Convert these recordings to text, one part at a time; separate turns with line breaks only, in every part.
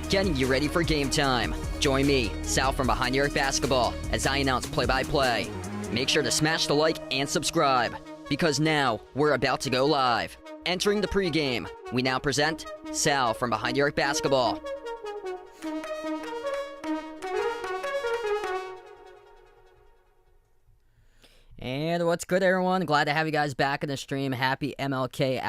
Getting you ready for game time. Join me, Sal from Behind the Arc Basketball, as I announce play-by-play. Make sure to smash the like and subscribe, because now we're about to go live. Entering the pregame, we now present Sal from Behind the Arc Basketball. And what's good, everyone? Glad to have you guys back in the stream. Happy MLK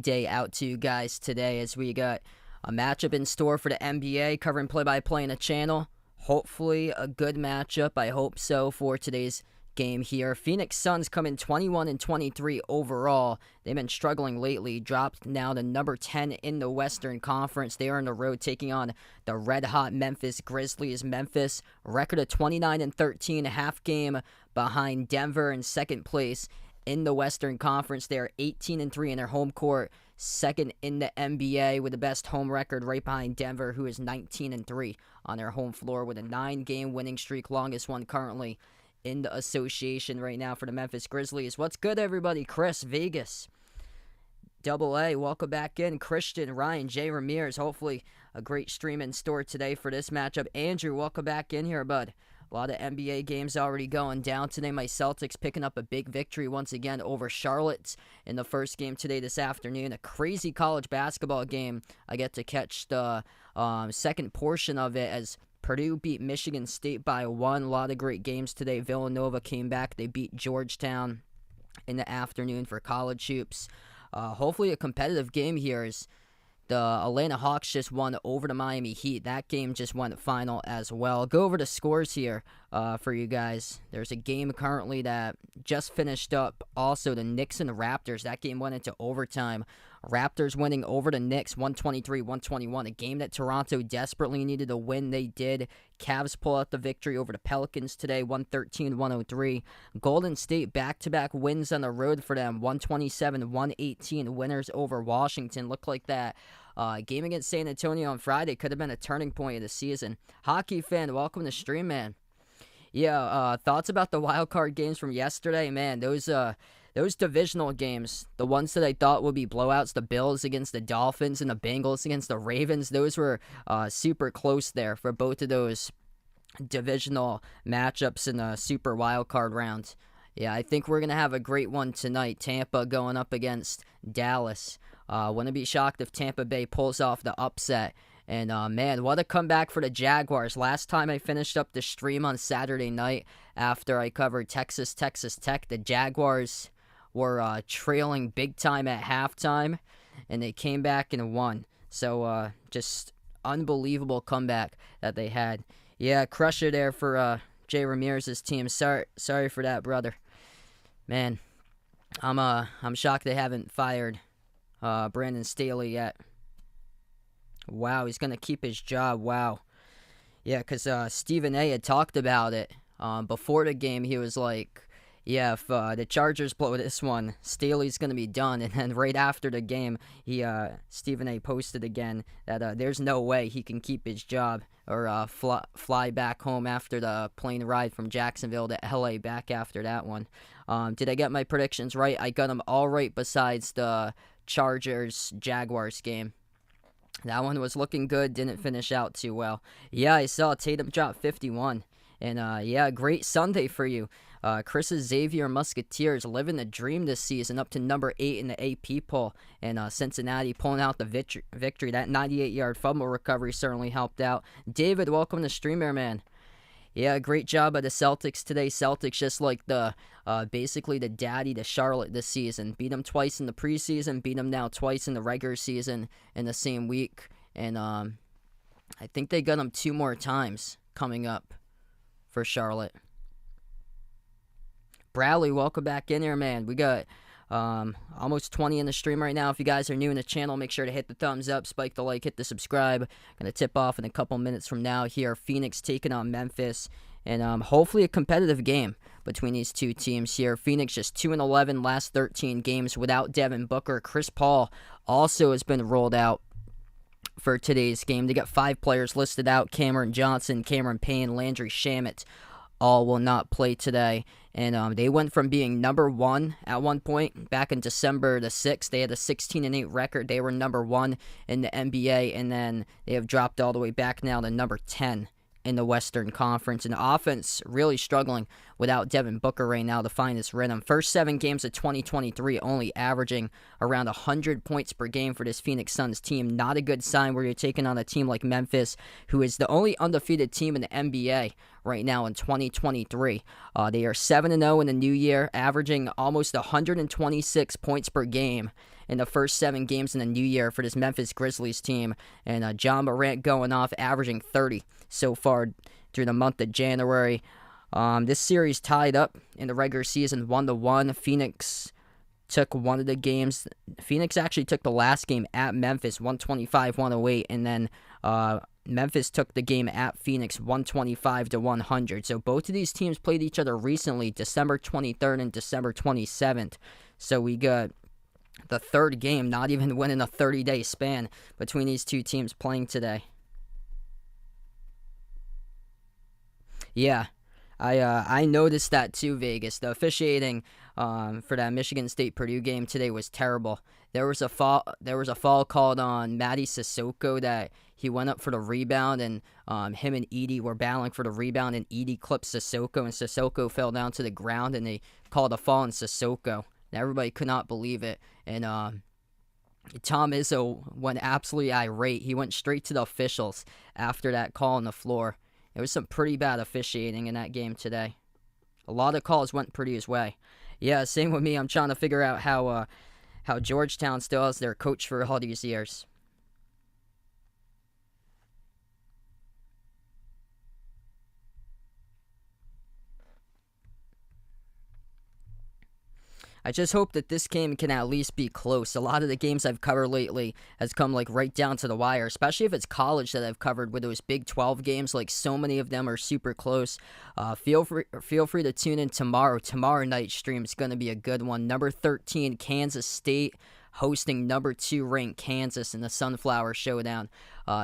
Day out to you guys today, as we got a matchup in store for the NBA, covering play-by-play in the channel. Hopefully a good matchup. I hope so for today's game here. Phoenix Suns come in 21-23 overall. They've been struggling lately. Dropped now to number 10 in the Western Conference. They are on the road taking on the red-hot Memphis Grizzlies. Memphis, record of 29-13, half game behind Denver in second place in the Western Conference. They are 18-3 in their home court. Second in the NBA with the best home record, right behind Denver, who is 19-3 on their home floor with a 9-game winning streak, longest one currently in the association right now for the Memphis Grizzlies. What's good, everybody? Chris, Vegas, Double A, welcome back in. Christian, Ryan, Jay Ramirez, hopefully a great stream in store today for this matchup. Andrew, welcome back in here, bud. A lot of NBA games already going down today. My Celtics picking up a big victory once again over Charlotte in the first game today this afternoon. A crazy college basketball game. I get to catch the second portion of it as Purdue beat Michigan State by 1. A lot of great games today. Villanova came back. They beat Georgetown in the afternoon for college hoops. Hopefully a competitive game here as the Atlanta Hawks just won over the Miami Heat. That game just went final as well. Go over the scores here for you guys. There's a game currently that just finished up. Also, the Knicks and the Raptors. That game went into overtime. Raptors winning over the Knicks 123-121. A game that Toronto desperately needed to win. They did. Cavs pull out the victory over the Pelicans today, 113-103. Golden State back-to-back wins on the road for them, 127-118. Winners over Washington. Looked like that game against San Antonio on Friday could have been a turning point of the season. Hockey fan, welcome to stream, man. Yeah, thoughts about the wild card games from yesterday? Man, those divisional games, the ones that I thought would be blowouts, the Bills against the Dolphins and the Bengals against the Ravens, those were super close there for both of those divisional matchups in the super wild card round. Yeah, I think we're going to have a great one tonight. Tampa going up against Dallas. Wouldn't be shocked if Tampa Bay pulls off the upset. And, man, what a comeback for the Jaguars. Last time I finished up the stream on Saturday night after I covered Texas Tech, the Jaguars were trailing big time at halftime, and they came back and won. So, just unbelievable comeback that they had. Yeah, crusher there for Jay Ramirez's team. Sorry for that, brother. Man, I'm shocked they haven't fired Brandon Staley yet. Wow, he's going to keep his job. Wow. Yeah, because Stephen A. had talked about it before the game. He was like, yeah, if the Chargers blow this one, Staley's going to be done. And then right after the game, Stephen A. posted again that there's no way he can keep his job or fly back home after the plane ride from Jacksonville to L.A. back after that one. Did I get my predictions right? I got them all right besides the Chargers-Jaguars game. That one was looking good, didn't finish out too well. Yeah, I saw Tatum drop 51. And, yeah, great Sunday for you. Chris's Xavier Musketeers living the dream this season, up to number 8 in the AP poll. And Cincinnati pulling out the victory. That 98-yard fumble recovery certainly helped out. David, welcome to Stream Air, man. Yeah, great job by the Celtics today. Celtics just like the basically the daddy to Charlotte this season. Beat them twice in the preseason, beat them now twice in the regular season in the same week. And I think they got them 2 more times coming up for Charlotte. Bradley, welcome back in here, man. We got almost 20 in the stream right now. If you guys are new in the channel, make sure to hit the thumbs up, spike the like, hit the subscribe. Going to tip off in a couple minutes from now here. Phoenix taking on Memphis, and hopefully a competitive game between these two teams here. Phoenix just 2-11 last 13 games without Devin Booker. Chris Paul also has been rolled out for today's game. They got 5 players listed out: Cameron Johnson, Cameron Payne, Landry Shamet. All will not play today. And they went from being number 1 at one point back in December the 6th. They had a 16-8 record. They were number 1 in the NBA, and then they have dropped all the way back now to number 10 in the Western Conference. And the offense really struggling without Devin Booker right now to find this rhythm. First 7 games of 2023 only averaging around 100 points per game for this Phoenix Suns team. Not a good sign where you're taking on a team like Memphis, who is the only undefeated team in the NBA right now in 2023. They are 7-0 in the new year, averaging almost 126 points per game in the first 7 games in the new year for this Memphis Grizzlies team. And John Morant going off, averaging 30 so far through the month of January. This series tied up in the regular season 1-1. Phoenix took one of the games. Phoenix actually took the last game at Memphis 125-108, and then Memphis took the game at Phoenix 125-100. So both of these teams played each other recently, December 23rd and December 27th. So we got the third game, not even within a 30-day span between these two teams playing today. Yeah, I noticed that too, Vegas. The officiating for that Michigan State-Purdue game today was terrible. There was a foul called on Matty Sissoko that he went up for the rebound, and him and Edey were battling for the rebound, and Edey clipped Sissoko, and Sissoko fell down to the ground, and they called a fall on Sissoko. And everybody could not believe it, and Tom Izzo went absolutely irate. He went straight to the officials after that call on the floor. It was some pretty bad officiating in that game today. A lot of calls went Purdue's way. Yeah, same with me. I'm trying to figure out how Georgetown still has their coach for all these years. I just hope that this game can at least be close. A lot of the games I've covered lately has come like right down to the wire, especially if it's college that I've covered with those Big 12 games. Like so many of them are super close. Feel free to tune in tomorrow. Tomorrow night's stream is going to be a good one. Number 13, Kansas State, hosting number 2 ranked Kansas in the Sunflower Showdown.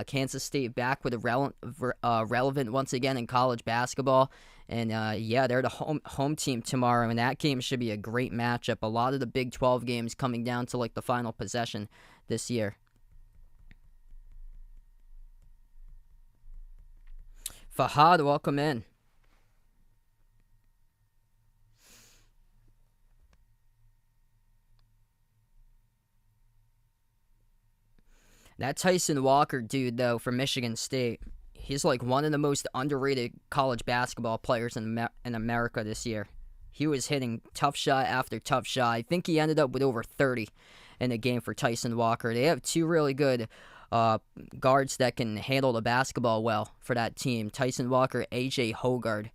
Kansas State back with a relevant once again in college basketball. And yeah, they're the home team tomorrow, and that game should be a great matchup. A lot of the Big 12 games coming down to like the final possession this year. Fahad, welcome in. That Tyson Walker dude, though, from Michigan State, he's like one of the most underrated college basketball players in America this year. He was hitting tough shot after tough shot. I think he ended up with over 30 in the game for Tyson Walker. They have 2 really good guards that can handle the basketball well for that team. Tyson Walker, A.J. Hoggard.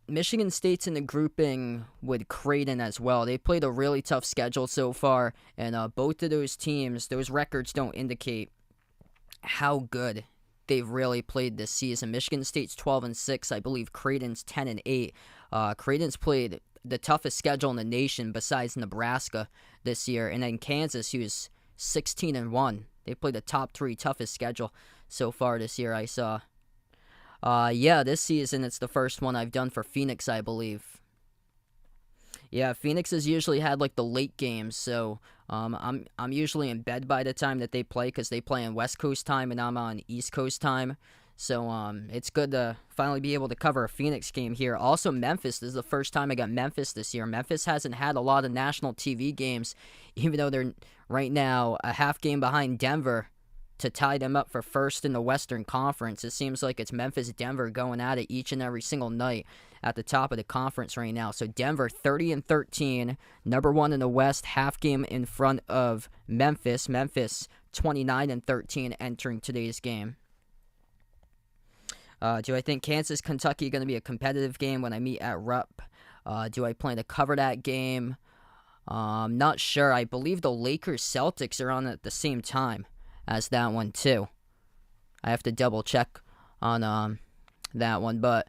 Michigan State's in the grouping with Creighton as well. They played a really tough schedule so far, and both of those teams, those records don't indicate how good they've really played this season. Michigan State's 12-6. I believe Creighton's 10-8. Creighton's played the toughest schedule in the nation besides Nebraska this year, and then Kansas, who's 16-1. They played the top 3 toughest schedule so far this year, I saw. Yeah, this season it's the first one I've done for Phoenix, I believe. Yeah, Phoenix has usually had like the late games, so I'm usually in bed by the time that they play because they play on West Coast time and I'm on East Coast time. So it's good to finally be able to cover a Phoenix game here. Also, Memphis. This is the first time I got Memphis this year. Memphis hasn't had a lot of national TV games, even though they're right now a half game behind Denver to tie them up for first in the Western Conference. It seems like it's Memphis-Denver going at it each and every single night at the top of the conference right now. So Denver 30-13, number one in the West, half game in front of Memphis. Memphis 29-13 entering today's game. Do I think Kansas-Kentucky going to be a competitive game when I meet at Rupp? Do I plan to cover that game? Not sure. I believe the Lakers-Celtics are on at the same time as that one too. I have to double check on that one, but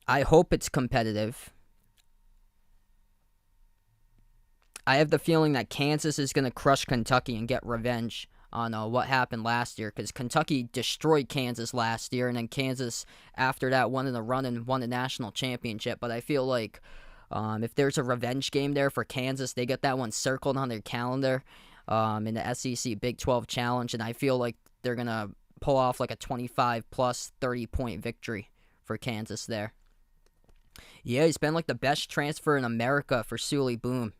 I hope it's competitive. I have the feeling that Kansas is going to crush Kentucky and get revenge on what happened last year, because Kentucky destroyed Kansas last year, and then Kansas after that won in the run and won the national championship. But I feel like if there's a revenge game there for Kansas, they get that one circled on their calendar in the SEC Big 12 Challenge, and I feel like they're going to pull off like a 25-plus 30-point victory for Kansas there. Yeah, he's been like the best transfer in America for Sully Boom.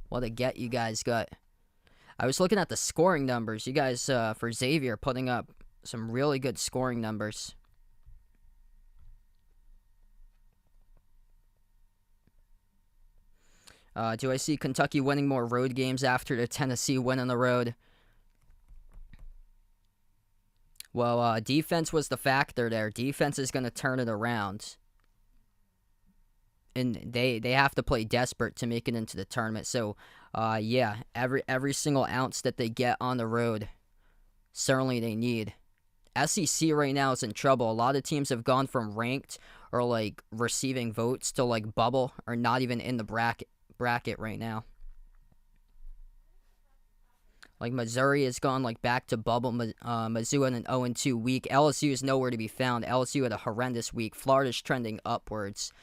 What a get you guys got. I was looking at the scoring numbers. You guys, for Xavier, putting up some really good scoring numbers. Do I see Kentucky winning more road games after the Tennessee win on the road? Well, defense was the factor there. Defense is going to turn it around. And they have to play desperate to make it into the tournament. So, yeah, every single ounce that they get on the road, certainly they need. SEC right now is in trouble. A lot of teams have gone from ranked or like receiving votes to like bubble or not even in the bracket right now. Like Missouri has gone like back to bubble. Mizzou had an 0-2 week. LSU is nowhere to be found. LSU had a horrendous week. Florida's trending upwards.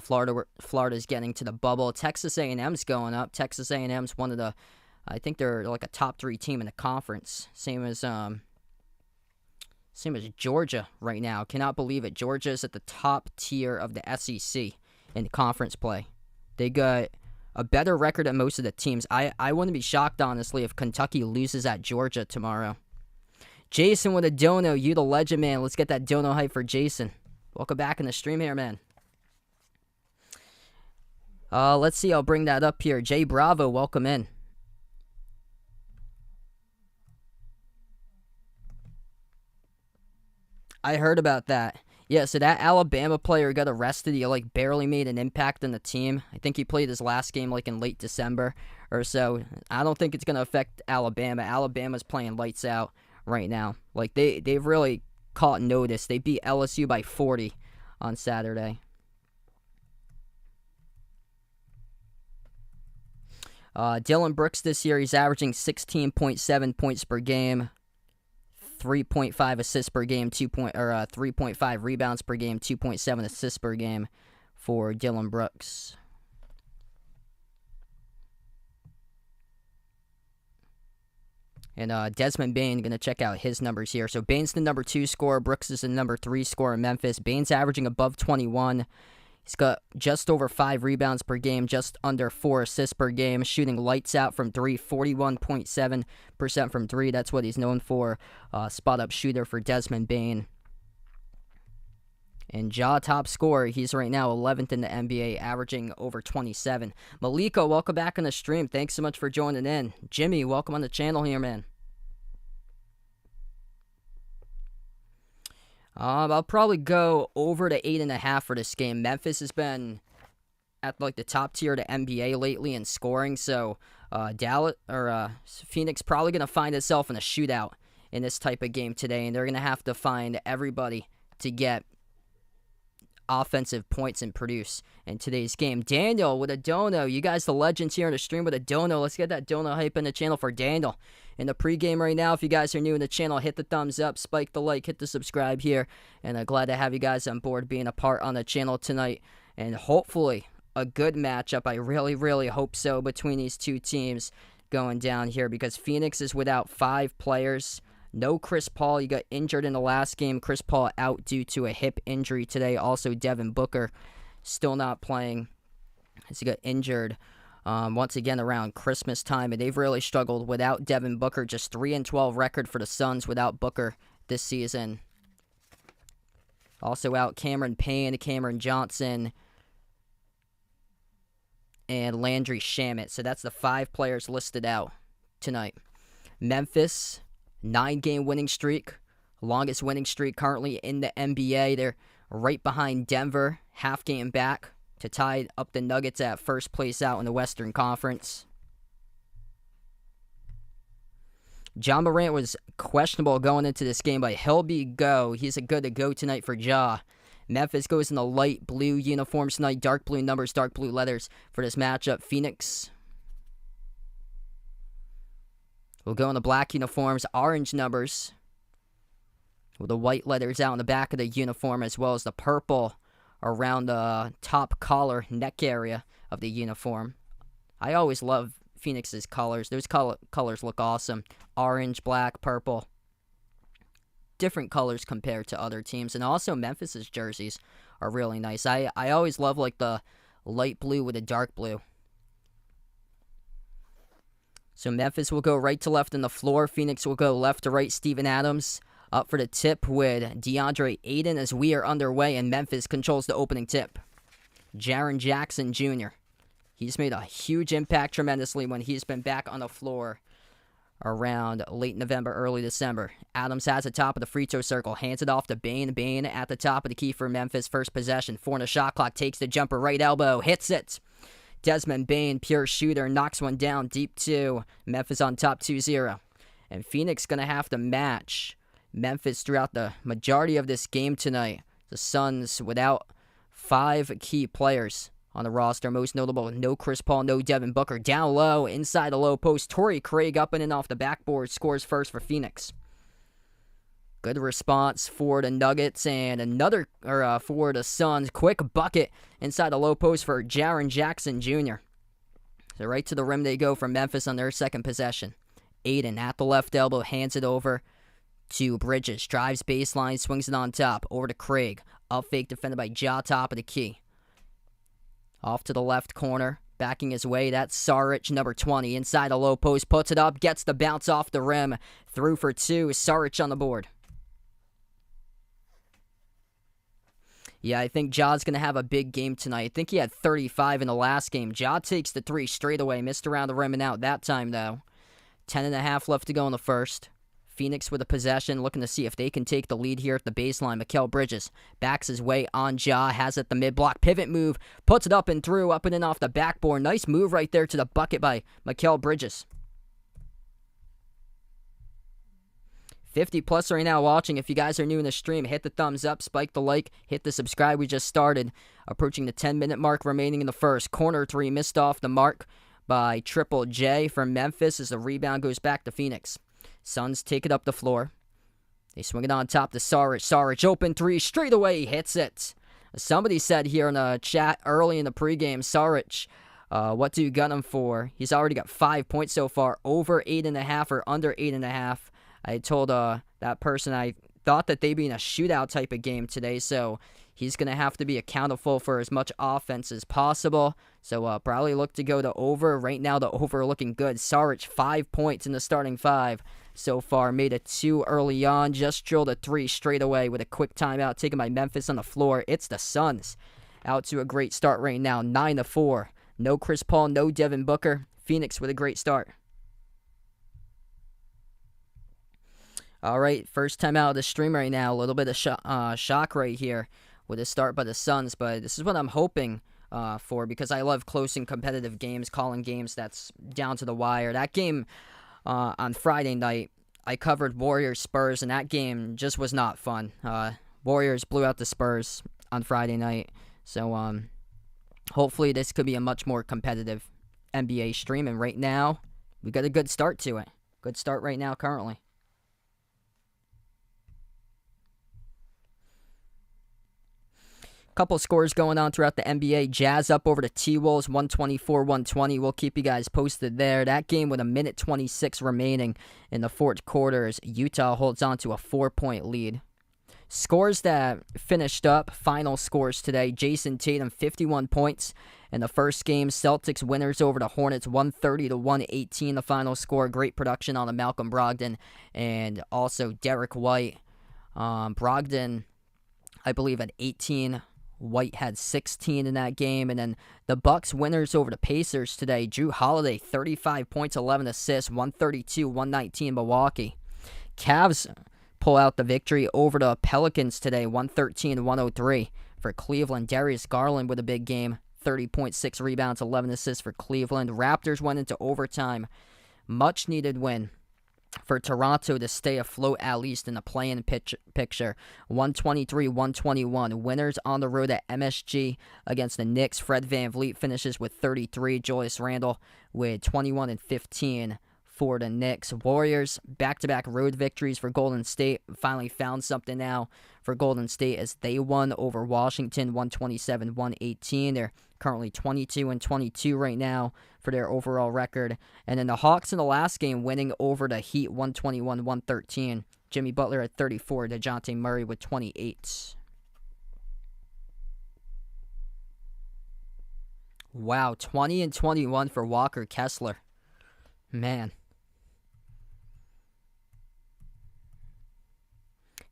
Florida's getting to the bubble. Texas A&M's going up. Texas A&M's one of the, I think they're like a top 3 team in the conference. Same as Georgia right now. Cannot believe it. Georgia's at the top tier of the SEC in conference play. They got a better record than most of the teams. I wouldn't be shocked, honestly, if Kentucky loses at Georgia tomorrow. Jason with a dono. You the legend, man. Let's get that dono hype for Jason. Welcome back in the stream here, man. Let's see. I'll bring that up here. Jay Bravo, welcome in. I heard about that. Yeah, so that Alabama player got arrested. He like barely made an impact on the team. I think he played his last game like in late December or so. I don't think it's going to affect Alabama. Alabama's playing lights out right now. Like they've really caught notice. They beat LSU by 40 on Saturday. Dylan Brooks this year, he's averaging 16.7 points per game, 3.5 assists per game, 3.5 rebounds per game, 2.7 assists per game for Dylan Brooks. And Desmond Bane, going to check out his numbers here. So Bane's the number 2 scorer. Brooks is the number 3 scorer in Memphis. Bane's averaging above 21. He's got just over 5 rebounds per game, just under 4 assists per game, shooting lights out from 3, 41.7% from 3. That's what he's known for. Spot-up shooter for Desmond Bane. And Ja, top scorer, he's right now 11th in the NBA, averaging over 27. Maliko, welcome back on the stream. Thanks so much for joining in. Jimmy, welcome on the channel here, man. I'll probably go over to 8.5 for this game. Memphis has been at like the top tier of the NBA lately in scoring, so Phoenix probably gonna find itself in a shootout in this type of game today, and they're gonna have to find everybody to get offensive points and produce in today's game. Daniel with a dono. You guys the legends here in the stream with a dono. Let's get that dono hype in the channel for Daniel. In the pregame right now, if you guys are new in the channel, hit the thumbs up, spike the like, hit the subscribe here. And I'm glad to have you guys on board being a part on the channel tonight. And hopefully a good matchup. I really, really hope so between these two teams going down here, because Phoenix is without 5 players No Chris Paul. He got injured in the last game. Chris Paul out due to a hip injury today. Also, Devin Booker still not playing as he got injured once again around Christmas time. And they've really struggled without Devin Booker. Just 3-12 record for the Suns without Booker this season. Also out Cameron Payne, Cameron Johnson, and Landry Shamet. So that's the 5 players listed out tonight. Memphis, 9-game winning streak. Longest winning streak currently in the NBA. They're right behind Denver, half game back to tie up the Nuggets at first place out in the Western Conference. John Morant was questionable going into this game, but he'll be go. He's a good to go tonight for Ja. Memphis goes in the light blue uniforms tonight, dark blue numbers, dark blue letters for this matchup. Phoenix will go in the black uniforms, orange numbers, with the white letters out on the back of the uniform, as well as the purple around the top collar neck area of the uniform. I always love Phoenix's colors. Those colors look awesome. Orange, black, purple. Different colors compared to other teams. And also Memphis's jerseys are really nice. I always love like the light blue with the dark blue. So Memphis will go right to left on the floor. Phoenix will go left to right. Steven Adams up for the tip with DeAndre Ayton as we are underway, and Memphis controls the opening tip. Jaren Jackson Jr. He's made a huge impact tremendously when he's been back on the floor around late November, early December. Adams has the top of the free throw circle, hands it off to Bane. Bane at the top of the key for Memphis. First possession, 4 on the shot clock, takes the jumper, right elbow, hits it. Desmond Bane, pure shooter, knocks one down, deep 2. Memphis on top 2-0. And Phoenix going to have to match Memphis throughout the majority of this game tonight. The Suns without 5 key players on the roster. Most notable, no Chris Paul, no Devin Booker. Down low, inside the low post. Torrey Craig up and in off the backboard, scores first for Phoenix. Good response for the Nuggets and another for the Suns. Quick bucket inside the low post for Jaren Jackson Jr. So right to the rim they go from Memphis on their second possession. Ayton at the left elbow, hands it over to Bridges. Drives baseline, swings it on top. Over to Craig. Up fake defended by Ja, top of the key. Off to the left corner, backing his way. That's Saric, number 20, inside the low post. Puts it up, gets the bounce off the rim. Through for 2. Saric on the board. Yeah, I think Ja's going to have a big game tonight. I think he had 35 in the last game. Ja takes the 3 straight away. Missed around the rim and out that time, though. 10.5 left to go in the first. Phoenix with a possession, looking to see if they can take the lead here at the baseline. Mikal Bridges backs his way on Ja, has it the mid-block pivot move, puts it up and through, up and in off the backboard. Nice move right there to the bucket by Mikal Bridges. 50 plus right now watching. If you guys are new in the stream, hit the thumbs up, spike the like, hit the subscribe. We just started. Approaching the 10-minute mark remaining in the first. Corner 3 missed off the mark by Triple J from Memphis as the rebound goes back to Phoenix. Suns take it up the floor. They swing it on top to Saric. Saric open 3 straight away, hits it. Somebody said here in the chat early in the pregame, Saric, what do you got him for? He's already got 5 points so far, over 8.5 or under 8.5. I told that person I thought that they'd be in a shootout type of game today, so he's going to have to be accountable for as much offense as possible. So probably look to go to over. Right now, the over looking good. Saric, 5 points in the starting 5 so far. Made it 2 early on. Just drilled a 3 straight away with a quick timeout taken by Memphis on the floor. It's the Suns out to a great start right now. 9-4. No Chris Paul, no Devin Booker. Phoenix with a great start. All right, first time out of the stream right now. A little bit of shock right here with a start by the Suns, but this is what I'm hoping for because I love close and competitive games, calling games that's down to the wire. That game on Friday night, I covered Warriors-Spurs, and that game just was not fun. Warriors blew out the Spurs on Friday night, so hopefully this could be a much more competitive NBA stream, and right now, we got a good start to it. Good start right now currently. Couple scores going on throughout the NBA. Jazz up over the T-Wolves, 124-120. We'll keep you guys posted there. That game with a minute 26 remaining in the fourth quarter as Utah holds on to a 4-point lead. Scores that finished up, final scores today. Jason Tatum, 51 points in the first game. Celtics winners over the Hornets, 130-118 the final score. Great production on the Malcolm Brogdon and also Derek White. Brogdon, I believe, had 18. White had 16 in that game. And then the Bucks winners over the Pacers today. Drew Holiday, 35 points, 11 assists, 132-119 Milwaukee. Cavs pull out the victory over the Pelicans today, 113-103 for Cleveland. Darius Garland with a big game, 30.6 rebounds, 11 assists for Cleveland. Raptors went into overtime. Much needed win for Toronto to stay afloat at least in the play-in picture. 123-121. Winners on the road at MSG against the Knicks. Fred VanVleet finishes with 33. Julius Randle with 21 and 15 for the Knicks. Warriors, back-to-back road victories for Golden State. Finally found something now for Golden State as they won over Washington 127-118. They're currently 22-22 right now for their overall record. And then the Hawks in the last game winning over the Heat 121-113. Jimmy Butler at 34, DeJounte Murray with 28. Wow, 20-21 for Walker Kessler. Man.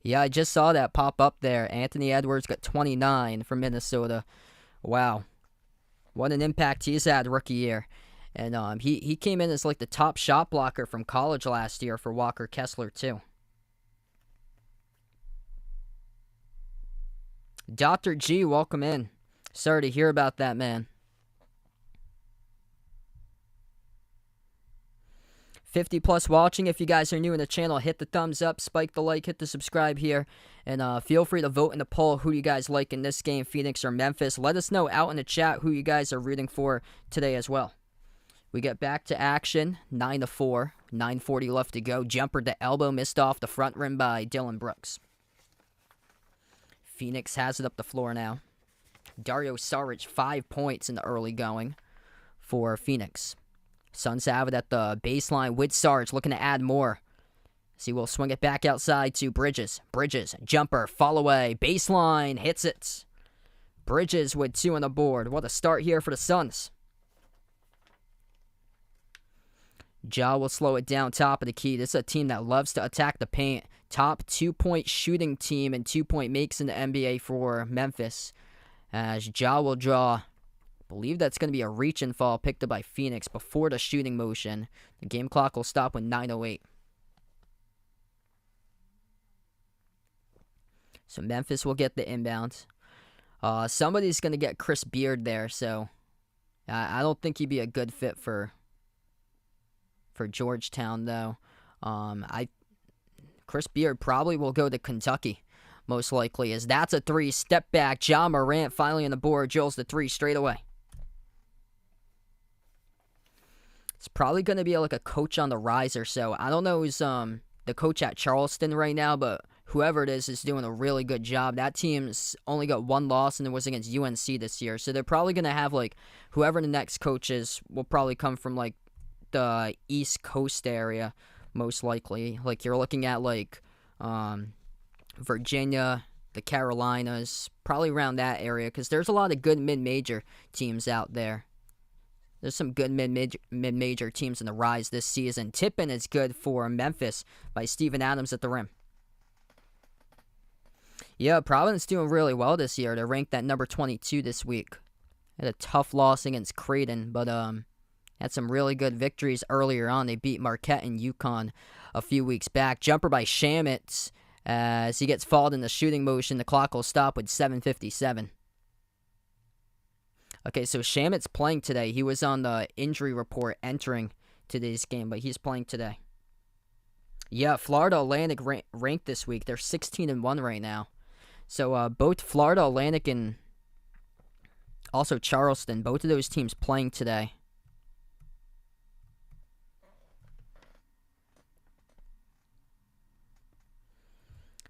Yeah, I just saw that pop up there. Anthony Edwards got 29 from Minnesota. Wow. What an impact he's had rookie year. And he came in as like the top shot blocker from college last year for Walker Kessler too. Dr. G, welcome in. Sorry to hear about that, man. 50 plus watching. If you guys are new in the channel, hit the thumbs up, spike the like, hit the subscribe here, and feel free to vote in the poll who you guys like in this game, Phoenix or Memphis. Let us know out in the chat who you guys are rooting for today as well. We get back to action, 9-4, 9:40 left to go. Jumper to elbow, missed off the front rim by Dylan Brooks. Phoenix has it up the floor now. Dario Saric, 5 points in the early going for Phoenix. Suns have it at the baseline with Sarge, looking to add more. He will swing it back outside to Bridges. Bridges, jumper, fall away, baseline, hits it. Bridges with 2 on the board. What a start here for the Suns. Ja will slow it down top of the key. This is a team that loves to attack the paint. Top 2-point shooting team and 2-point makes in the NBA for Memphis. As Ja will draw, I believe that's going to be a reach and fall picked up by Phoenix before the shooting motion. The game clock will stop with 9:08. So Memphis will get the inbound. Somebody's going to get Chris Beard there, so I don't think he'd be a good fit for Georgetown, though. Chris Beard probably will go to Kentucky, most likely, as that's a 3. Step back, Ja Morant finally on the board, drills the 3 straight away. It's probably going to be like a coach on the rise or so. I don't know who's the coach at Charleston right now, but whoever it is doing a really good job. That team's only got 1 loss, and it was against UNC this year. So they're probably going to have, like, whoever the next coach is will probably come from, like, the East Coast area, most likely. Like, you're looking at, like, Virginia, the Carolinas, probably around that area, because there's a lot of good mid-major teams out there. There's some good mid-major teams in the rise this season. Tippin is good for Memphis by Steven Adams at the rim. Yeah, Providence doing really well this year. They're ranked at number 22 this week. Had a tough loss against Creighton, but had some really good victories earlier on. They beat Marquette and UConn a few weeks back. Jumper by Shamet as he gets fouled in the shooting motion. The clock will stop with 7:57. Okay, so Shamet's playing today. He was on the injury report entering today's game, but he's playing today. Yeah, Florida Atlantic ranked this week. They're 16-1 right now. So both Florida Atlantic and also Charleston, both of those teams playing today.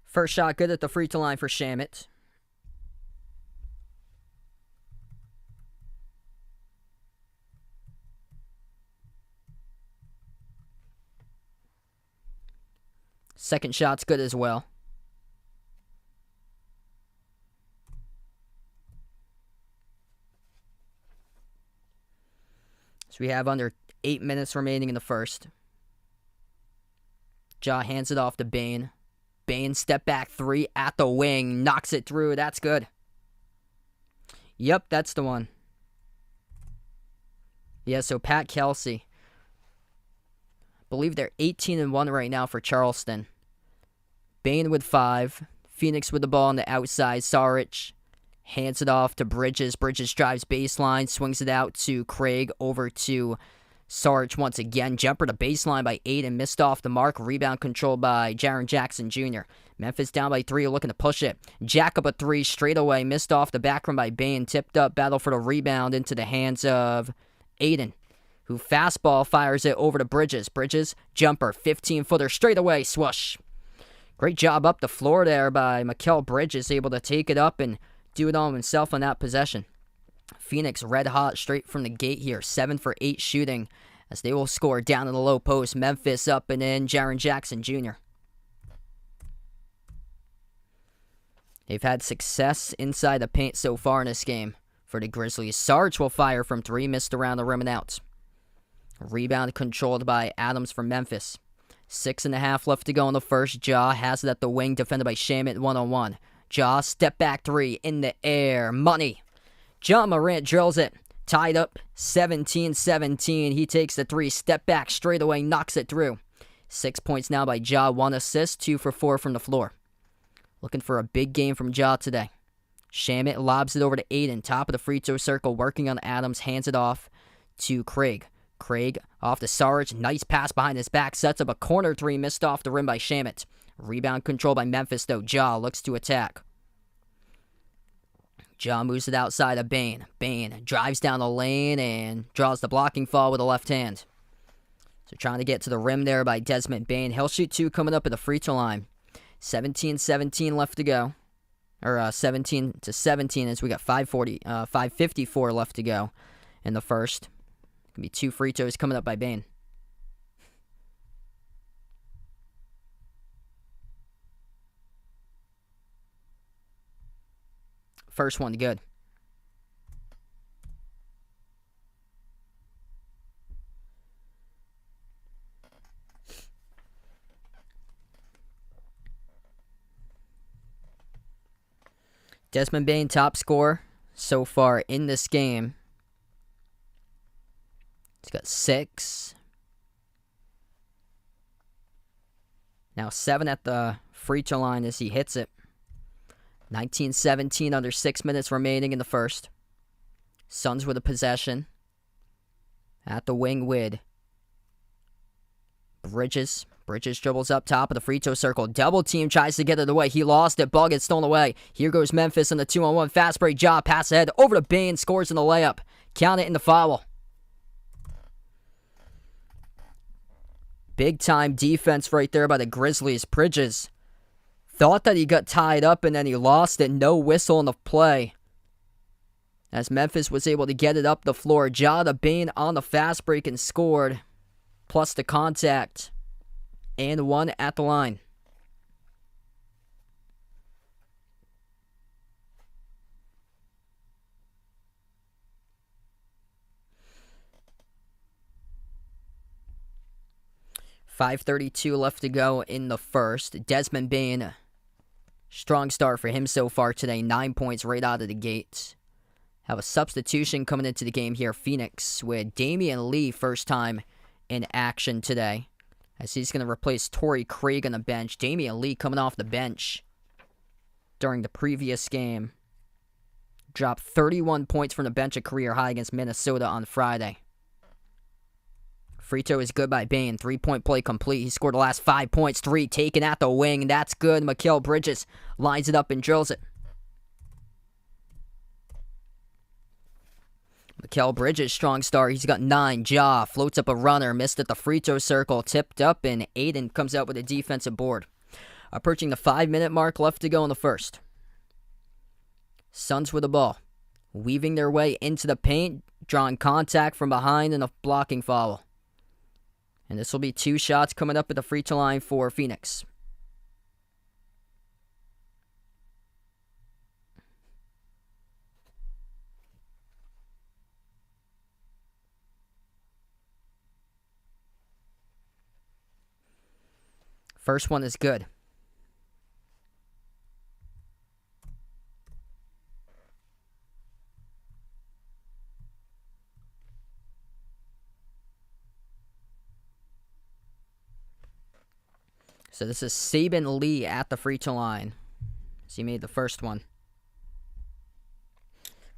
First shot good at the free throw line for Shamet. Second shot's good as well. So we have under 8 minutes remaining in the first. Ja hands it off to Bane. Bane, step back three at the wing. Knocks it through. That's good. Yep, that's the one. Yeah, so Pat Kelsey. I believe they're 18-1 right now for Charleston. Bane with 5. Phoenix with the ball on the outside. Saric hands it off to Bridges. Bridges drives baseline, swings it out to Craig, over to Sarge once again. Jumper to baseline by 8 and missed off the mark. Rebound controlled by Jaren Jackson Jr. Memphis down by 3, looking to push it. Jack up a 3 straight away. Missed off the back rim by Bane. Tipped up, battle for the rebound into the hands of Aiden, who fastball fires it over to Bridges. Bridges, jumper, 15-footer straight away. Swoosh. Great job up the floor there by Mikal Bridges, able to take it up and do it all himself on that possession. Phoenix red hot straight from the gate here. 7 for 8 shooting as they will score down in the low post. Memphis up and in. Jaren Jackson Jr. They've had success inside the paint so far in this game for the Grizzlies. Sarge will fire from 3. Missed around the rim and out. Rebound controlled by Adams from Memphis. 6.5 left to go in the first. Ja has it at the wing, defended by Shamit 1-on-1. Ja, step back 3 in the air. Money. Ja Morant drills it. Tied up 17-17. He takes the 3. Step back straight away. Knocks it through. 6 points now by Ja. 1 assist. 2 for 4 from the floor. Looking for a big game from Ja today. Shamit lobs it over to Aiden. Top of the free throw circle. Working on Adams. Hands it off to Craig. Craig off to Sarge. Nice pass behind his back. Sets up a corner 3. Missed off the rim by Shamit. Rebound control by Memphis, though. Ja looks to attack. Ja moves it outside of Bane. Bane drives down the lane and draws the blocking foul with the left hand. So trying to get to the rim there by Desmond Bane. He'll shoot 2 coming up at the free throw line. 17-17 left to go. Or 17-17 as we got 5:54 left to go in the first. Gonna be 2 free throws coming up by Bane. First one good. Desmond Bane, top scorer so far in this game. He's got 6. Now 7 at the free throw line as he hits it. 19-17, under 6 minutes remaining in the first. Suns with a possession. At the wing with Bridges. Bridges dribbles up top of the free throw circle. Double team, tries to get it away. He lost it. Ball gets stolen away. Here goes Memphis on the 2-on-1. Fast break. Ja pass ahead over to Bane. Scores in the layup. Count it in the foul. Big time defense right there by the Grizzlies. Bridges thought that he got tied up and then he lost it. No whistle in the play as Memphis was able to get it up the floor. Ja to Bane on the fast break and scored. Plus the contact. And 1 at the line. .5:32 left to go in the first. Desmond Bane, strong start for him so far today. 9 points right out of the gate. Have a substitution coming into the game here. Phoenix with Damian Lee, first time in action today, as he's going to replace Torrey Craig on the bench. Damian Lee coming off the bench during the previous game. Dropped 31 points from the bench, a career high against Minnesota on Friday. Free throw is good by Bane. 3-point play complete. He scored the last 5 points. 3 taken at the wing. That's good. Mikal Bridges lines it up and drills it. Mikal Bridges, strong start. He's got 9. Ja floats up a runner. Missed at the free throw circle. Tipped up, and Aiden comes out with a defensive board. Approaching the 5-minute mark left to go in the first. Suns with the ball. Weaving their way into the paint. Drawing contact from behind and a blocking foul. And this will be 2 shots coming up at the free throw line for Phoenix. First one is good. So this is Saben Lee at the free throw line. So he made the first one.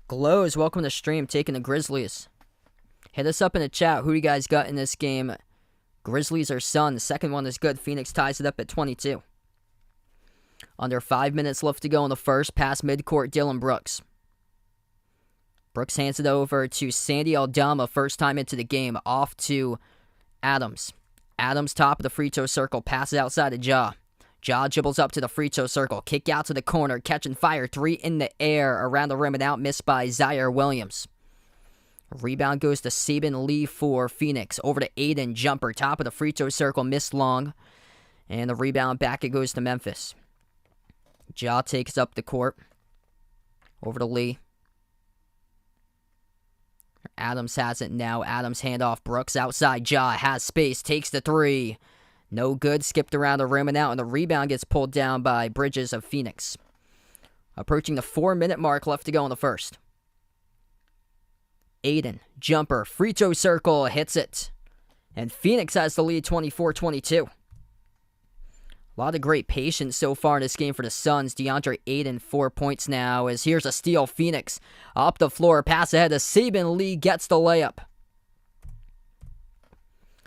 Glows, welcome to the stream, taking the Grizzlies. Hit us up in the chat. Who you guys got in this game? Grizzlies or Suns? The second one is good. Phoenix ties it up at 22. Under 5 minutes left to go in the first. Pass midcourt, Dylan Brooks. Brooks hands it over to Sandy Aldama. First time into the game. Off to Adams. Adams top of the free throw circle. Passes outside to Ja. Ja dribbles up to the free throw circle. Kick out to the corner. Catch and fire. 3 in the air. Around the rim and out. Missed by Zaire Williams. Rebound goes to Saben Lee for Phoenix. Over to Aiden. Jumper. Top of the free throw circle. Missed long. And the rebound back it goes to Memphis. Ja takes up the court. Over to Lee. Adams has it now. Adams handoff. Brooks outside. Ja has space. Takes the three. No good. Skipped around the rim and out. And the rebound gets pulled down by Bridges of Phoenix. Approaching the 4-minute mark left to go in the first. Aiden. Jumper. Free throw circle. Hits it. And Phoenix has the lead 24-22. A lot of great patience so far in this game for the Suns. DeAndre Aiden, 4 points now. As here's a steal. Phoenix up the floor. Pass ahead to Saben Lee. Gets the layup.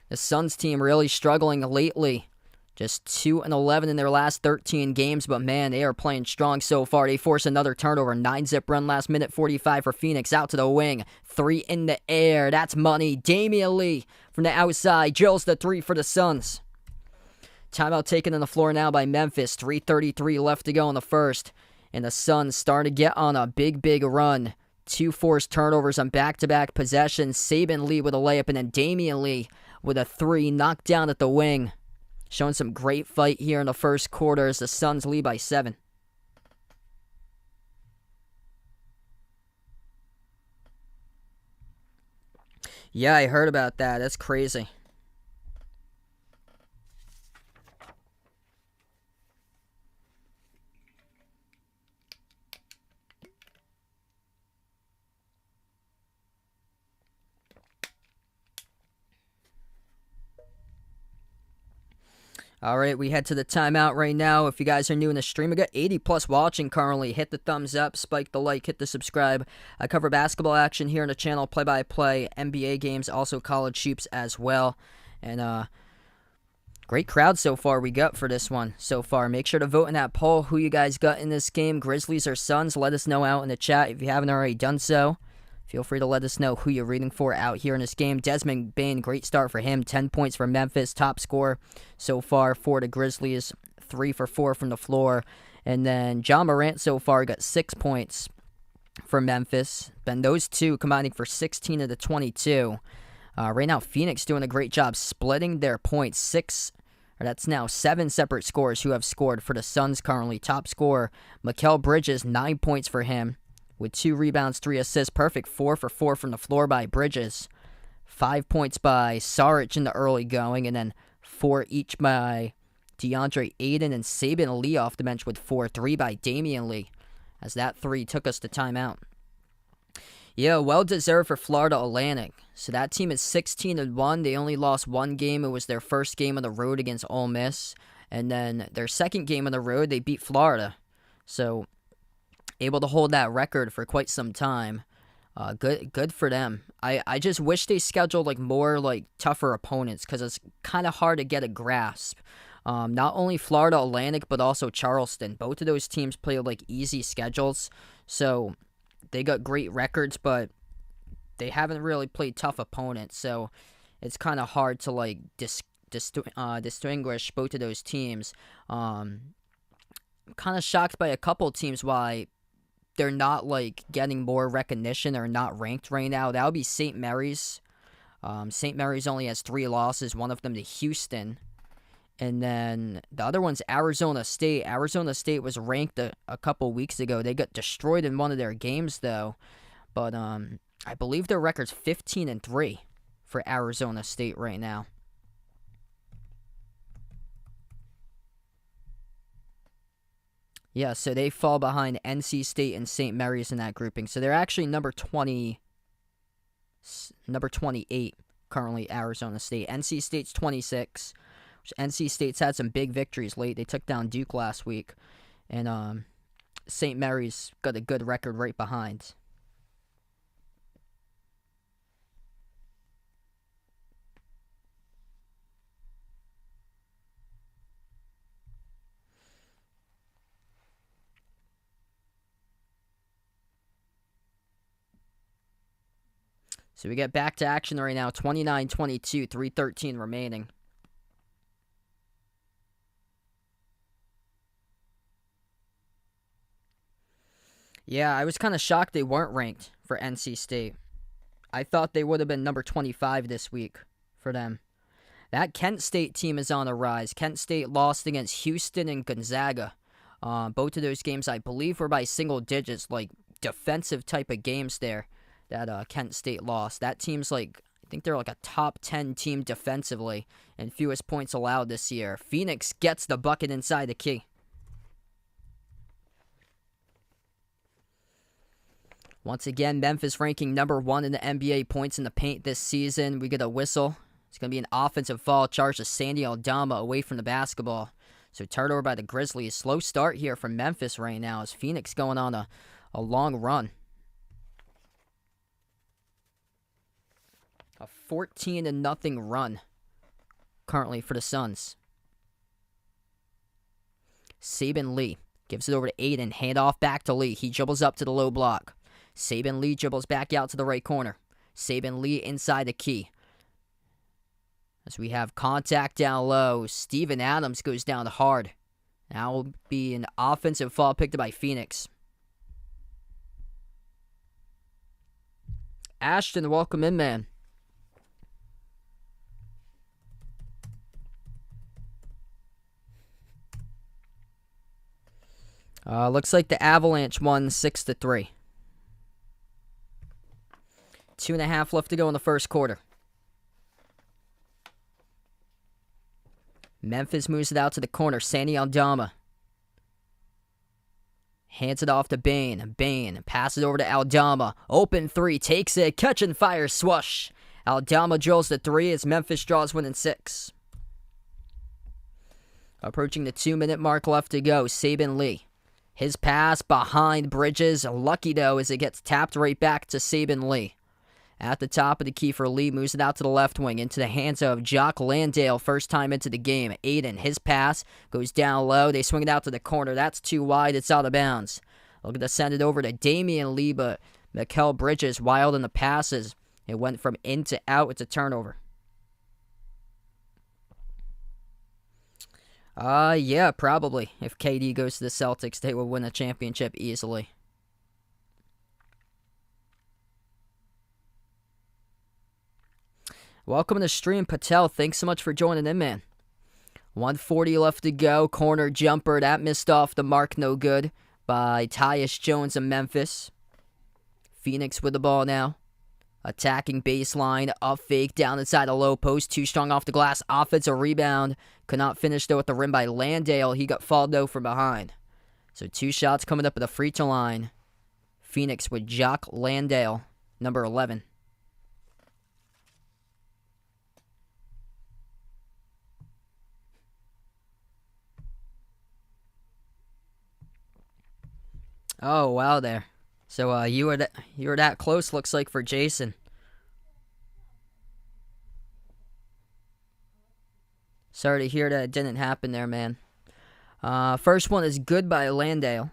The Suns team really struggling lately. Just 2-11 in their last 13 games. But man, they are playing strong so far. They force another turnover. 9-zip run last minute. 45 for Phoenix. Out to the wing. 3 in the air. That's money. Damian Lee from the outside. Drills the 3 for the Suns. Timeout taken on the floor now by Memphis. 3:33 left to go in the first. And the Suns starting to get on a big run. 2 forced turnovers on back-to-back possessions. Saben Lee with a layup, and then Damian Lee with a 3 knocked down at the wing. Showing some great fight here in the first quarter as the Suns lead by 7. Yeah, I heard about that. That's crazy. All right, we head to the timeout right now. If you guys are new in the stream, we got 80 plus watching currently. Hit the thumbs up, spike the like, hit the subscribe. I cover basketball action here on the channel, play-by-play, NBA games, also college hoops as well. And great crowd so far we got for this one so far. Make sure to vote in that poll who you guys got in this game, Grizzlies or Suns. Let us know out in the chat if you haven't already done so. Feel free to let us know who you're rooting for out here in this game. Desmond Bane, great start for him. 10 points for Memphis, top scorer so far for the Grizzlies. 3 for 4 from the floor. And then John Morant so far got 6 points for Memphis. Then those two combining for 16 of the 22. Right now, Phoenix doing a great job splitting their points. That's now 7 separate scorers who have scored for the Suns currently. Top scorer, Mikal Bridges, 9 points for him. With 2 rebounds, 3 assists. Perfect 4 for 4 from the floor by Bridges. 5 points by Saric in the early going. And then 4 each by DeAndre Aiden and Saben Lee off the bench with 4. 3 by Damian Lee. As that 3 took us to timeout. Yeah, well-deserved for Florida Atlantic. So that team is 16-1. They only lost 1 game. It was their first game on the road against Ole Miss. And then their second game on the road, they beat Florida. So able to hold that record for quite some time. Good for them. I just wish they scheduled more tougher opponents because it's kind of hard to get a grasp. Not only Florida Atlantic but also Charleston. Both of those teams play easy schedules, so they got great records, but they haven't really played tough opponents. So it's kind of hard to distinguish both of those teams. I'm kind of shocked by a couple teams why they're not getting more recognition or not ranked right now. That would be St. Mary's. St. Mary's only has 3 losses, one of them to Houston. And then the other one's Arizona State. Arizona State was ranked a couple weeks ago. They got destroyed in one of their games though. But I believe their record's 15-3 for Arizona State right now. Yeah, so they fall behind NC State and St. Mary's in that grouping. So they're actually number 28 currently, Arizona State. NC State's 26. NC State's had some big victories late. They took down Duke last week. And St. Mary's got a good record right behind. So we get back to action right now. 29-22, 3:13 remaining. Yeah, I was kind of shocked they weren't ranked for NC State. I thought they would have been number 25 this week for them. That Kent State team is on a rise. Kent State lost against Houston and Gonzaga. Both of those games, I believe, were by single digits, like defensive type of games there that Kent State lost. That team's like, I think they're like a top 10 team defensively and fewest points allowed this year. Phoenix gets the bucket inside the key. Once again, Memphis ranking number 1 in the NBA points in the paint this season. We get a whistle. It's going to be an offensive foul charge to Sandy Aldama away from the basketball. So turnover by the Grizzlies. Slow start here from Memphis right now as Phoenix going on a long run. A 14-0 run currently for the Suns. Saben Lee gives it over to Aiden. Handoff back to Lee. He dribbles up to the low block. Saben Lee dribbles back out to the right corner. Saben Lee inside the key. As we have contact down low, Steven Adams goes down hard. That will be an offensive foul picked up by Phoenix. Ashton, welcome in, man. Looks like the Avalanche won 6-3. 2.5 left to go in the first quarter. Memphis moves it out to the corner. Sandy Aldama hands it off to Bain. Bain passes it over to Aldama. Open three. Takes it. Catch and fire. Swoosh. Aldama drills the three as Memphis draws winning 6. Approaching the 2-minute mark left to go. Saben Lee. His pass behind Bridges. Lucky, though, as it gets tapped right back to Saben Lee. At the top of the key for Lee, moves it out to the left wing into the hands of Jock Landale, first time into the game. Aiden, his pass goes down low. They swing it out to the corner. That's too wide. It's out of bounds. Looking to send it over to Damian Lee, but Mikal Bridges wild in the passes. It went from in to out. It's a turnover. Yeah, probably. If KD goes to the Celtics, they will win a championship easily. Welcome to the stream, Patel. Thanks so much for joining in, man. 1:40 left to go. Corner jumper. That missed off the mark. No good by Tyus Jones of Memphis. Phoenix with the ball now. Attacking baseline. Up fake. Down inside the low post. Too strong off the glass. Offensive rebound. Could not finish, though, at the rim by Landale. He got fouled, though, from behind. So 2 shots coming up at the free throw line. Phoenix with Jock Landale, number 11. Oh, wow there. So you were that close, looks like, for Jason. Sorry to hear that it didn't happen there, man. First one is good by Landale.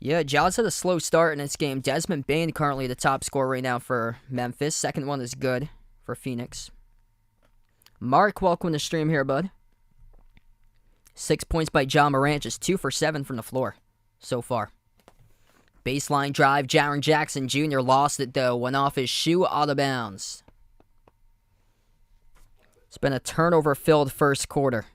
Yeah, Jaws had a slow start in this game. Desmond Bane currently the top scorer right now for Memphis. Second one is good for Phoenix. Mark, welcome to the stream here, bud. 6 points by John Morant, just 2 for 7 from the floor so far. Baseline drive, Jaren Jackson Jr. lost it, though. Went off his shoe, out of bounds. It's been a turnover-filled first quarter.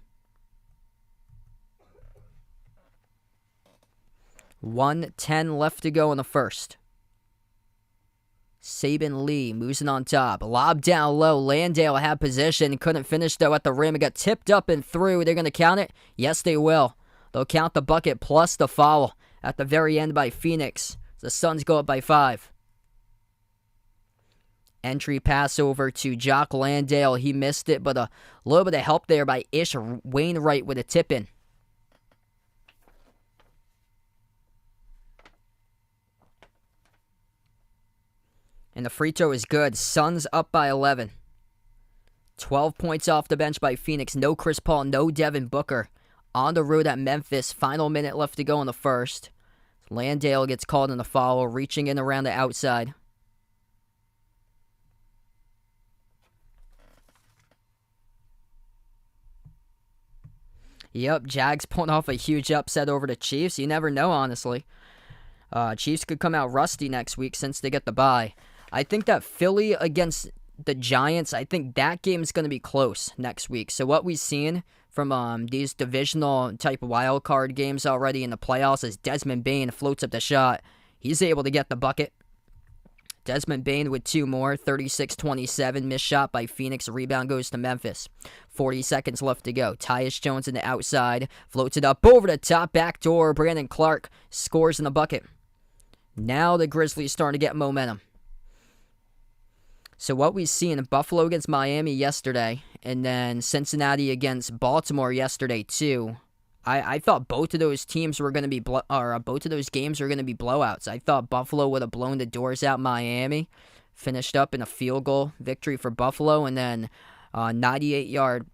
1:10 left to go in the first. Saban Lee moves it on top. Lob down low. Landale had position. Couldn't finish, though, at the rim. It got tipped up and through. They're going to count it? Yes, they will. They'll count the bucket plus the foul at the very end by Phoenix. The Suns go up by 5. Entry pass over to Jock Landale. He missed it, but a little bit of help there by Ish Wainwright with a tip-in. And the free throw is good. Suns up by 11. 12 points off the bench by Phoenix. No Chris Paul, no Devin Booker. On the road at Memphis. Final minute left to go in the first. Landale gets called in the foul, reaching in around the outside. Yep, Jags pulling off a huge upset over the Chiefs. You never know, honestly. Chiefs could come out rusty next week since they get the bye. I think that Philly against the Giants, I think that game is going to be close next week. So what we've seen from these divisional type wild card games already in the playoffs is Desmond Bane floats up the shot. He's able to get the bucket. Desmond Bane with 2 more, 36-27, missed shot by Phoenix. Rebound goes to Memphis. 40 seconds left to go. Tyus Jones in the outside, floats it up over the top, back door. Brandon Clark scores in the bucket. Now the Grizzlies starting to get momentum. So what we've seen, Buffalo against Miami yesterday, and then Cincinnati against Baltimore yesterday too. I thought both of those teams were going to be both of those games were going to be blowouts. I thought Buffalo would have blown the doors out Miami, finished up in a field goal victory for Buffalo, and then 98-yard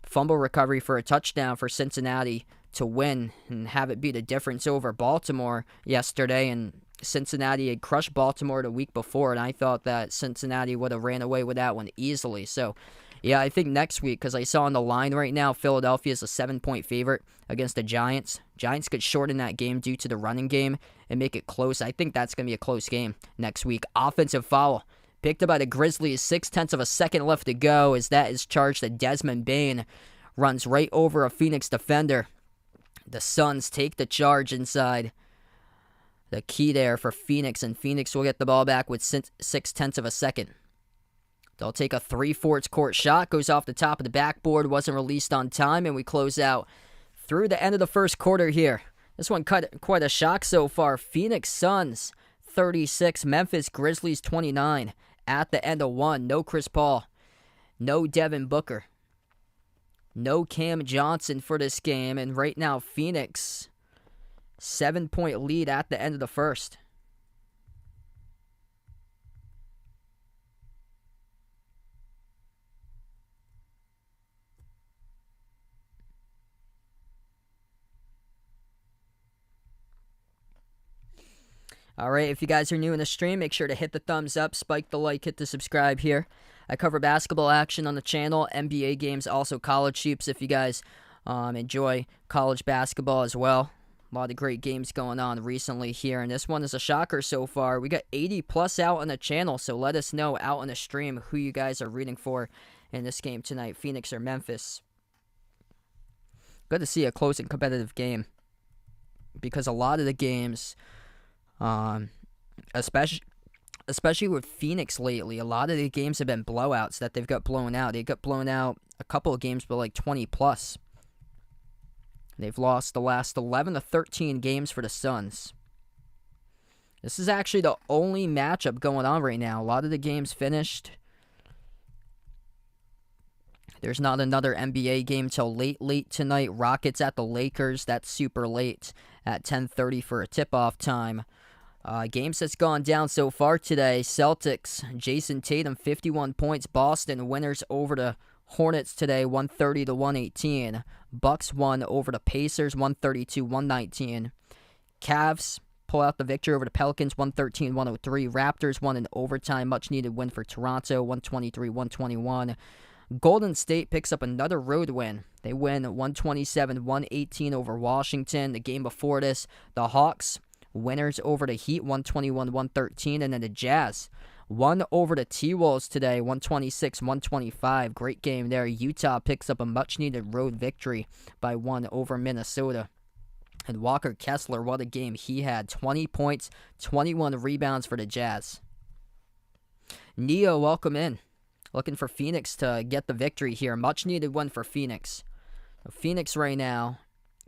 fumble recovery for a touchdown for Cincinnati to win and have it be the difference over Baltimore yesterday. And Cincinnati had crushed Baltimore the week before, and I thought that Cincinnati would have ran away with that one easily. So, yeah, I think next week, because I saw on the line right now, Philadelphia is a 7-point favorite against the Giants. Giants could shorten that game due to the running game and make it close. I think that's going to be a close game next week. Offensive foul picked up by the Grizzlies, 0.6 of a second left to go, as that is charged that Desmond Bane runs right over a Phoenix defender. The Suns take the charge inside. The key there for Phoenix, and Phoenix will get the ball back with 0.6 of a second. They'll take a 3/4 court shot, goes off the top of the backboard, wasn't released on time, and we close out through the end of the first quarter here. This one quite a shock so far. Phoenix Suns 36, Memphis Grizzlies 29 at the end of one. No Chris Paul, no Devin Booker, no Cam Johnson for this game, and right now Phoenix 7-point lead at the end of the first. Alright, if you guys are new in the stream, make sure to hit the thumbs up, spike the like, hit the subscribe here. I cover basketball action on the channel, NBA games, also college hoops if you guys enjoy college basketball as well. A lot of great games going on recently here, and this one is a shocker so far. We got 80 plus out on the channel, so let us know out on the stream who you guys are rooting for in this game tonight, Phoenix or Memphis. Good to see a close and competitive game, because a lot of the games, especially with Phoenix lately, a lot of the games have been blowouts that they've got blown out. They got blown out a couple of games by like 20 plus. They've lost the last 11 to 13 games for the Suns. This is actually the only matchup going on right now. A lot of the games finished. There's not another NBA game till late tonight. Rockets at the Lakers. That's super late at 10:30 for a tip-off time. Games that's gone down so far today. Celtics, Jason Tatum, 51 points. Boston winners over the Hornets today, 130 to 118. Bucks won over the Pacers, 132-119. Cavs pull out the victory over the Pelicans, 113-103. Raptors won in overtime, much-needed win for Toronto, 123-121. Golden State picks up another road win. They win 127-118 over Washington. The game before this, the Hawks, winners over the Heat, 121-113. And then the Jazz won over the T-Wolves today, 126-125. Great game there. Utah picks up a much-needed road victory by 1 over Minnesota. And Walker Kessler, what a game he had. 20 points, 21 rebounds for the Jazz. Neo, welcome in. Looking for Phoenix to get the victory here. Much needed one for Phoenix. Phoenix right now,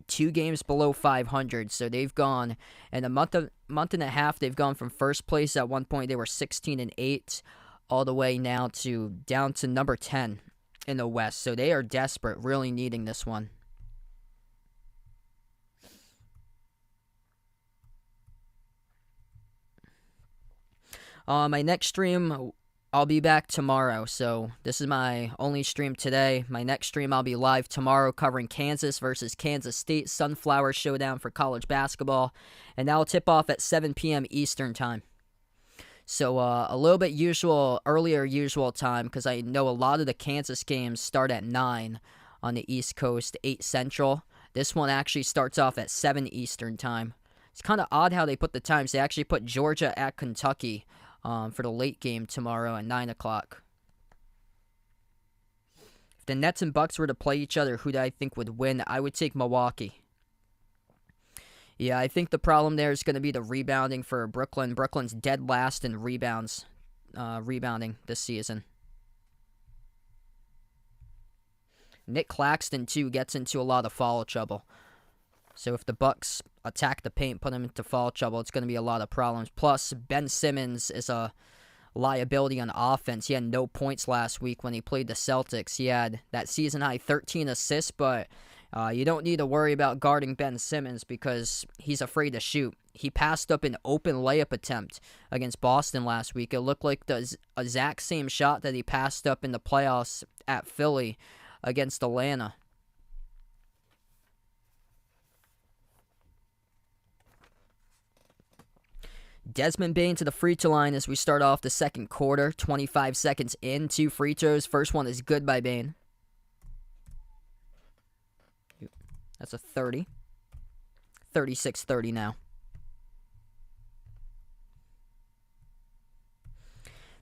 2 games below 500, so they've gone in a month and a half. They've gone from first place at one point. They were 16-8, all the way now to down to number 10 in the West. So they are desperate, really needing this one. My next stream, I'll be back tomorrow, so this is my only stream today. My next stream, I'll be live tomorrow covering Kansas versus Kansas State Sunflower Showdown for college basketball, and that'll tip off at 7 p.m. Eastern Time. So a little bit earlier usual time, because I know a lot of the Kansas games start at 9 on the East Coast, 8 Central. This one actually starts off at 7 Eastern Time. It's kind of odd how they put the times. They actually put Georgia at Kentucky for the late game tomorrow at 9 o'clock. If the Nets and Bucks were to play each other, who do I think would win? I would take Milwaukee. Yeah, I think the problem there is going to be the rebounding for Brooklyn. Brooklyn's dead last in rebounding this season. Nick Claxton, too, gets into a lot of foul trouble. So if the Bucks attack the paint, put him into foul trouble, it's going to be a lot of problems. Plus, Ben Simmons is a liability on offense. He had no points last week when he played the Celtics. He had that season-high 13 assists, but you don't need to worry about guarding Ben Simmons because he's afraid to shoot. He passed up an open layup attempt against Boston last week. It looked like the exact same shot that he passed up in the playoffs at Philly against Atlanta. Desmond Bane to the free throw line as we start off the second quarter. 25 seconds in, 2 free throws. First one is good by Bane. That's a 30. 36-30 now.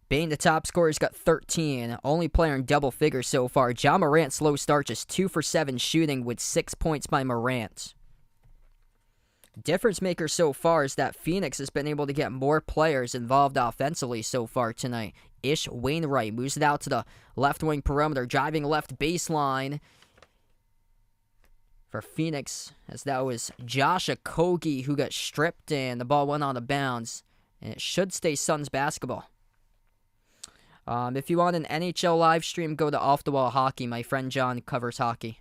Bane, the top scorer, has got 13. Only player in double figures so far. Ja Morant, slow start, just 2 for 7 shooting with 6 points by Morant. Difference maker so far is that Phoenix has been able to get more players involved offensively so far tonight. Ish Wainwright moves it out to the left wing perimeter, driving left baseline for Phoenix, as that was Josh Okogie who got stripped and the ball went out of bounds, and it should stay Suns basketball. If you want an NHL live stream, go to Off the Wall Hockey. My friend John covers hockey.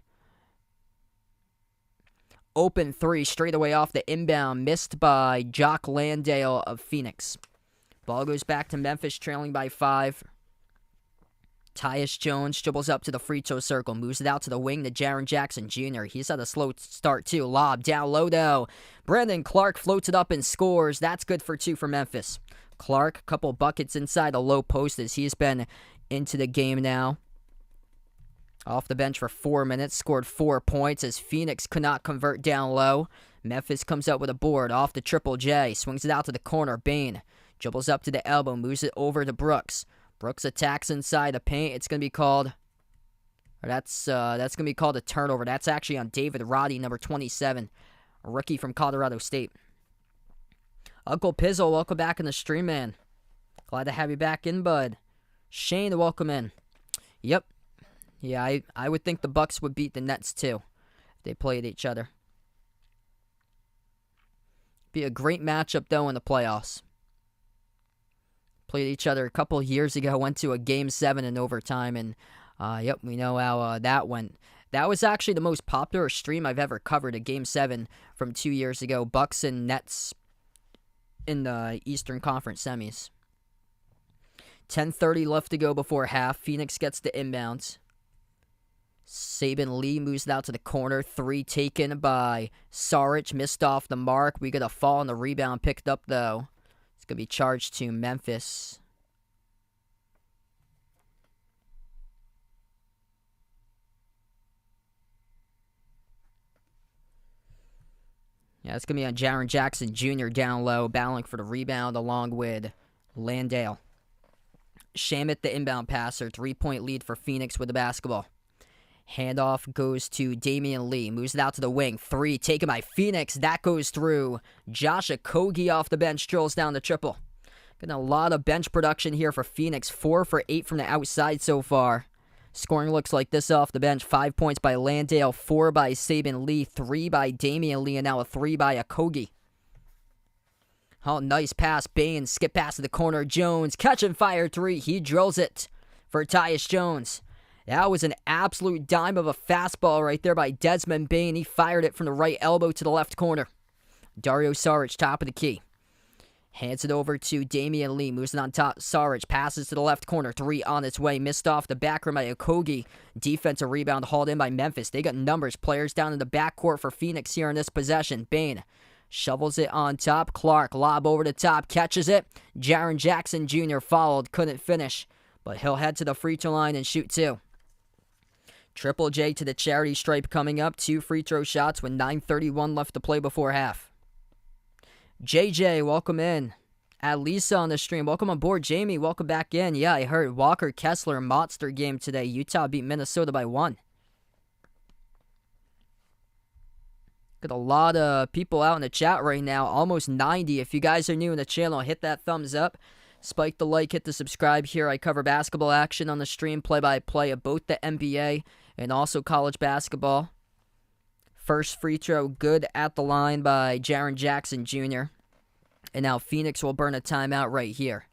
Open 3 straight away off the inbound, missed by Jock Landale of Phoenix. Ball goes back to Memphis, trailing by 5. Tyus Jones dribbles up to the free throw circle, moves it out to the wing to Jaren Jackson Jr. He's had a slow start too. Lob down low though. Brandon Clark floats it up and scores. That's good for 2 for Memphis. Clark, couple buckets inside the low post as he's been into the game now. Off the bench for 4 minutes, scored 4 points as Phoenix could not convert down low. Memphis comes up with a board off the Triple J, swings it out to the corner. Bane dribbles up to the elbow, moves it over to Brooks. Brooks attacks inside the paint. It's going to be called, that's going to be called a turnover. That's actually on David Roddy, number 27, a rookie from Colorado State. Uncle Pizzle, welcome back in the stream, man. Glad to have you back in, bud. Shane, welcome in. Yep. Yeah, I would think the Bucks would beat the Nets, too, if they played each other. Be a great matchup, though, in the playoffs. Played each other a couple years ago, went to a Game 7 in overtime, and, yep, we know how that went. That was actually the most popular stream I've ever covered, a Game 7 from 2 years ago. Bucks and Nets in the Eastern Conference semis. 10:30 left to go before half. Phoenix gets the inbounds. Saban Lee moves it out to the corner. 3 taken by Saric. Missed off the mark. We got a fall on the rebound. Picked up, though. It's going to be charged to Memphis. Yeah, it's going to be on Jaren Jackson Jr. down low, battling for the rebound along with Landale. Shamet, the inbound passer. 3-point lead for Phoenix with the basketball. Handoff goes to Damian Lee. Moves it out to the wing. 3 taken by Phoenix. That goes through. Josh Okogie off the bench drills down the triple. Getting a lot of bench production here for Phoenix. 4 for 8 from the outside so far. Scoring looks like this off the bench. 5 points by Landale, 4 by Saban Lee, 3 by Damian Lee, and now a 3 by Okogie. Oh, nice pass. Bain, skip pass to the corner. Jones, catch and fire 3. He drills it for Tyus Jones. That was an absolute dime of a fastball right there by Desmond Bain. He fired it from the right elbow to the left corner. Dario Saric, top of the key. Hands it over to Damian Lee. Moves it on top. Saric passes to the left corner. 3 on its way. Missed off the back rim by Okogie. Defensive rebound hauled in by Memphis. They got numbers. Players down in the backcourt for Phoenix here in this possession. Bain shovels it on top. Clark, lob over the top. Catches it. Jaren Jackson Jr. followed. Couldn't finish. But he'll head to the free throw line and shoot 2. Triple J to the charity stripe coming up. 2 free throw shots with 9:31 left to play before half. JJ, welcome in. At Lisa on the stream. Welcome aboard. Jamie, welcome back in. Yeah, I heard Walker Kessler monster game today. Utah beat Minnesota by 1. Got a lot of people out in the chat right now. Almost 90. If you guys are new in the channel, hit that thumbs up. Spike the like, hit the subscribe here. I cover basketball action on the stream, play-by-play of both the NBA and also college basketball. First free throw good at the line by Jaren Jackson Jr. And now Phoenix will burn a timeout right here.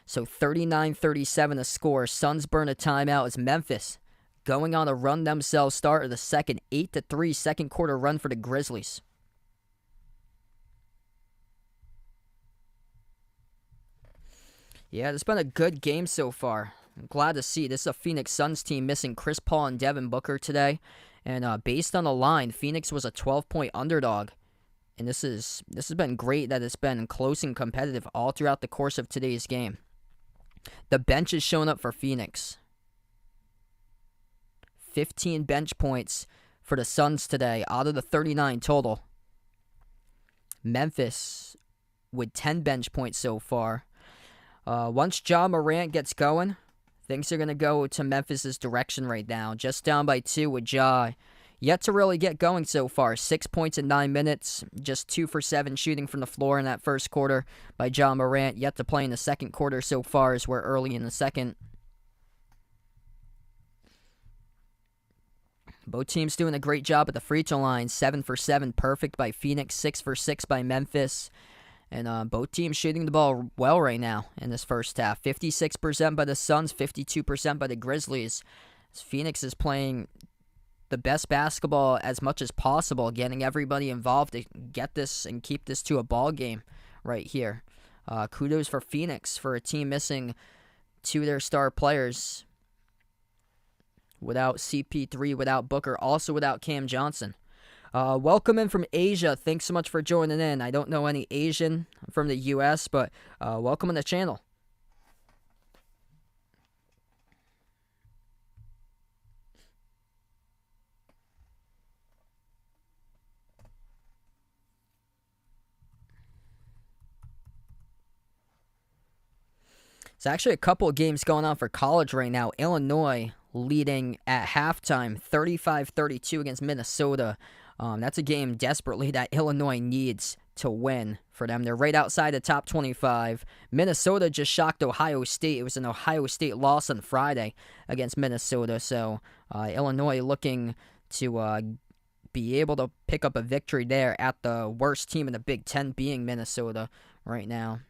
So 39-37 the score. Suns burn a timeout as Memphis going on a run themselves. Start of the second. 8-3 second quarter run for the Grizzlies. Yeah, it's been a good game so far. I'm glad to see. This is a Phoenix Suns team missing Chris Paul and Devin Booker today. And based on the line, Phoenix was a 12-point underdog. And this has been great that it's been close and competitive all throughout the course of today's game. The bench is showing up for Phoenix. 15 bench points for the Suns today out of the 39 total. Memphis with 10 bench points so far. Once Ja Morant gets going, things are going to go to Memphis' direction right now. Just down by 2 with Ja. Yet to really get going so far. 6 points in 9 minutes. Just 2 for 7 shooting from the floor in that first quarter by Ja Morant. Yet to play in the second quarter so far as we're early in the second. Both teams doing a great job at the free throw line. 7 for 7 perfect by Phoenix. 6 for 6 by Memphis. And both teams shooting the ball well right now in this first half. 56% by the Suns, 52% by the Grizzlies. As Phoenix is playing the best basketball as much as possible, getting everybody involved to get this and keep this to a ball game right here. Kudos for Phoenix for a team missing 2 of their star players. Without CP3, without Booker, also without Cam Johnson. Welcome in from Asia. Thanks so much for joining in. I don't know any Asian from the U.S., but welcome on the channel. It's actually a couple of games going on for college right now. Illinois leading at halftime, 35-32 against Minnesota. That's a game desperately that Illinois needs to win for them. They're right outside the top 25. Minnesota just shocked Ohio State. It was an Ohio State loss on Friday against Minnesota. So Illinois looking to be able to pick up a victory there at the worst team in the Big Ten, being Minnesota right now.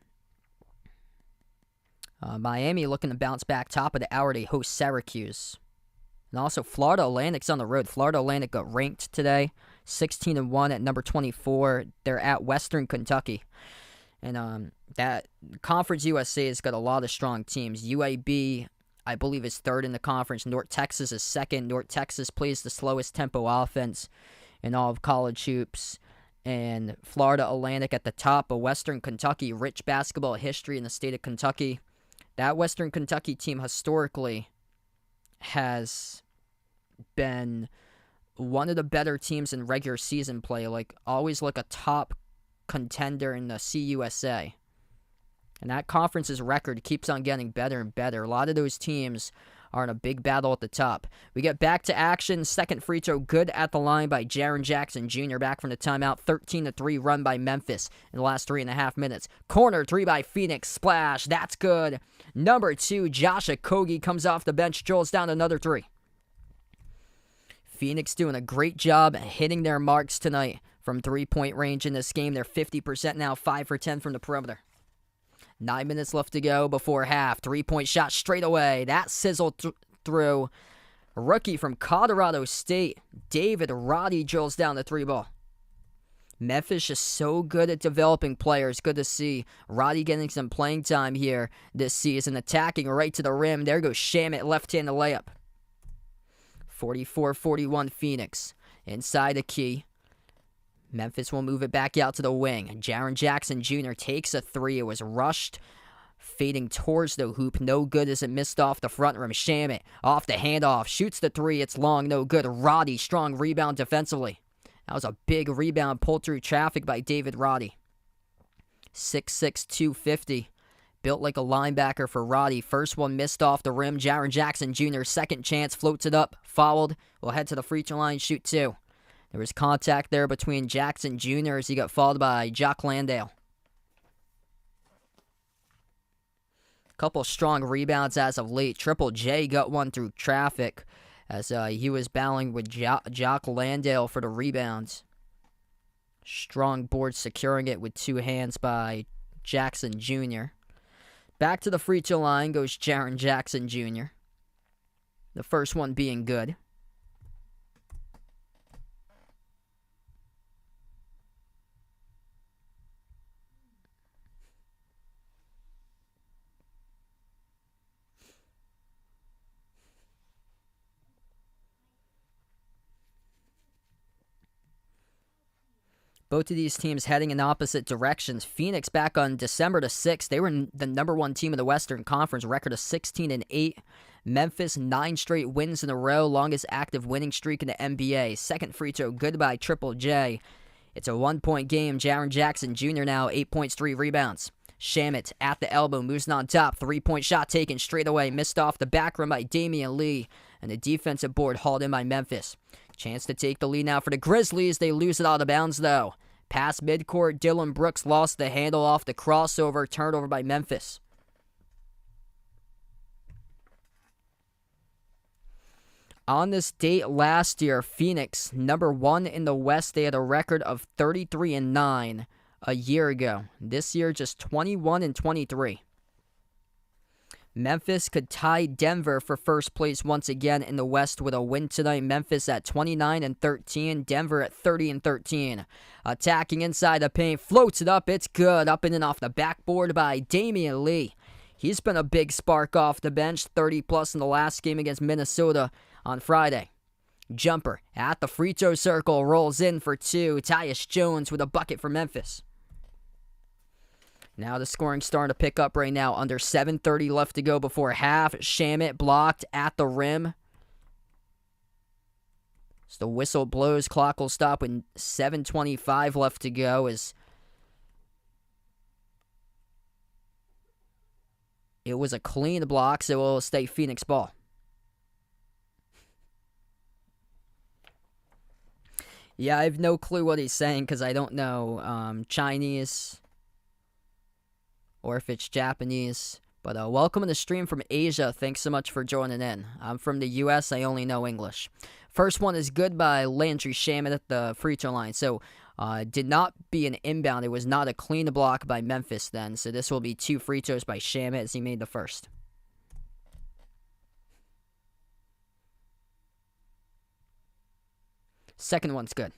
Miami looking to bounce back top of the hour. They host Syracuse. And also Florida Atlantic's on the road. Florida Atlantic got ranked today, 16-1 at number 24. They're at Western Kentucky. And that Conference USA has got a lot of strong teams. UAB, I believe, is third in the conference. North Texas is second. North Texas plays the slowest tempo offense in all of college hoops. And Florida Atlantic at the top of Western Kentucky. Rich basketball history in the state of Kentucky. That Western Kentucky team historically has been one of the better teams in regular season play, always a top contender in the CUSA. And that conference's record keeps on getting better and better. A lot of those teams are in a big battle at the top. We get back to action. Second free throw good at the line by Jaren Jackson Jr. back from the timeout. 13-3 run by Memphis in the last 3.5 minutes. Corner 3 by Phoenix. Splash. That's good. Number 2, Josh Okogie comes off the bench, drills down another 3. Phoenix doing a great job hitting their marks tonight from three-point range in this game. They're 50% now, 5 for 10 from the perimeter. 9 minutes left to go before half. Three-point shot straight away. That sizzled through. A rookie from Colorado State, David Roddy, drills down the 3 ball. Memphis is so good at developing players. Good to see Roddy getting some playing time here this season. Attacking right to the rim. There goes Shamet, left-handed layup. 44-41 Phoenix. Inside the key. Memphis will move it back out to the wing. Jaren Jackson Jr. takes a 3. It was rushed. Fading towards the hoop. No good as it missed off the front rim. Shamet off the handoff. Shoots the 3. It's long. No good. Roddy, strong rebound defensively. That was a big rebound pulled through traffic by David Roddy. 6'6", 250. Built like a linebacker for Roddy. First one missed off the rim. Jaren Jackson Jr. second chance. Floats it up. Fouled. Will head to the free throw line. Shoot 2. There was contact there between Jackson Jr. as he got fouled by Jock Landale. Couple strong rebounds as of late. Triple J got one through traffic as he was battling with Jock Landale for the rebounds. Strong board securing it with 2 hands by Jackson Jr. Back to the free throw line goes Jaren Jackson Jr. The first one being good. Both of these teams heading in opposite directions. Phoenix back on December 6th. They were the number 1 team in the Western Conference, record of 16-8. Memphis, 9 straight wins in a row, longest active winning streak in the NBA. Second free throw, good by Triple J. It's a 1-point game. Jaren Jackson Jr. now, 8 points, 3 rebounds. Shamet at the elbow, moves on top. 3-point shot taken straight away. Missed off the back rim by Damian Lee. And the defensive board hauled in by Memphis. Chance to take the lead now for the Grizzlies. They lose it out of bounds, though. Past midcourt, Dylan Brooks lost the handle off the crossover. Turned over by Memphis. On this date last year, Phoenix, number 1 in the West, they had a record of 33-9 a year ago. This year, just 21-23. Memphis could tie Denver for first place once again in the West with a win tonight. Memphis at 29-13, Denver at 30-13. Attacking inside the paint, floats it up, it's good. Up in and off the backboard by Damian Lee. He's been a big spark off the bench, 30-plus in the last game against Minnesota on Friday. Jumper at the free throw circle, rolls in for 2. Tyus Jones with a bucket for Memphis. Now the scoring starting to pick up right now. Under 7:30 left to go before half. Shamet blocked at the rim. As the whistle blows, clock will stop with 7:25 left to go. As it was a clean block, so it will stay Phoenix ball. Yeah, I have no clue what he's saying because I don't know Chinese or if it's Japanese. But welcome to the stream from Asia. Thanks so much for joining in. I'm from the U.S. I only know English. First one is good by Landry Shamet at the free throw line. So did not be an inbound. It was not a clean block by Memphis then. So this will be 2 free throws by Shamet as he made the first. Second one's good.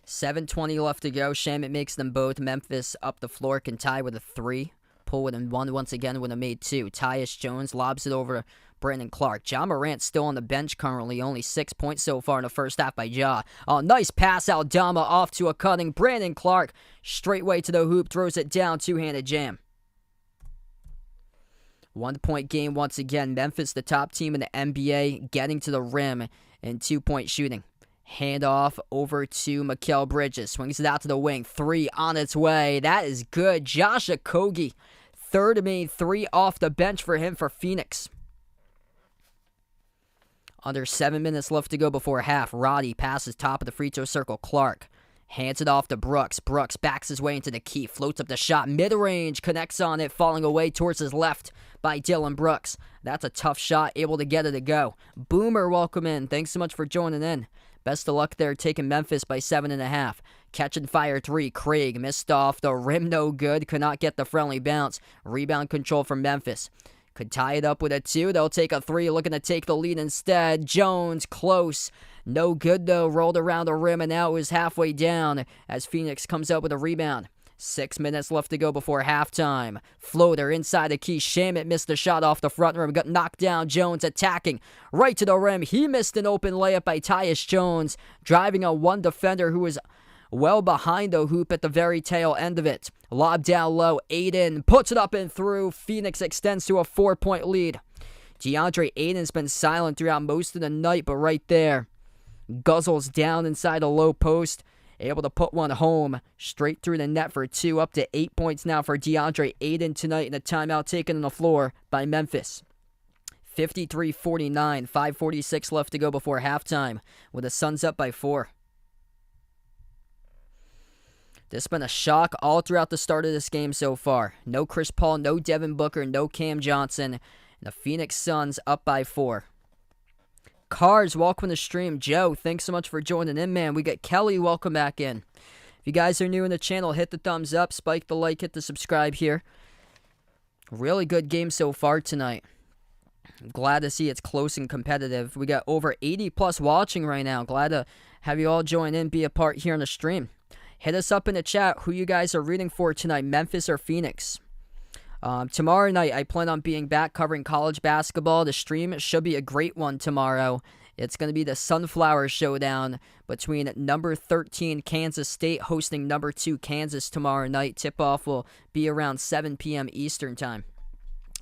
7:20 left to go. Shamet makes them both. Memphis up the floor can tie with a 3. Pull within 1 once again with a made 2. Tyus Jones lobs it over to Brandon Clark. Ja Morant still on the bench currently. Only 6 points so far in the first half by Ja. Oh, nice pass out. Dama off to a cutting. Brandon Clark straightway to the hoop. Throws it down. Two-handed jam. 1-point game once again. Memphis, the top team in the NBA, getting to the rim in 2-point shooting. Handoff over to Mikal Bridges. Swings it out to the wing. 3 on its way. That is good. Josh Okogie third made three off the bench for him for Phoenix. Under 7 minutes left to go before half. Roddy passes top of the free throw circle. Clark hands it off to Brooks. Brooks backs his way into the key. Floats up the shot. Mid-range. Connects on it. Falling away towards his left by Dylan Brooks. That's a tough shot. Able to get it to go. Boomer, welcome in. Thanks so much for joining in. Best of luck there, taking Memphis by 7.5. Catch and fire three. Craig missed off the rim. No good. Could not get the friendly bounce. Rebound control from Memphis. Could tie it up with a 2. They'll take a 3. Looking to take the lead instead. Jones, close. No good, though. Rolled around the rim, and now is halfway down as Phoenix comes up with a rebound. 6 minutes left to go before halftime. Floater inside the key. Shamit missed the shot off the front rim. Got knocked down. Jones attacking right to the rim. He missed an open layup by Tyus Jones, driving on one defender who was well behind the hoop at the very tail end of it. Lob down low. Aiden puts it up and through. Phoenix extends to a 4-point lead. DeAndre Aiden's been silent throughout most of the night, but right there, guzzles down inside a low post. Able to put one home straight through the net for 2. Up to 8 points now for DeAndre Aiden tonight in a timeout taken on the floor by Memphis. 53-49. 5:46 left to go before halftime with the Suns up by 4. This has been a shock all throughout the start of this game so far. No Chris Paul, no Devin Booker, no Cam Johnson. And the Phoenix Suns up by 4. Cars, welcome to the stream. Joe, thanks so much for joining in, man. We got Kelly, welcome back in. If you guys are new in the channel, hit the thumbs up, spike the like, hit the subscribe here. Really good game so far tonight. I'm glad to see it's close and competitive. We got over 80 plus watching right now. Glad to have you all join in, be a part here on the stream. Hit us up in the chat who you guys are rooting for tonight, Memphis or Phoenix. Tomorrow night, I plan on being back covering college basketball. The stream should be a great one tomorrow. It's going to be the Sunflower Showdown between number 13 Kansas State hosting number 2 Kansas tomorrow night. Tip-off will be around 7 p.m. Eastern time.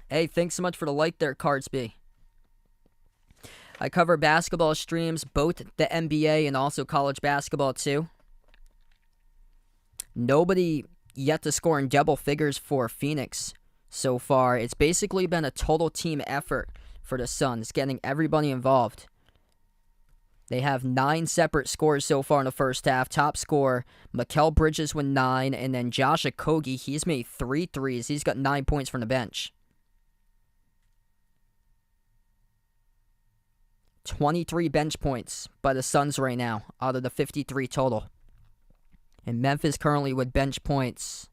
Hey, thanks so much for the like there, Cardsby. I cover basketball streams, both the NBA and also college basketball too. Nobody yet to score in double figures for Phoenix so far. It's basically been a total team effort for the Suns, getting everybody involved. They have 9 separate scores so far in the first half. Top scorer, Mikal Bridges with 9, and then Josh Okogie, he's made 3 threes. He's got 9 points from the bench. 23 bench points by the Suns right now, out of the 53 total. And Memphis currently with bench points,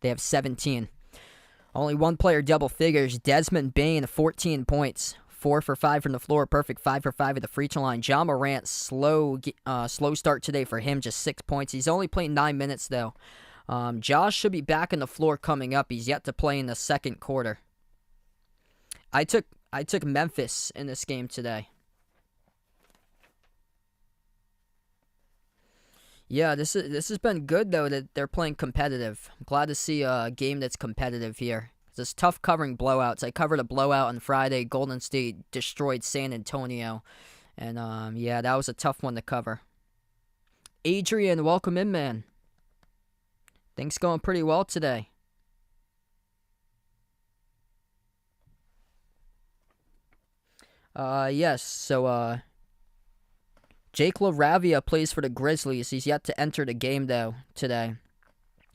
they have 17. Only one player double figures. Desmond Bane, 14 points. 4 for 5 from the floor. Perfect 5 for 5 at the free throw line. Ja Morant, slow start today for him. Just 6 points. He's only playing 9 minutes, though. Josh should be back on the floor coming up. He's yet to play in the second quarter. I took Memphis in this game today. Yeah, this has been good, though, that they're playing competitive. I'm glad to see a game that's competitive here. It's tough covering blowouts. I covered a blowout on Friday. Golden State destroyed San Antonio. And, yeah, that was a tough one to cover. Adrian, welcome in, man. Things going pretty well today. Yes, so, Jake LaRavia plays for the Grizzlies. He's yet to enter the game, though, today.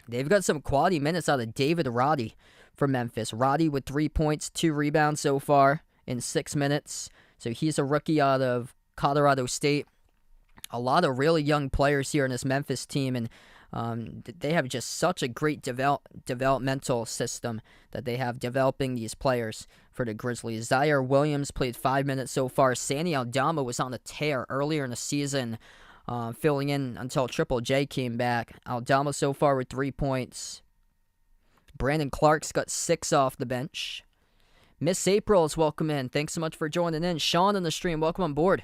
They've got some quality minutes out of David Roddy for Memphis. Roddy with 3 points, 2 rebounds so far in 6 minutes. So he's a rookie out of Colorado State. A lot of really young players here in this Memphis team, and they have just such a great developmental system that they have developing these players for the Grizzlies. Zaire Williams played 5 minutes so far. Sandy Aldama was on a tear earlier in the season, filling in until Triple J came back. Aldama so far with 3 points. Brandon Clark's got 6 off the bench. Miss April is welcome in. Thanks so much for joining in. Sean on the stream, welcome on board.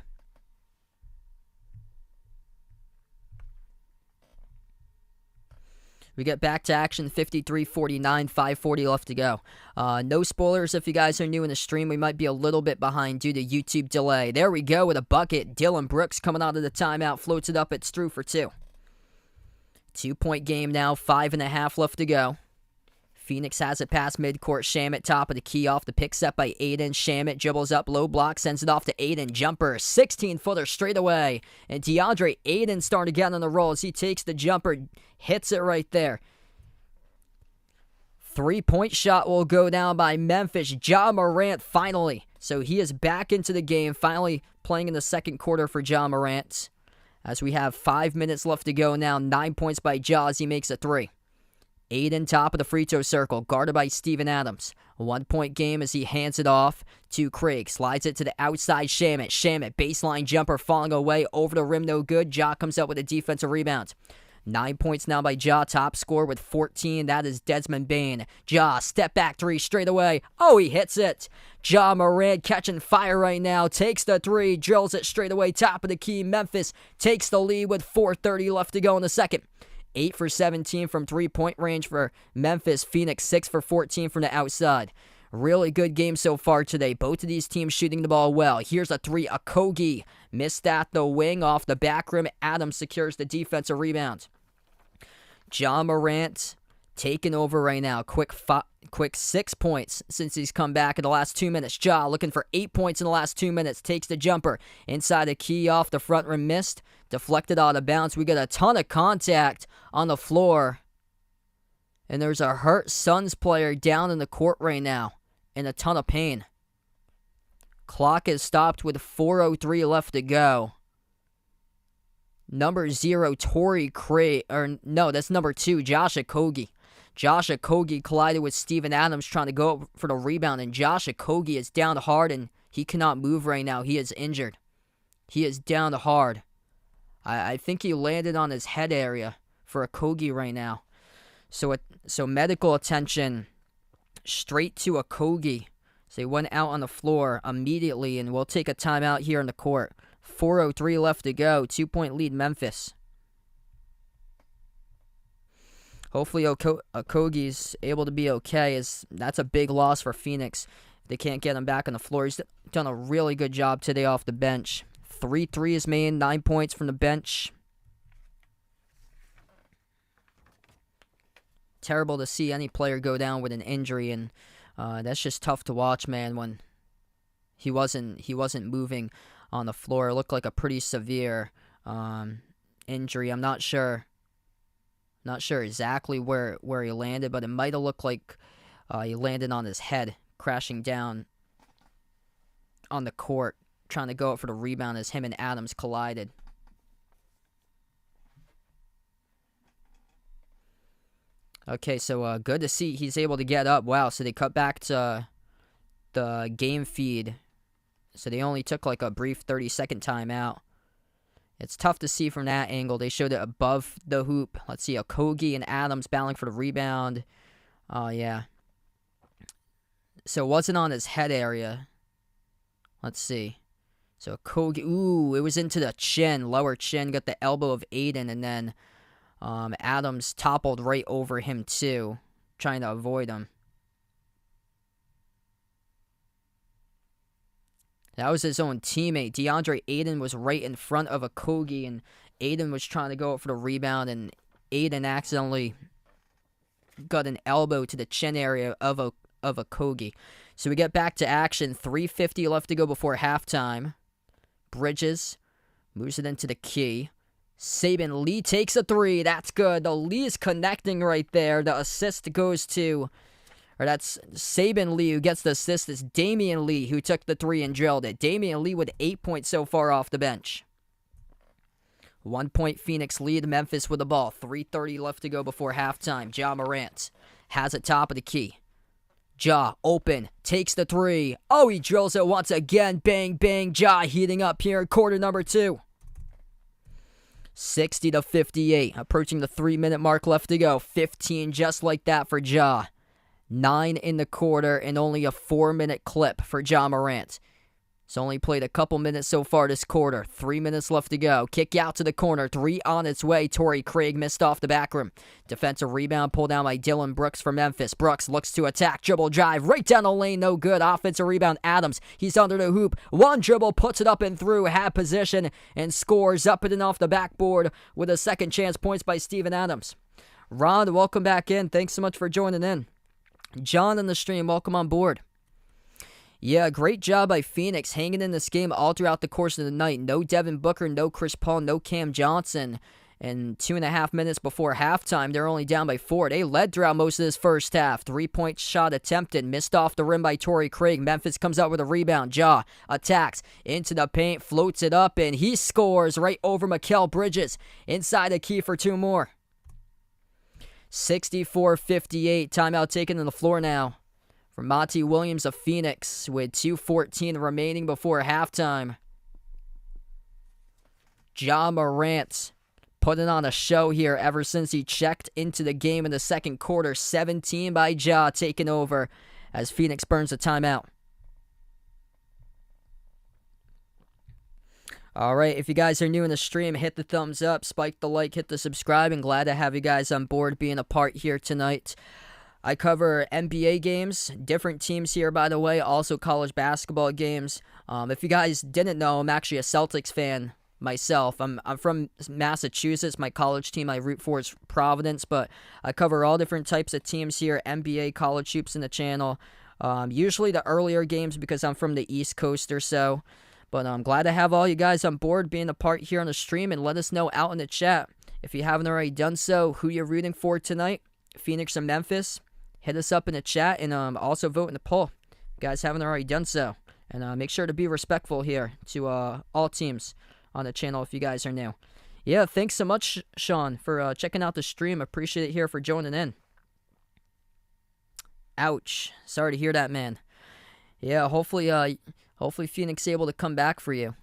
We get back to action, 53-49, 5:40 left to go. No spoilers if you guys are new in the stream. We might be a little bit behind due to YouTube delay. There we go with a bucket. Dylan Brooks coming out of the timeout, floats it up. It's through for 2. 2-point game now, 5.5 left to go. Phoenix has it past midcourt. Shamet, top of the key, off the pick set by Aiden. Shamet dribbles up, low block, sends it off to Aiden. Jumper, 16-footer straight away. And DeAndre Aiden starting to get on the roll as he takes the jumper, hits it right there. 3-point shot will go down by Memphis. Ja Morant finally. So he is back into the game, finally playing in the second quarter for Ja Morant. As we have 5 minutes left to go now, 9 points by Ja as he makes a three. Aiden top of the free throw circle, guarded by Steven Adams. 1 point game as he hands it off to Craig. Slides it to the outside Shamet. Shamet, baseline jumper falling away, over the rim, no good. Ja comes out with a defensive rebound. 9 points now by Ja, top scorer with 14. That is Desmond Bane. Ja, step back three straight away. Oh, he hits it. Ja Morant catching fire right now. Takes the three, drills it straight away. Top of the key. Memphis takes the lead with 4:30 left to go in the second. 8 for 17 from 3-point range for Memphis. Phoenix 6 for 14 from the outside. Really good game so far today. Both of these teams shooting the ball well. Here's a three. Okogie missed at the wing off the back rim. Adams secures the defensive rebound. Ja Morant taking over right now. Quick 6 points since he's come back in the last 2 minutes. Ja looking for 8 points in the last 2 minutes. Takes the jumper. Inside the key, off the front rim, missed. Deflected out of bounds. We got a ton of contact on the floor. And there's a hurt Suns player down in the court right now. In a ton of pain. Clock is stopped with 4:03 left to go. Number 0, Torrey Craig. Or no, that's number 2, Josh Okogie. Josh Okogie collided with Steven Adams trying to go for the rebound. And Josh Okogie is down hard and he cannot move right now. He is injured. He is down hard. I think he landed on his head area for Okogie right now. So medical attention straight to Okogie. So he went out on the floor immediately, and we'll take a timeout here in the court. 4:03 left to go. 2-point lead, Memphis. Hopefully Okogie's able to be okay, as that's a big loss for Phoenix. They can't get him back on the floor. He's done a really good job today off the bench. 3 threes made, 9 points from the bench. Terrible to see any player go down with an injury, and that's just tough to watch, man, when he wasn't moving on the floor. It looked like a pretty severe injury. I'm not sure exactly where he landed, but it might have looked like he landed on his head, crashing down on the court, trying to go up for the rebound as him and Adams collided. Okay, so good to see he's able to get up. Wow, so they cut back to the game feed. So they only took like a brief 30-second timeout. It's tough to see from that angle. They showed it above the hoop. Let's see, Okogie and Adams battling for the rebound. Oh, yeah. So it wasn't on his head area. Let's see. So Okogie, ooh, it was into the chin, lower chin, got the elbow of Aiden, and then Adams toppled right over him too, trying to avoid him. That was his own teammate. DeAndre Aiden was right in front of Okogie, and Aiden was trying to go up for the rebound, and Aiden accidentally got an elbow to the chin area of Okogie. So we get back to action. 3:50 left to go before halftime. Bridges moves it into the key. Saban Lee takes a three. That's good. The Lee is connecting right there. The assist goes to... Or that's Saban Lee who gets the assist. It's Damian Lee who took the three and drilled it. Damian Lee with 8 points so far off the bench. 1 point Phoenix lead. Memphis with the ball. 3:30 left to go before halftime. Ja Morant has it top of the key. Ja open. Takes the three. Oh, he drills it once again. Bang, bang. Ja heating up here in quarter number 2. 60-58. Approaching the 3-minute mark left to go. 15 just like that for Ja. 9 in the quarter and only a 4-minute clip for Ja Morant. He's only played a couple minutes so far this quarter. 3 minutes left to go. Kick out to the corner. 3 on its way. Torrey Craig missed off the back rim. Defensive rebound pulled down by Dylan Brooks for Memphis. Brooks looks to attack. Dribble drive right down the lane. No good. Offensive rebound. Adams. He's under the hoop. One dribble. Puts it up and through. Had position and scores up and off the backboard with a second chance points by Steven Adams. Ron, welcome back in. Thanks so much for joining in. John on the stream, welcome on board. Yeah, great job by Phoenix hanging in this game all throughout the course of the night. No Devin Booker, no Chris Paul, no Cam Johnson. And 2.5 minutes before halftime, they're only down by 4. They led throughout most of this first half. 3-point shot attempted, missed off the rim by Torrey Craig. Memphis comes out with a rebound. Ja attacks into the paint, floats it up, and he scores right over Mikal Bridges. Inside the key for 2 more. 64-58. Timeout taken on the floor now for Monty Williams of Phoenix with 2:14 remaining before halftime. Ja Morant putting on a show here ever since he checked into the game in the second quarter. 17 by Ja taking over as Phoenix burns a timeout. All right, if you guys are new in the stream, hit the thumbs up, spike the like, hit the subscribe, and glad to have you guys on board being a part here tonight. I cover NBA games, different teams here, by the way, also college basketball games. If you guys didn't know, I'm actually a Celtics fan myself. I'm from Massachusetts. My college team I root for is Providence, but I cover all different types of teams here, NBA, college hoops in the channel. Usually the earlier games because I'm from the East Coast or so. But I'm glad to have all you guys on board being a part here on the stream, and let us know out in the chat if you haven't already done so who you're rooting for tonight, Phoenix or Memphis. Hit us up in the chat and also vote in the poll if you guys haven't already done so. And make sure to be respectful here to all teams on the channel if you guys are new. Yeah, thanks so much, Sean, for checking out the stream. Appreciate it here for joining in. Ouch. Sorry to hear that, man. Yeah, hopefully Phoenix is able to come back for you.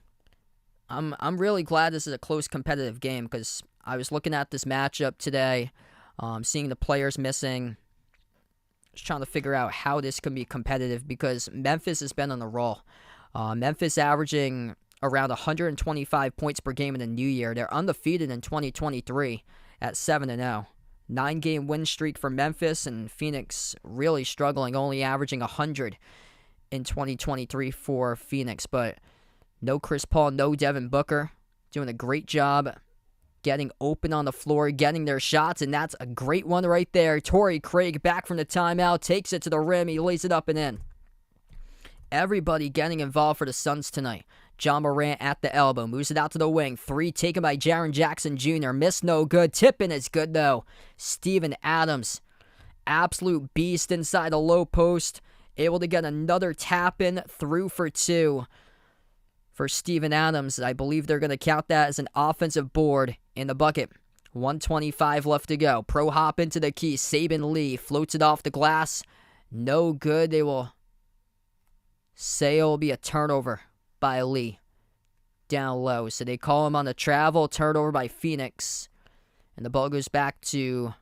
I'm really glad this is a close competitive game because I was looking at this matchup today, seeing the players missing. Just trying to figure out how this can be competitive because Memphis has been on the roll. Memphis averaging around 125 points per game in the new year. They're undefeated in 2023 at 7-0. 9-game win streak for Memphis, and Phoenix really struggling, only averaging 100 in 2023 for Phoenix. But no Chris Paul, no Devin Booker. Doing a great job getting open on the floor, getting their shots, and that's a great one right there. Torrey Craig back from the timeout, takes it to the rim, he lays it up and in. Everybody getting involved for the Suns tonight. Ja Morant at the elbow, moves it out to the wing. 3 taken by Jaren Jackson Jr. Missed, no good. Tipping is good though. Steven Adams, absolute beast inside the low post. Able to get another tap in, through for 2 for Steven Adams. I believe they're going to count that as an offensive board in the bucket. 1:25 left to go. Pro hop into the key. Saben Lee floats it off the glass. No good. They will say it will be a turnover by Lee down low. So they call him on the travel. Turnover by Phoenix. And the ball goes back to...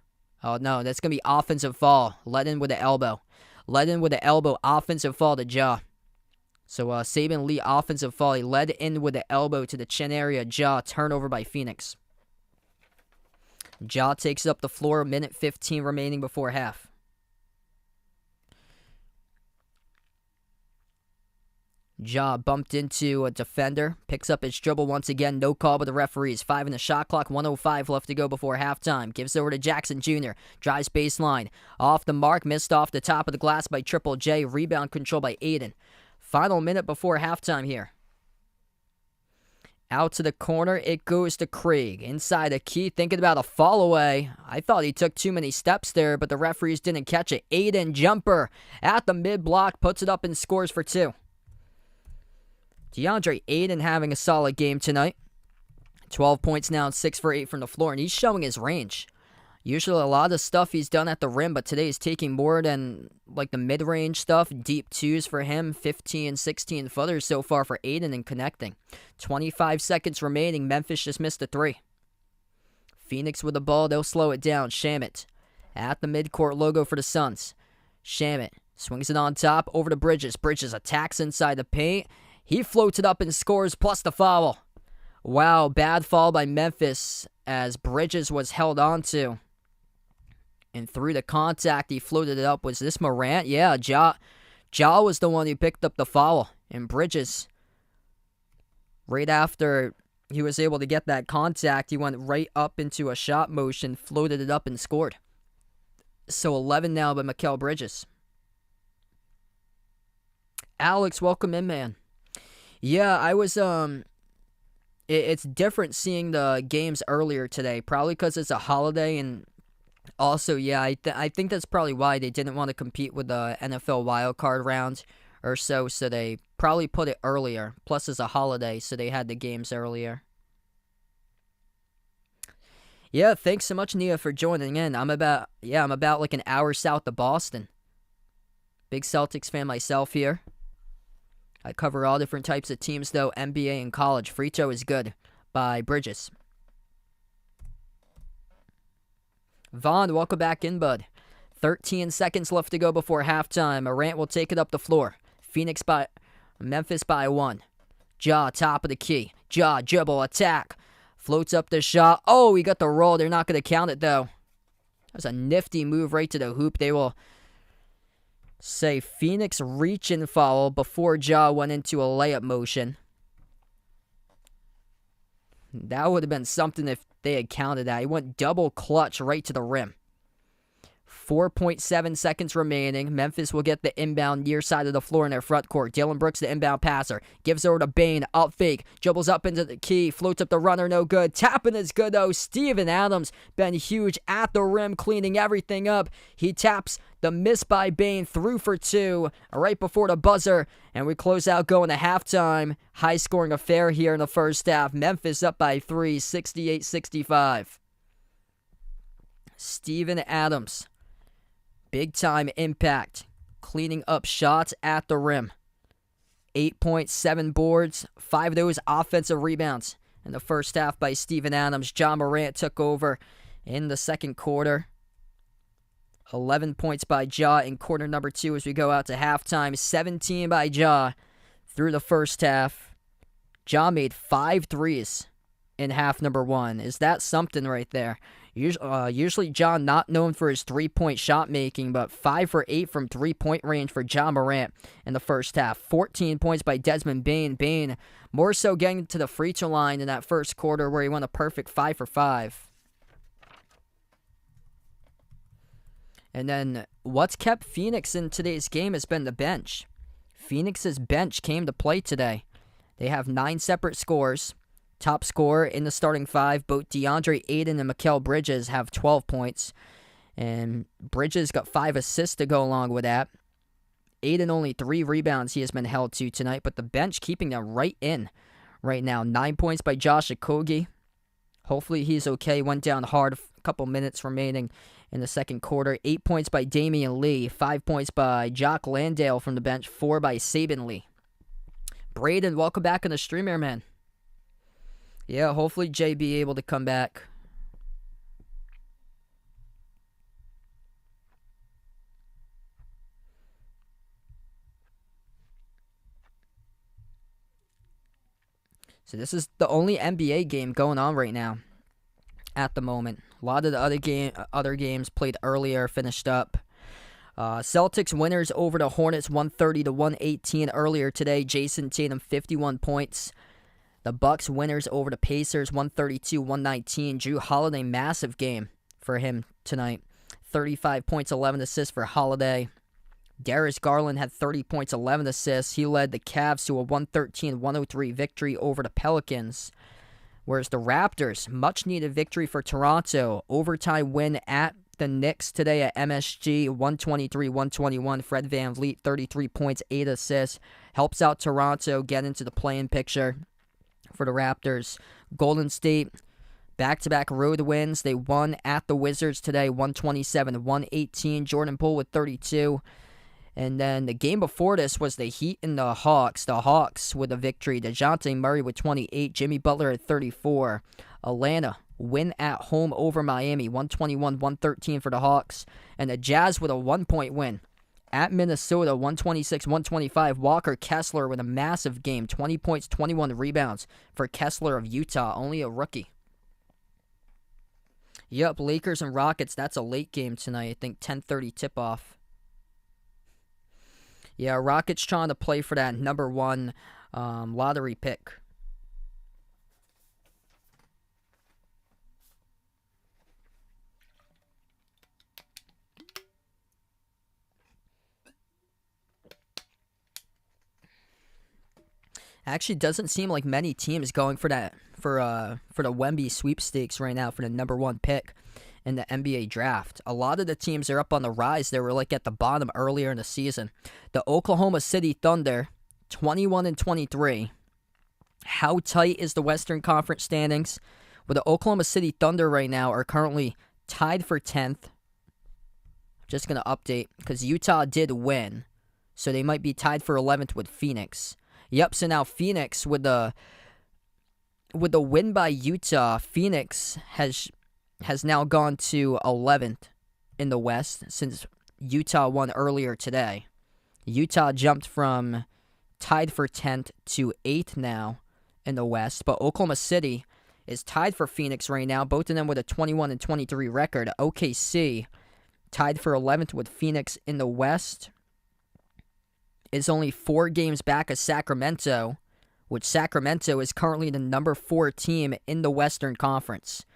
Oh, no. That's going to be offensive foul. Let in with the elbow. Let in with the elbow. Offensive foul to Ja. So Saben Lee offensive foul. He led in with the elbow to the chin area. Ja, turnover by Phoenix. Ja takes it up the floor. Minute 15 remaining before half. Ja bumped into a defender. Picks up his dribble once again. No call by the referees. 5 in the shot clock. 1:05 left to go before halftime. Gives it over to Jackson Jr. Drives baseline. Off the mark. Missed off the top of the glass by Triple J. Rebound control by Aiden. Final minute before halftime here. Out to the corner. It goes to Craig. Inside the key. Thinking about a fall away. I thought he took too many steps there, but the referees didn't catch it. Aiden jumper at the mid block. Puts it up and scores for 2. DeAndre Aiden having a solid game tonight. 12 points now and 6 for 8 from the floor, and he's showing his range. Usually a lot of stuff he's done at the rim, but today he's taking more than like the mid-range stuff. Deep twos for him, 15, 16 footers so far for Aiden and connecting. 25 seconds remaining. Memphis just missed a 3. Phoenix with the ball, they'll slow it down. Shamet at the midcourt logo for the Suns. Shamet swings it on top over to Bridges. Bridges attacks inside the paint. He floats it up and scores, plus the foul. Wow, bad foul by Memphis as Bridges was held onto. And through the contact, he floated it up. Was this Morant? Yeah, Ja was the one who picked up the foul. And Bridges, right after he was able to get that contact, he went right up into a shot motion, floated it up and scored. So 11 now by Mikal Bridges. Alex, welcome in, man. Yeah, I was it's different seeing the games earlier today, probably because it's a holiday, and also, yeah, I think that's probably why they didn't want to compete with the NFL wildcard round or so they probably put it earlier. Plus, it's a holiday, so they had the games earlier. Yeah, thanks so much, Nia, for joining in. I'm about like an hour south of Boston. Big Celtics fan myself here. I cover all different types of teams, though, NBA and college. Free throw is good by Bridges. Vaughn, welcome back in, bud. 13 seconds left to go before halftime. Morant will take it up the floor. Memphis by 1. Ja, top of the key. Ja, dribble, attack. Floats up the shot. Oh, he got the roll. They're not going to count it, though. That was a nifty move right to the hoop. They will say Phoenix reach and foul before Ja went into a layup motion. That would have been something if they had counted that. He went double clutch right to the rim. 4.7 seconds remaining. Memphis will get the inbound near side of the floor in their front court. Dylan Brooks, the inbound passer. Gives over to Bane. Up fake. Dribbles up into the key. Floats up the runner. No good. Tapping is good, though. Steven Adams been huge at the rim, cleaning everything up. He taps the miss by Bane. Through for 2 right before the buzzer. And we close out going to halftime. High-scoring affair here in the first half. Memphis up by 3, 68-65. Steven Adams. Big-time impact, cleaning up shots at the rim. 8.7 boards, 5 of those offensive rebounds in the first half by Steven Adams. John Morant took over in the second quarter. 11 points by Ja in quarter number 2 as we go out to halftime. 17 by Ja through the first half. Ja made 5 threes in half number 1. Is that something right there? Usually John not known for his three-point shot making, but 5 for 8 from three-point range for John Morant in the first half. 14 points by Desmond Bane. Bane more so getting to the free throw line in that first quarter where he went a perfect 5 for 5. And then what's kept Phoenix in today's game has been the bench. Phoenix's bench came to play today. They have 9 separate scores. Top scorer in the starting 5, both DeAndre Ayton and Mikal Bridges have 12 points. And Bridges got 5 assists to go along with that. Ayton only 3 rebounds he has been held to tonight, but the bench keeping them right in right now. 9 points by Josh Okogie. Hopefully he's okay. Went down hard, a couple minutes remaining in the second quarter. 8 points by Damian Lee. 5 points by Jock Landale from the bench. 4 by Saban Lee. Braden, welcome back on the stream here, man. Yeah, hopefully JB able to come back. So this is the only NBA game going on right now at the moment. A lot of the other games played earlier, finished up. Celtics winners over the Hornets 130-118 earlier today. Jason Tatum 51 points. The Bucks winners over the Pacers 132-119. Jrue Holiday, massive game for him tonight. 35 points, 11 assists for Holiday. Darius Garland had 30 points, 11 assists. He led the Cavs to a 113-103 victory over the Pelicans. Whereas the Raptors, much-needed victory for Toronto. Overtime win at the Knicks today at MSG, 123-121. Fred VanVleet, 33 points, 8 assists. Helps out Toronto get into the play-in picture for the Raptors. Golden State, back-to-back road wins. They won at the Wizards today, 127-118. Jordan Poole with 32. And then the game before this was the Heat and the Hawks. The Hawks with a victory. DeJounte Murray with 28. Jimmy Butler at 34. Atlanta win at home over Miami. 121-113 for the Hawks. And the Jazz with a 1-point win at Minnesota. 126-125. Walker Kessler with a massive game. 20 points, 21 rebounds for Kessler of Utah. Only a rookie. Yep, Lakers and Rockets. That's a late game tonight. I think 10:30 tip-off. Yeah, Rockets trying to play for that number 1 lottery pick. Actually, doesn't seem like many teams going for that for the Wemby sweepstakes right now for the number 1 pick in the NBA draft. A lot of the teams are up on the rise. They were like at the bottom earlier in the season. The Oklahoma City Thunder, 21-23. How tight is the Western Conference standings? Well, the Oklahoma City Thunder right now are currently tied for 10th. Just going to update because Utah did win. So they might be tied for 11th with Phoenix. Yep, so now Phoenix with the win by Utah, Phoenix has now gone to 11th in the West since Utah won earlier today. Utah jumped from tied for 10th to 8th now in the West, but Oklahoma City is tied for Phoenix right now, both of them with a 21-23 record. OKC tied for 11th with Phoenix in the West. Is only 4 games back of Sacramento, which Sacramento is currently the number 4 team in the Western Conference.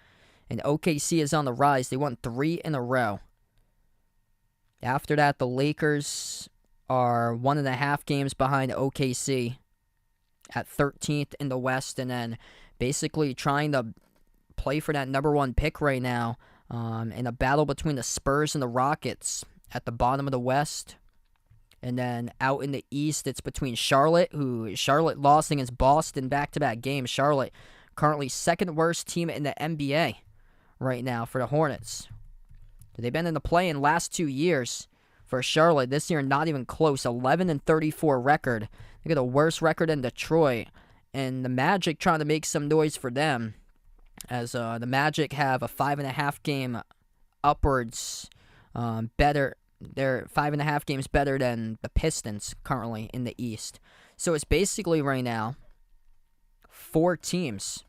And OKC is on the rise. They won 3 in a row. After that, the Lakers are 1.5 games behind OKC at 13th in the West, and then basically trying to play for that number 1 pick right now in a battle between the Spurs and the Rockets at the bottom of the West. And then out in the East, it's between Charlotte lost against Boston back-to-back games. Charlotte currently second worst team in the NBA right now for the Hornets. They've been in the play-in last 2 years for Charlotte. This year, not even close. 11-34 record. They got a worse record in Detroit. And the Magic trying to make some noise for them, as the Magic have a 5.5 game upwards better. They're 5.5 games better than the Pistons currently in the East. So it's basically right now 4 teams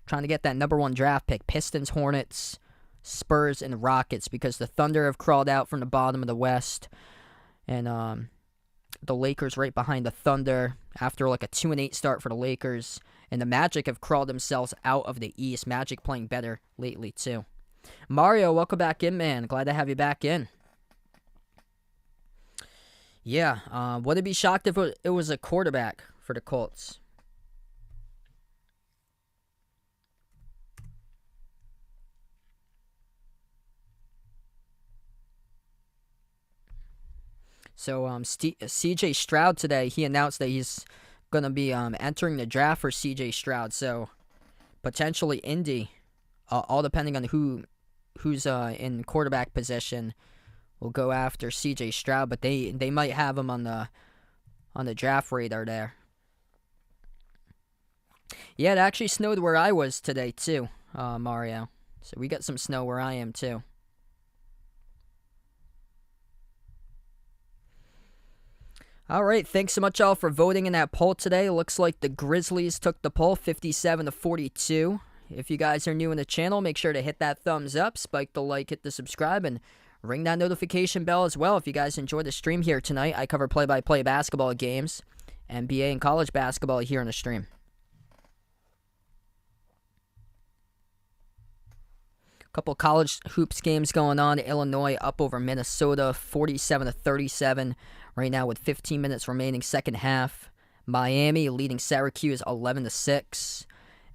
trying to get that number 1 draft pick. Pistons, Hornets, Spurs, and Rockets, because the Thunder have crawled out from the bottom of the West. And the Lakers right behind the Thunder after like a 2-8 start for the Lakers. And the Magic have crawled themselves out of the East. Magic playing better lately too. Mario, welcome back in, man. Glad to have you back in. Yeah, would it be shocked if it was a quarterback for the Colts? So, C.J. Stroud today, he announced that he's going to be entering the draft for C.J. Stroud. So, potentially Indy, all depending on who's in quarterback position, will go after C.J. Stroud, but they might have him on the draft radar there. Yeah, it actually snowed where I was today too, Mario. So we got some snow where I am too. All right, thanks so much all for voting in that poll today. It looks like the Grizzlies took the poll 57-42. If you guys are new in the channel, make sure to hit that thumbs up, spike the like, hit the subscribe, and ring that notification bell as well. If you guys enjoyed the stream here tonight, I cover play-by-play basketball games, NBA and college basketball here on the stream. Couple college hoops games going on. Illinois up over Minnesota 47-37 right now with 15 minutes remaining second half. Miami leading Syracuse 11-6.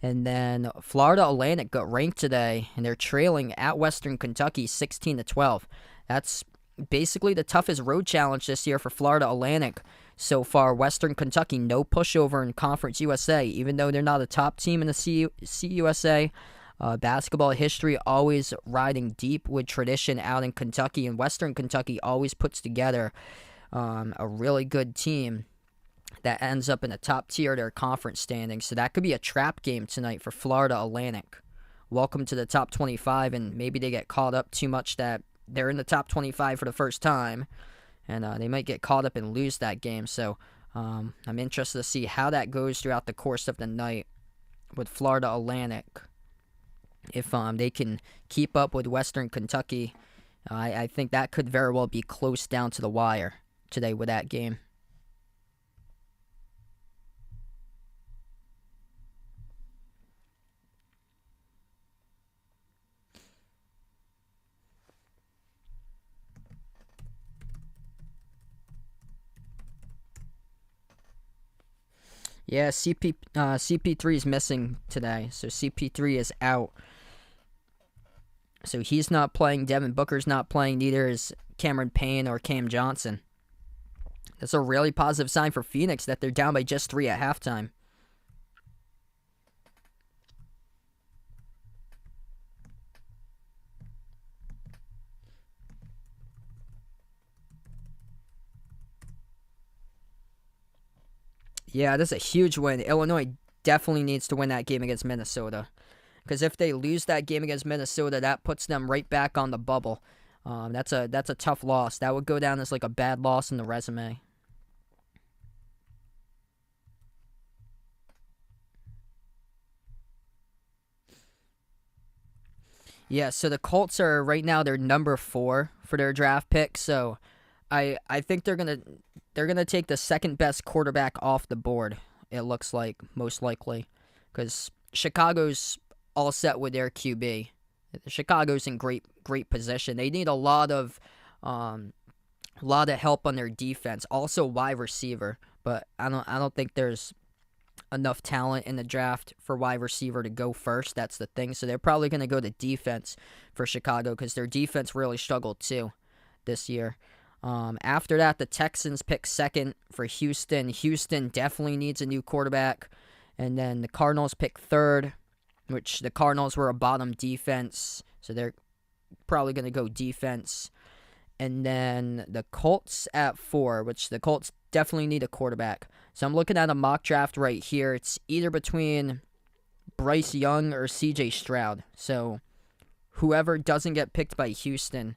And then Florida Atlantic got ranked today, and they're trailing at Western Kentucky 16-12. That's basically the toughest road challenge this year for Florida Atlantic so far. Western Kentucky, no pushover in Conference USA, even though they're not a top team in the CUSA. Basketball history always riding deep with tradition out in Kentucky, and Western Kentucky always puts together a really good team that ends up in the top tier of their conference standings. So that could be a trap game tonight for Florida Atlantic. Welcome to the top 25, and maybe they get caught up too much that they're in the top 25 for the first time, and they might get caught up and lose that game. So I'm interested to see how that goes throughout the course of the night with Florida Atlantic. If they can keep up with Western Kentucky, I think that could very well be close down to the wire today with that game. Yeah, CP3 is missing today, so CP3 is out. So he's not playing. Devin Booker's not playing. Neither is Cameron Payne or Cam Johnson. That's a really positive sign for Phoenix that they're down by just 3 at halftime. Yeah, that's a huge win. Illinois definitely needs to win that game against Minnesota. Because if they lose that game against Minnesota, that puts them right back on the bubble. That's a tough loss. That would go down as like a bad loss in the resume. Yeah, so the Colts are right now they're number 4 for their draft pick. So I think they're gonna take the second best quarterback off the board. It looks like most likely, because Chicago's all set with their QB. Chicago's in great position. They need a lot of help on their defense. Also wide receiver, but I don't think there's enough talent in the draft for wide receiver to go first. That's the thing. So they're probably going to go to defense for Chicago because their defense really struggled too this year. After that, the Texans pick second for Houston. Houston definitely needs a new quarterback. And then the Cardinals pick third, which the Cardinals were a bottom defense, so they're probably going to go defense. And then the Colts at 4, which the Colts definitely need a quarterback. So I'm looking at a mock draft right here. It's either between Bryce Young or CJ Stroud. So whoever doesn't get picked by Houston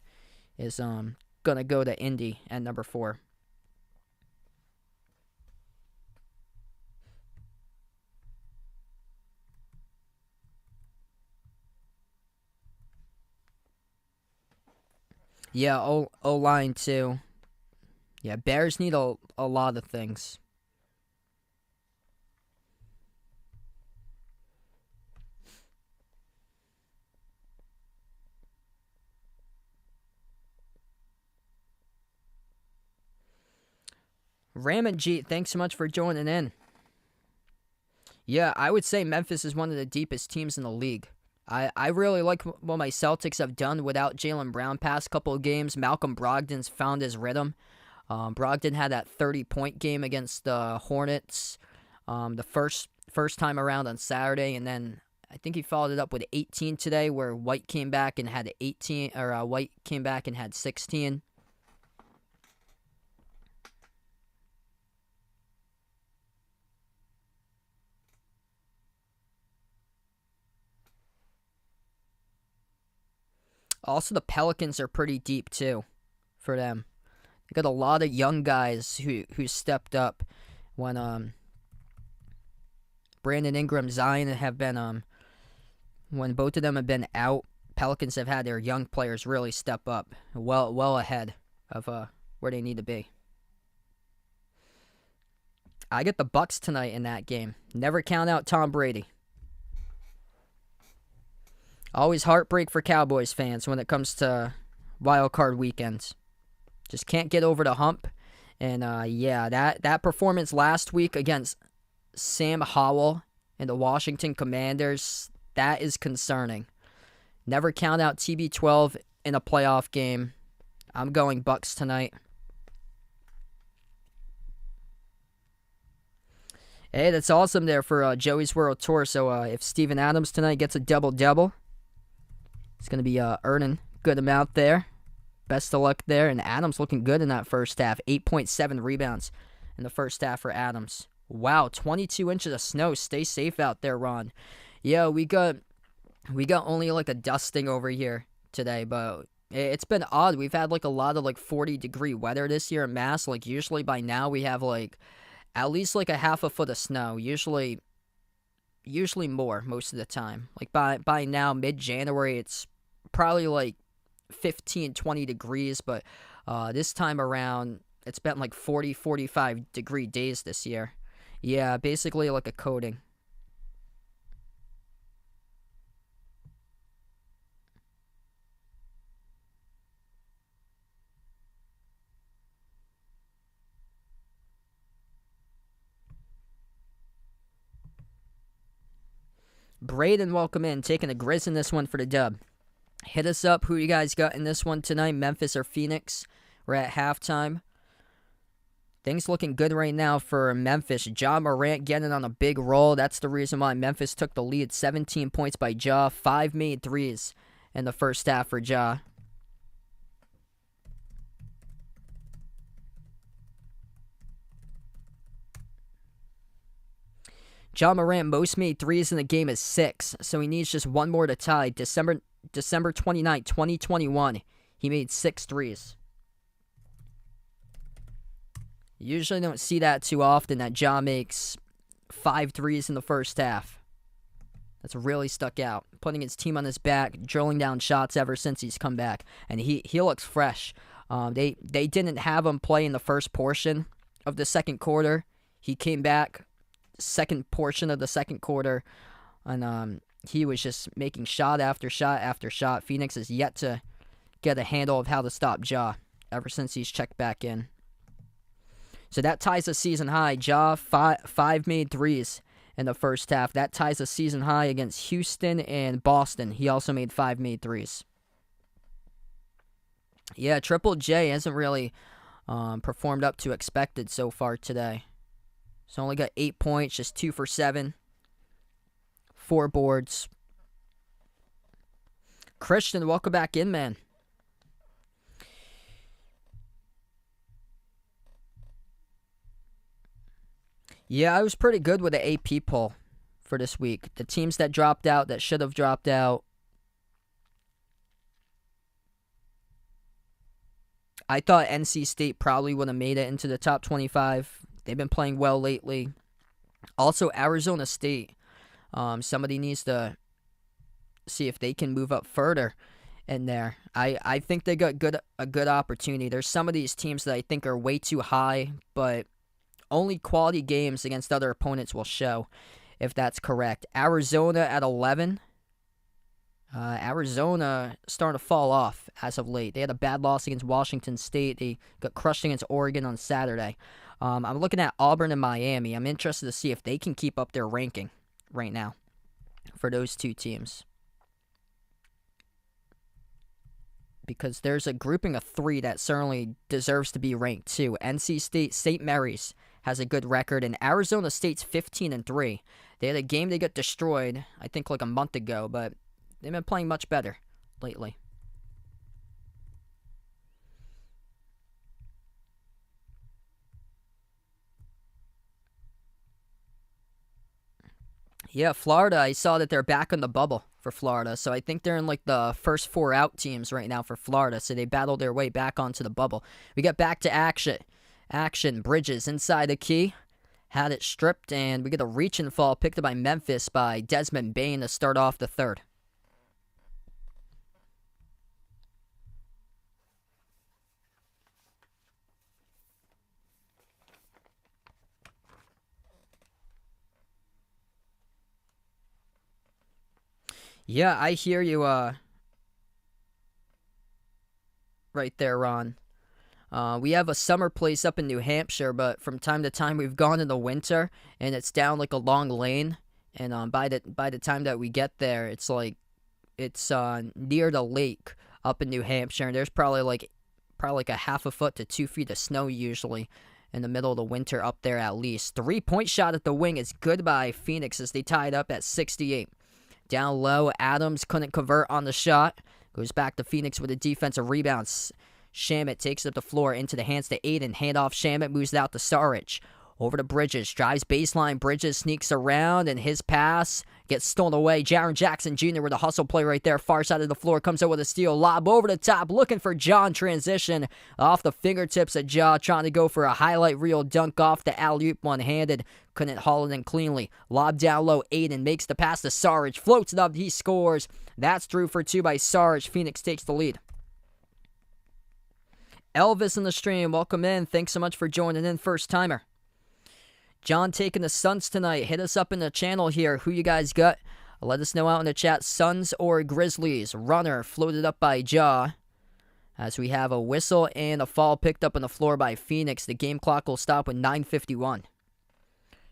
is going to go to Indy at number 4. Yeah, O-line too. Yeah, Bears need a lot of things. Raymond G, thanks so much for joining in. Yeah, I would say Memphis is one of the deepest teams in the league. I really like what my Celtics have done without Jaylen Brown past couple of games. Malcolm Brogdon's found his rhythm. Brogdon had that 30-point game against the Hornets the first time around on Saturday, and then I think he followed it up with 18 today, where White came back and had 18, or White came back and had 16. Also, the Pelicans are pretty deep too for them. They got a lot of young guys who stepped up when Brandon Ingram, Zion have been when both of them have been out. Pelicans have had their young players really step up, well ahead of where they need to be. I get the Bucks tonight in that game. Never count out Tom Brady. Always heartbreak for Cowboys fans when it comes to wild card weekends. Just can't get over the hump. And yeah, that performance last week against Sam Howell and the Washington Commanders, that is concerning. Never count out TB12 in a playoff game. I'm going Bucks tonight. Hey, that's awesome there for Joey's World Tour. So if Steven Adams tonight gets a double-double, he's going to be earning a good amount there. Best of luck there. And Adams looking good in that first half. 8.7 rebounds in the first half for Adams. Wow, 22 inches of snow. Stay safe out there, Ron. Yeah, we got only like a dusting over here today, but it's been odd. We've had like a lot of like 40-degree weather this year in Mass. Like usually by now we have like at least like a half a foot of snow. Usually more most of the time. Like by now, mid-January, it's probably like 15, 20 degrees, but this time around, it's been like 40, 45-degree days this year. Yeah, basically like a coating. Braden, welcome in. Taking the Grizz in this one for the dub. Hit us up. Who you guys got in this one tonight? Memphis or Phoenix? We're at halftime. Things looking good right now for Memphis. Ja Morant getting on a big roll. That's the reason why Memphis took the lead. 17 points by Ja. 5 made threes in the first half for Ja. Ja Morant most made threes in the game is 6, so he needs just one more to tie. December 29, 2021, he made 6 threes. Usually don't see that too often, that Ja makes 5 threes in the first half. That's really stuck out. Putting his team on his back, drilling down shots ever since he's come back. And he looks fresh. They didn't have him play in the first portion of the second quarter. He came back second portion of the second quarter, and he was just making shot after shot after shot. Phoenix has yet to get a handle of how to stop Ja ever since he's checked back in. So that ties a season high. Ja, 5 made threes in the first half. That ties a season high against Houston and Boston. He also made 5 made threes. Yeah, Triple J hasn't really performed up to expected so far today. So only got 8 points, just 2 for 7. 4 boards. Christian, welcome back in, man. Yeah, I was pretty good with the AP poll for this week. The teams that dropped out, that should have dropped out. I thought NC State probably would have made it into the top 25. They've been playing well lately. Also, Arizona State. Somebody needs to see if they can move up further in there. I think they got a good opportunity. There's some of these teams that I think are way too high, but only quality games against other opponents will show if that's correct. Arizona at 11. Arizona starting to fall off as of late. They had a bad loss against Washington State. They got crushed against Oregon on Saturday. I'm looking at Auburn and Miami. I'm interested to see if they can keep up their ranking right now for those two teams. Because there's a grouping of 3 that certainly deserves to be ranked too. NC State, St. Mary's has a good record, and Arizona State's 15-3. They had a game they got destroyed, I think like a month ago, but they've been playing much better lately. Yeah, Florida, I saw that they're back on the bubble for Florida. So I think they're in like the first 4 out teams right now for Florida. So they battled their way back onto the bubble. We got back to action. Bridges inside the key. Had it stripped, and we get a reach and fall picked up by Memphis by Desmond Bane to start off the third. Yeah, I hear you right there, Ron. We have a summer place up in New Hampshire, but from time to time we've gone in the winter, and it's down like a long lane. And by the time that we get there, it's like it's near the lake up in New Hampshire, and there's probably like a half a foot to 2 feet of snow usually in the middle of the winter up there at least. 3-point shot at the wing is good by Phoenix as they tied up at 68. Down low, Adams couldn't convert on the shot. Goes back to Phoenix with a defensive rebound. Shamet takes up the floor into the hands to Aiden. Handoff, Shamet moves it out to Saric. Over to Bridges. Drives baseline. Bridges sneaks around, and his pass gets stolen away. Jaren Jackson Jr. with a hustle play right there. Far side of the floor. Comes out with a steal. Lob over the top. Looking for John transition. Off the fingertips of Ja. Trying to go for a highlight reel dunk off the alley-oop one-handed. Couldn't haul it in cleanly. Lob down low. Aiden makes the pass to Saric. Floats it up. He scores. That's through for 2 by Saric. Phoenix takes the lead. Elvis in the stream. Welcome in. Thanks so much for joining in. First timer. John taking the Suns tonight. Hit us up in the channel here. Who you guys got? Let us know out in the chat. Suns or Grizzlies. Runner floated up by Ja. As we have a whistle and a fall picked up on the floor by Phoenix. The game clock will stop with 9:51.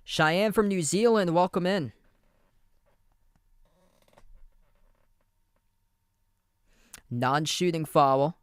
Cheyenne from New Zealand. Welcome in. Non-shooting foul.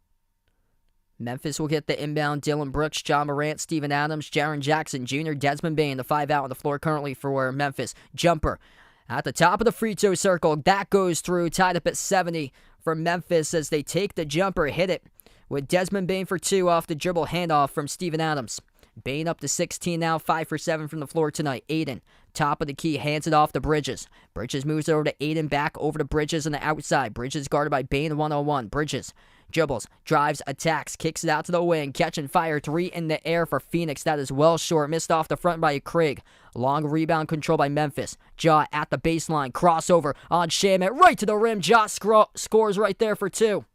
Memphis will get the inbound. Dillon Brooks, John Morant, Steven Adams, Jaren Jackson Jr., Desmond Bane, the 5 out on the floor currently for Memphis. Jumper at the top of the free throw circle. That goes through, tied up at 70 for Memphis as they take the jumper, hit it with Desmond Bane for 2 off the dribble handoff from Steven Adams. Bane up to 16 now, 5 for 7 from the floor tonight. Aiden, top of the key, hands it off to Bridges. Bridges moves it over to Aiden, back over to Bridges on the outside. Bridges guarded by Bane, 1-on-1. Bridges dribbles, drives, attacks, kicks it out to the wing. Catch and fire, 3 in the air for Phoenix. That is well short. Missed off the front by Craig. Long rebound control by Memphis. Ja at the baseline. Crossover on Shamet. Right to the rim. Ja scores right there for 2.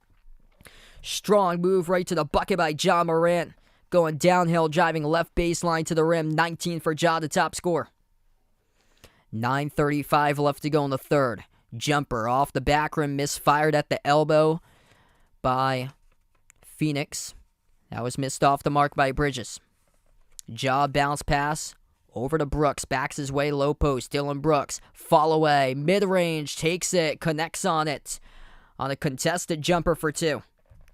Strong move right to the bucket by John Morant. Going downhill, driving left baseline to the rim. 19 for Ja, the top scorer. 9:35 left to go in the third. Jumper off the back rim, misfired at the elbow by Phoenix. That was missed off the mark by Bridges. Ja bounce pass over to Brooks. Backs his way, low post. Dillon Brooks, fall away, mid-range, takes it, connects on it. On a contested jumper for 2.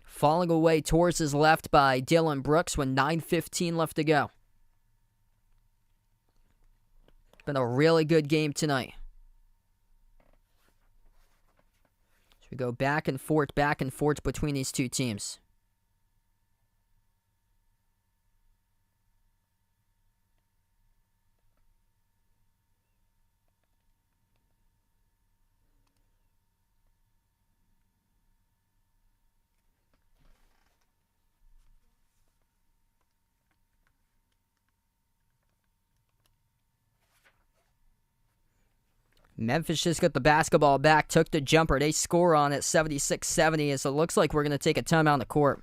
Falling away towards his left by Dillon Brooks with 9:15 left to go. Been a really good game tonight. So we go back and forth between these two teams. Memphis just got the basketball back, took the jumper. They score on it 76-70, so it looks like we're going to take a timeout on the court.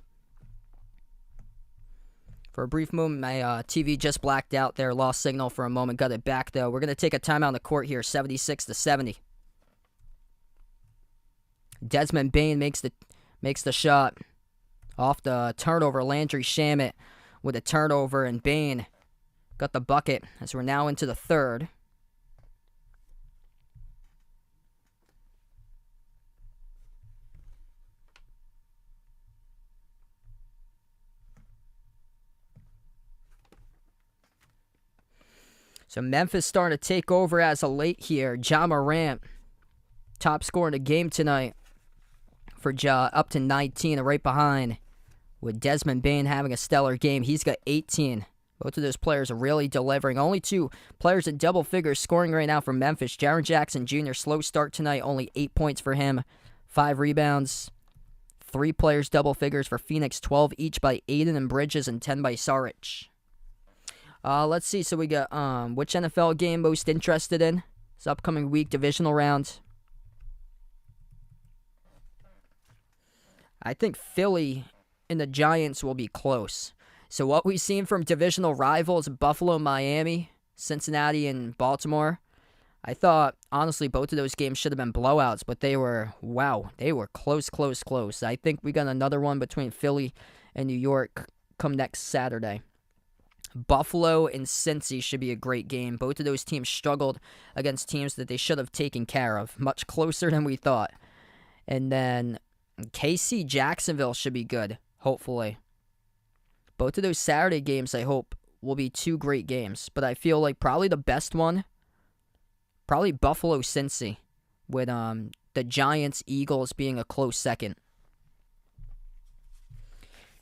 For a brief moment, my TV just blacked out there, lost signal for a moment, got it back though. We're going to take a timeout on the court here, 76-70. Desmond Bane makes the shot off the turnover. Landry Shamet with a turnover, and Bane got the bucket as we're now into the third. So Memphis starting to take over as of late here. Ja Morant, top scorer in the game tonight for Ja, up to 19, and right behind with Desmond Bane having a stellar game. He's got 18. Both of those players are really delivering. Only 2 players in double figures scoring right now for Memphis. Jaren Jackson Jr., slow start tonight, only 8 points for him, 5 rebounds. 3 players double figures for Phoenix, 12 each by Aiden and Bridges and 10 by Saric. Let's see. So we got which NFL game most interested in? This upcoming week, divisional round. I think Philly and the Giants will be close. So what we've seen from divisional rivals, Buffalo, Miami, Cincinnati, and Baltimore, I thought, honestly, both of those games should have been blowouts, but they were close. I think we got another one between Philly and New York come next Saturday. Buffalo and Cincy should be a great game. Both of those teams struggled against teams that they should have taken care of. Much closer than we thought. And then KC Jacksonville should be good, hopefully. Both of those Saturday games, I hope, will be 2 great games. But I feel like probably the best one, probably Buffalo Cincy, with the Giants Eagles being a close second.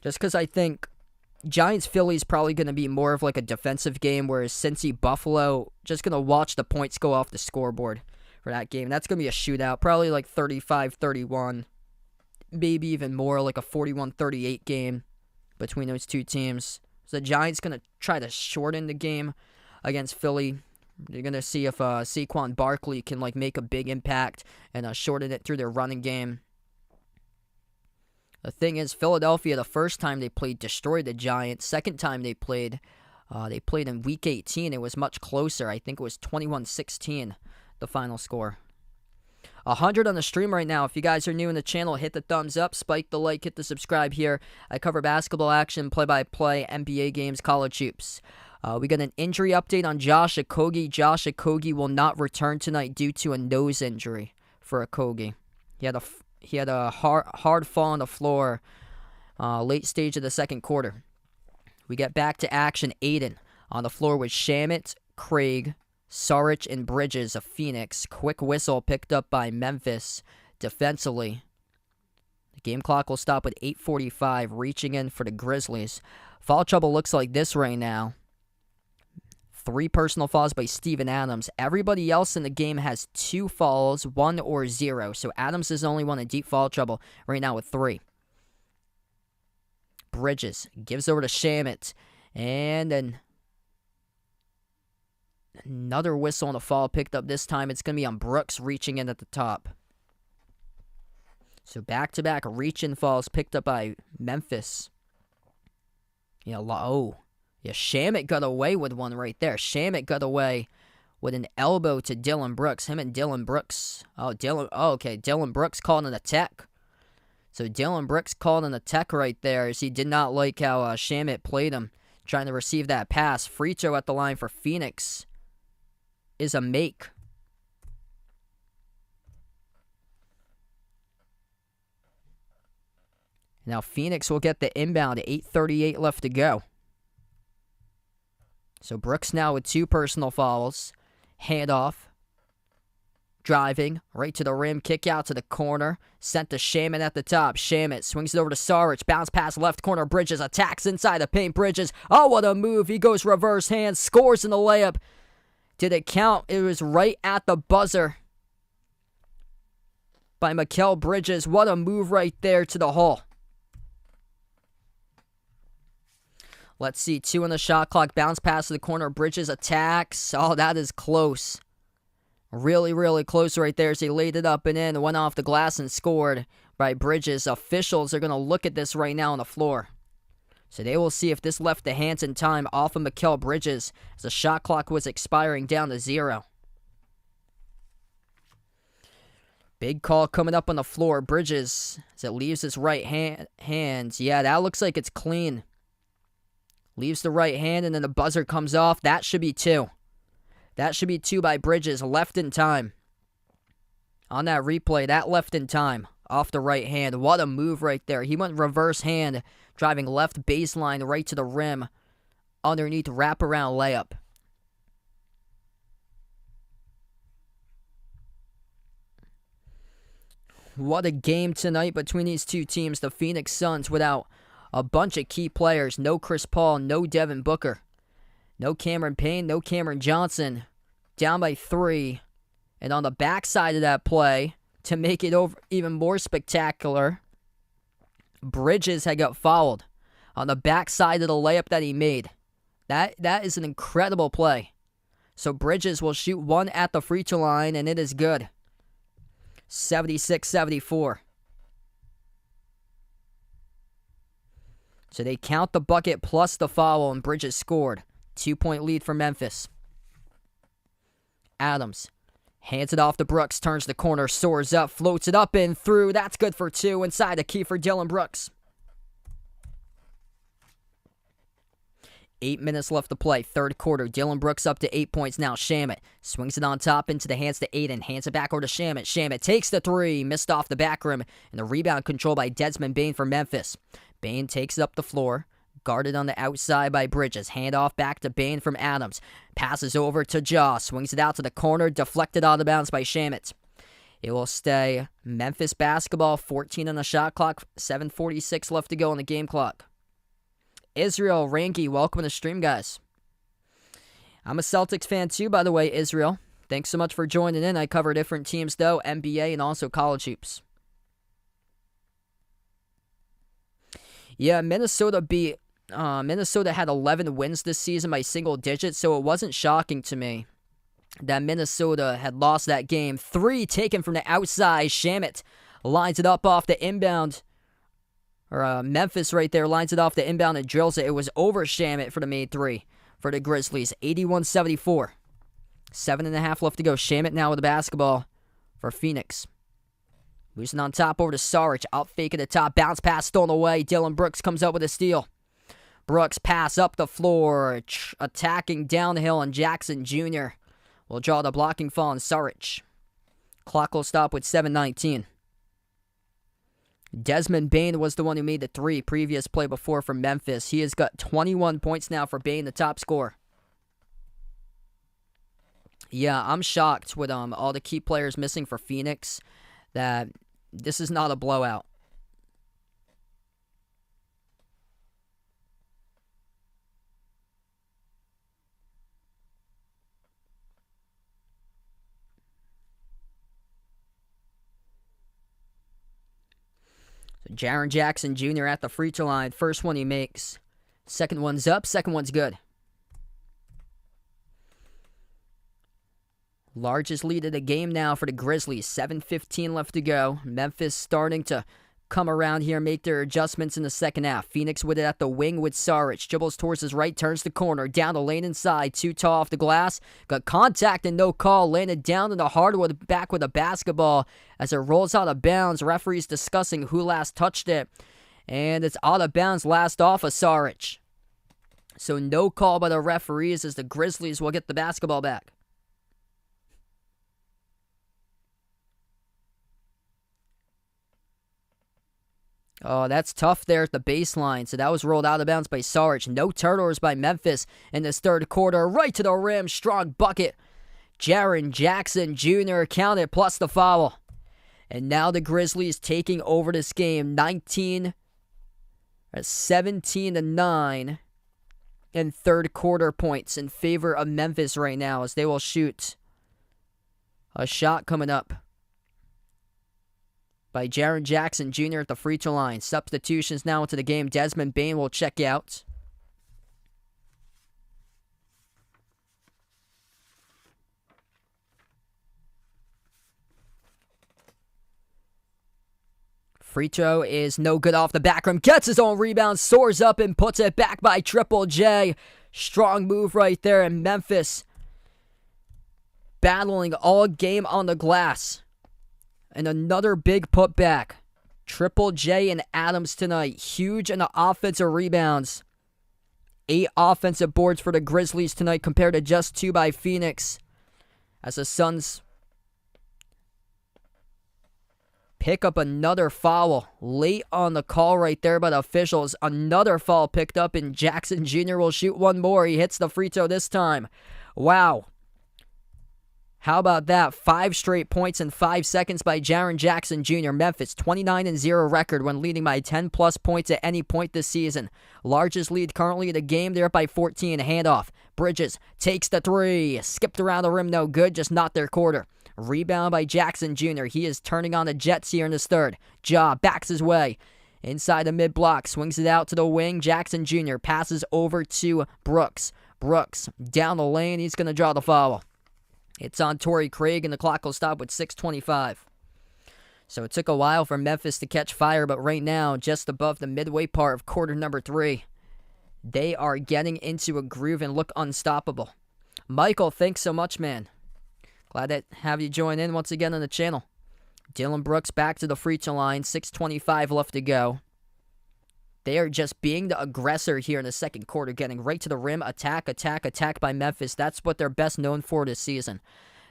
Just because I think Giants-Philly is probably going to be more of like a defensive game, whereas Cincy-Buffalo, just going to watch the points go off the scoreboard for that game. That's going to be a shootout, probably like 35-31, maybe even more, like a 41-38 game between those two teams. So the Giants going to try to shorten the game against Philly. They're going to see if Saquon Barkley can like make a big impact and shorten it through their running game. The thing is, Philadelphia, the first time they played, destroyed the Giants. Second time they played in Week 18. It was much closer. I think it was 21-16, the final score. 100 on the stream right now. If you guys are new in the channel, hit the thumbs up, spike the like, hit the subscribe here. I cover basketball action, play-by-play, NBA games, college hoops. We got an injury update on Josh Okogie. Josh Okogie will not return tonight due to a nose injury for Okogie. He had a he had a hard fall on the floor late stage of the second quarter. We get back to action. Aiden on the floor with Shamit, Craig, Saric, and Bridges of Phoenix. Quick whistle picked up by Memphis defensively. The game clock will stop with 8:45, reaching in for the Grizzlies. Foul trouble looks like this right now. 3 personal fouls by Steven Adams. Everybody else in the game has 2 fouls, 1 or 0. So Adams is the only one in deep foul trouble right now with 3. Bridges gives over to Shamit. And then another whistle on the foul picked up this time. It's going to be on Brooks reaching in at the top. So back-to-back reach-in falls picked up by Memphis. Shamit got away with one right there. Shamit got away with an elbow to Dylan Brooks. Him and Dylan Brooks. Dylan Brooks called an attack. So Dylan Brooks called an attack right there as he did not like how Shamit played him, trying to receive that pass. Free throw at the line for Phoenix is a make. Now Phoenix will get the inbound at 8:38 left to go. So Brooks now with 2 personal fouls. Handoff. Driving right to the rim. Kick out to the corner. Sent to Shamit at the top. Shamit swings it over to Saric. Bounce pass left corner. Bridges attacks inside the paint. Bridges. Oh, what a move. He goes reverse hand. Scores in the layup. Did it count? It was right at the buzzer by Mikal Bridges. What a move right there to the hole. Let's see, 2 on the shot clock. Bounce pass to the corner. Bridges attacks. Oh, that is close. Really, really close right there as he laid it up and in. Went off the glass and scored by Bridges. Officials are going to look at this right now on the floor. So they will see if this left the hands in time off of Mikal Bridges as the shot clock was expiring down to 0. Big call coming up on the floor. Bridges, as it leaves his right hand. Yeah, that looks like it's clean. Leaves the right hand, and then the buzzer comes off. That should be 2. That should be 2 by Bridges, left in time. On that replay, that left in time, off the right hand. What a move right there. He went reverse hand, driving left baseline right to the rim, underneath wraparound layup. What a game tonight between these two teams. The Phoenix Suns without a bunch of key players. No Chris Paul, no Devin Booker, no Cameron Payne, no Cameron Johnson. Down by 3. And on the backside of that play, to make it over even more spectacular, Bridges had got fouled on the backside of the layup that he made. That is an incredible play. So Bridges will shoot 1 at the free throw line, and it is good. 76-74. So they count the bucket plus the foul, and Bridges scored. 2-point lead for Memphis. Adams hands it off to Brooks, turns the corner, soars up, floats it up and through. That's good for 2. Inside the key for Dylan Brooks. 8 minutes left to play. Third quarter. Dylan Brooks up to 8 points now. Shamit swings it on top into the hands to Aiden. Hands it back over to Shamit. Shamit takes the 3. Missed off the back rim. And the rebound controlled by Desmond Bane for Memphis. Bane takes it up the floor. Guarded on the outside by Bridges. Handoff back to Bane from Adams. Passes over to Jaw. Swings it out to the corner. Deflected out of bounds by Shamit. It will stay Memphis basketball. 14 on the shot clock. 7:46 left to go on the game clock. Israel Ranky, welcome to the stream, guys. I'm a Celtics fan too, by the way, Israel. Thanks so much for joining in. I cover different teams, though, NBA and also college hoops. Yeah, Minnesota had 11 wins this season by single digits, so it wasn't shocking to me that Minnesota had lost that game. 3 taken from the outside. Shamit lines it up off the inbound. Memphis right there lines it off the inbound and drills it. It was over Shamit for the made 3 for the Grizzlies. 81-74. 7.5 left to go. Shamit now with the basketball for Phoenix. Losing on top over to Saric. Out fake at the top. Bounce pass stolen away. Dylan Brooks comes up with a steal. Brooks pass up the floor. Attacking downhill, and Jackson Jr. will draw the blocking foul on Saric. Clock will stop with 7:19. Desmond Bane was the one who made the three previous play before for Memphis. He has got 21 points now for Bane, the top scorer. Yeah, I'm shocked with all the key players missing for Phoenix that this is not a blowout. So Jaren Jackson Jr. at the free throw line. First one he makes. Second one's up. Second one's good. Largest lead of the game now for the Grizzlies. 7:15 left to go. Memphis starting to come around here, make their adjustments in the second half. Phoenix with it at the wing with Saric. Dribbles towards his right, turns the corner. Down the lane inside. Too tall off the glass. Got contact and no call. Landed down in the hardwood back with a basketball as it rolls out of bounds. Referees discussing who last touched it. And it's out of bounds last off of Saric. So no call by the referees as the Grizzlies will get the basketball back. Oh, that's tough there at the baseline. So that was rolled out of bounds by Sarge. No turnovers by Memphis in this third quarter. Right to the rim. Strong bucket. Jaren Jackson Jr. counted plus the foul. And now the Grizzlies taking over this game. 17-9 in third quarter points in favor of Memphis right now as they will shoot a shot coming up by Jaren Jackson Jr. at the free throw line. Substitutions now into the game. Desmond Bane will check out. Free throw is no good off the back rim. Gets his own rebound, soars up and puts it back by Triple J. Strong move right there in Memphis. Battling all game on the glass. And another big putback. Triple J and Adams tonight. Huge in the offensive rebounds. 8 offensive boards for the Grizzlies tonight compared to just 2 by Phoenix. As the Suns pick up another foul. Late on the call right there by the officials. Another foul picked up and Jackson Jr. will shoot one more. He hits the free throw this time. Wow. How about that? 5 straight points in 5 seconds by Jaren Jackson Jr. Memphis, 29-0 record when leading by 10-plus points at any point this season. Largest lead currently in the game. They're up by 14. Handoff. Bridges takes the three. Skipped around the rim, no good. Just not their quarter. Rebound by Jackson Jr. He is turning on the Jets here in this third. Ja backs his way. Inside the mid-block. Swings it out to the wing. Jackson Jr. passes over to Brooks. Brooks down the lane. He's going to draw the foul. It's on Torrey Craig, and the clock will stop with 6:25. So it took a while for Memphis to catch fire, but right now, just above the midway part of quarter number 3, they are getting into a groove and look unstoppable. Michael, thanks so much, man. Glad to have you join in once again on the channel. Dylan Brooks back to the free throw line, 6:25 left to go. They are just being the aggressor here in the second quarter, getting right to the rim, attack by Memphis. That's what they're best known for this season.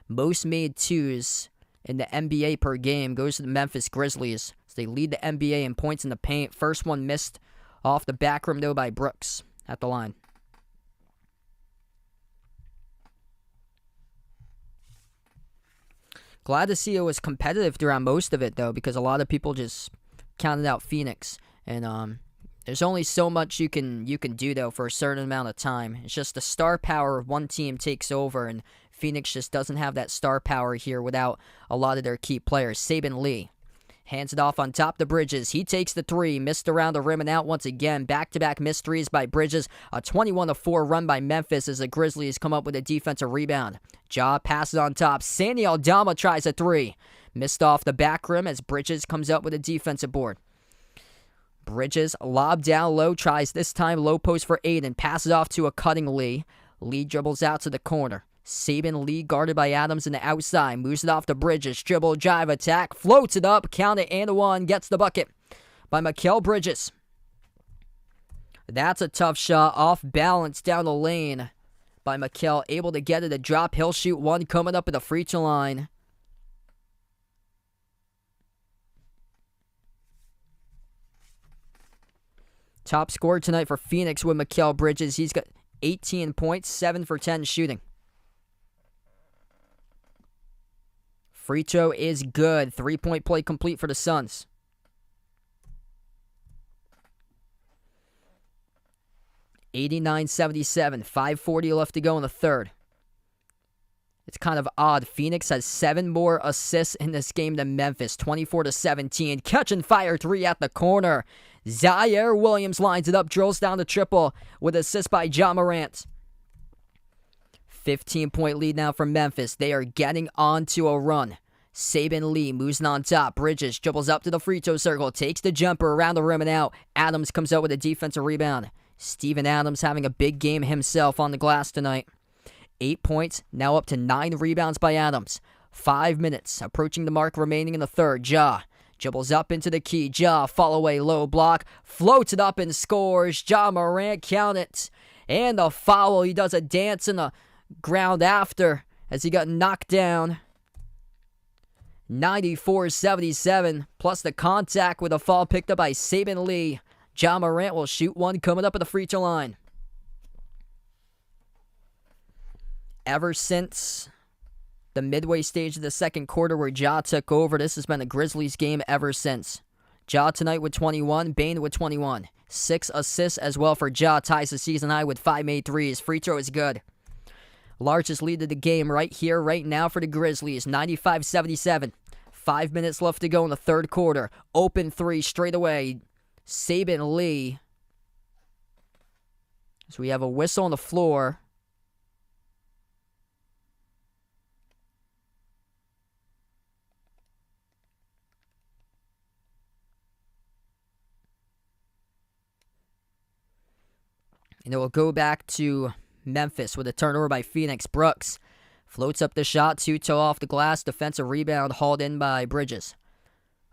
Most made twos in the NBA per game goes to the Memphis Grizzlies. So they lead the NBA in points in the paint. First one missed off the back rim, though, by Brooks at the line. Glad to see it was competitive throughout most of it, though, because a lot of people just counted out Phoenix. And there's only so much you can do, though, for a certain amount of time. It's just the star power of one team takes over, and Phoenix just doesn't have that star power here without a lot of their key players. Saban Lee hands it off on top to Bridges. He takes the three, missed around the rim and out once again. Back-to-back missed threes by Bridges. A 21-4 run by Memphis as the Grizzlies come up with a defensive rebound. Ja passes on top. Sandy Aldama tries a three. Missed off the back rim as Bridges comes up with a defensive board. Bridges lob down low, tries this time low post for Aiden. Passes off to a cutting Lee. Lee dribbles out to the corner. Saban Lee guarded by Adams in the outside. Moves it off to Bridges. Dribble, drive, attack. Floats it up. Count it and one. Gets the bucket by Mikal Bridges. That's a tough shot. Off balance down the lane by Mikal. Able to get it a drop. He'll shoot one coming up at the free throw line. Top scorer tonight for Phoenix with Mikal Bridges. He's got 18 points, 7 for 10 shooting. Free throw is good. 3-point play complete for the Suns. $89-77. 5:40 left to go in the third. It's kind of odd. Phoenix has 7 more assists in this game than Memphis. 24-17. Catch and fire 3 at the corner. Zaire Williams lines it up, drills down the triple with assist by Ja Morant. 15-point lead now for Memphis. They are getting onto a run. Saben Lee moves on top. Bridges dribbles up to the free throw circle. Takes the jumper around the rim and out. Adams comes out with a defensive rebound. Steven Adams having a big game himself on the glass tonight. 8 points, now up to 9 rebounds by Adams. 5 minutes, approaching the mark remaining in the third. Ja dribbles up into the key. Ja, fall away, low block, floats it up and scores. Ja Morant, count it. And the foul, he does a dance in the ground after as he got knocked down. 94-77, plus the contact with a foul picked up by Saben Lee. Ja Morant will shoot one coming up at the free throw line. Ever since the midway stage of the second quarter where Ja took over, this has been the Grizzlies game ever since. Ja tonight with 21, Bane with 21. 6 assists as well for Ja, ties the season high with 5 made threes. Free throw is good. Largest lead of the game right here, right now for the Grizzlies, 95-77. 5 minutes left to go in the third quarter. Open 3 straight away. Saben Lee. So we have a whistle on the floor. And it will go back to Memphis with a turnover by Phoenix. Brooks floats up the shot, 2-toe off the glass. Defensive rebound hauled in by Bridges.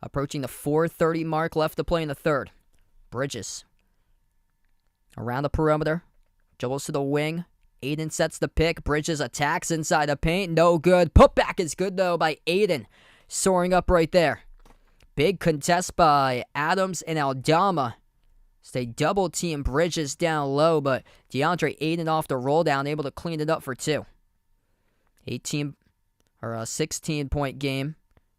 Approaching the 4:30 mark left to play in the third. Bridges around the perimeter. Dribbles to the wing. Aiden sets the pick. Bridges attacks inside the paint. No good. Putback is good, though, by Aiden. Soaring up right there. Big contest by Adams and Aldama. They double team Bridges down low, but DeAndre Aiden off the roll down, able to clean it up for 2. 16-point game.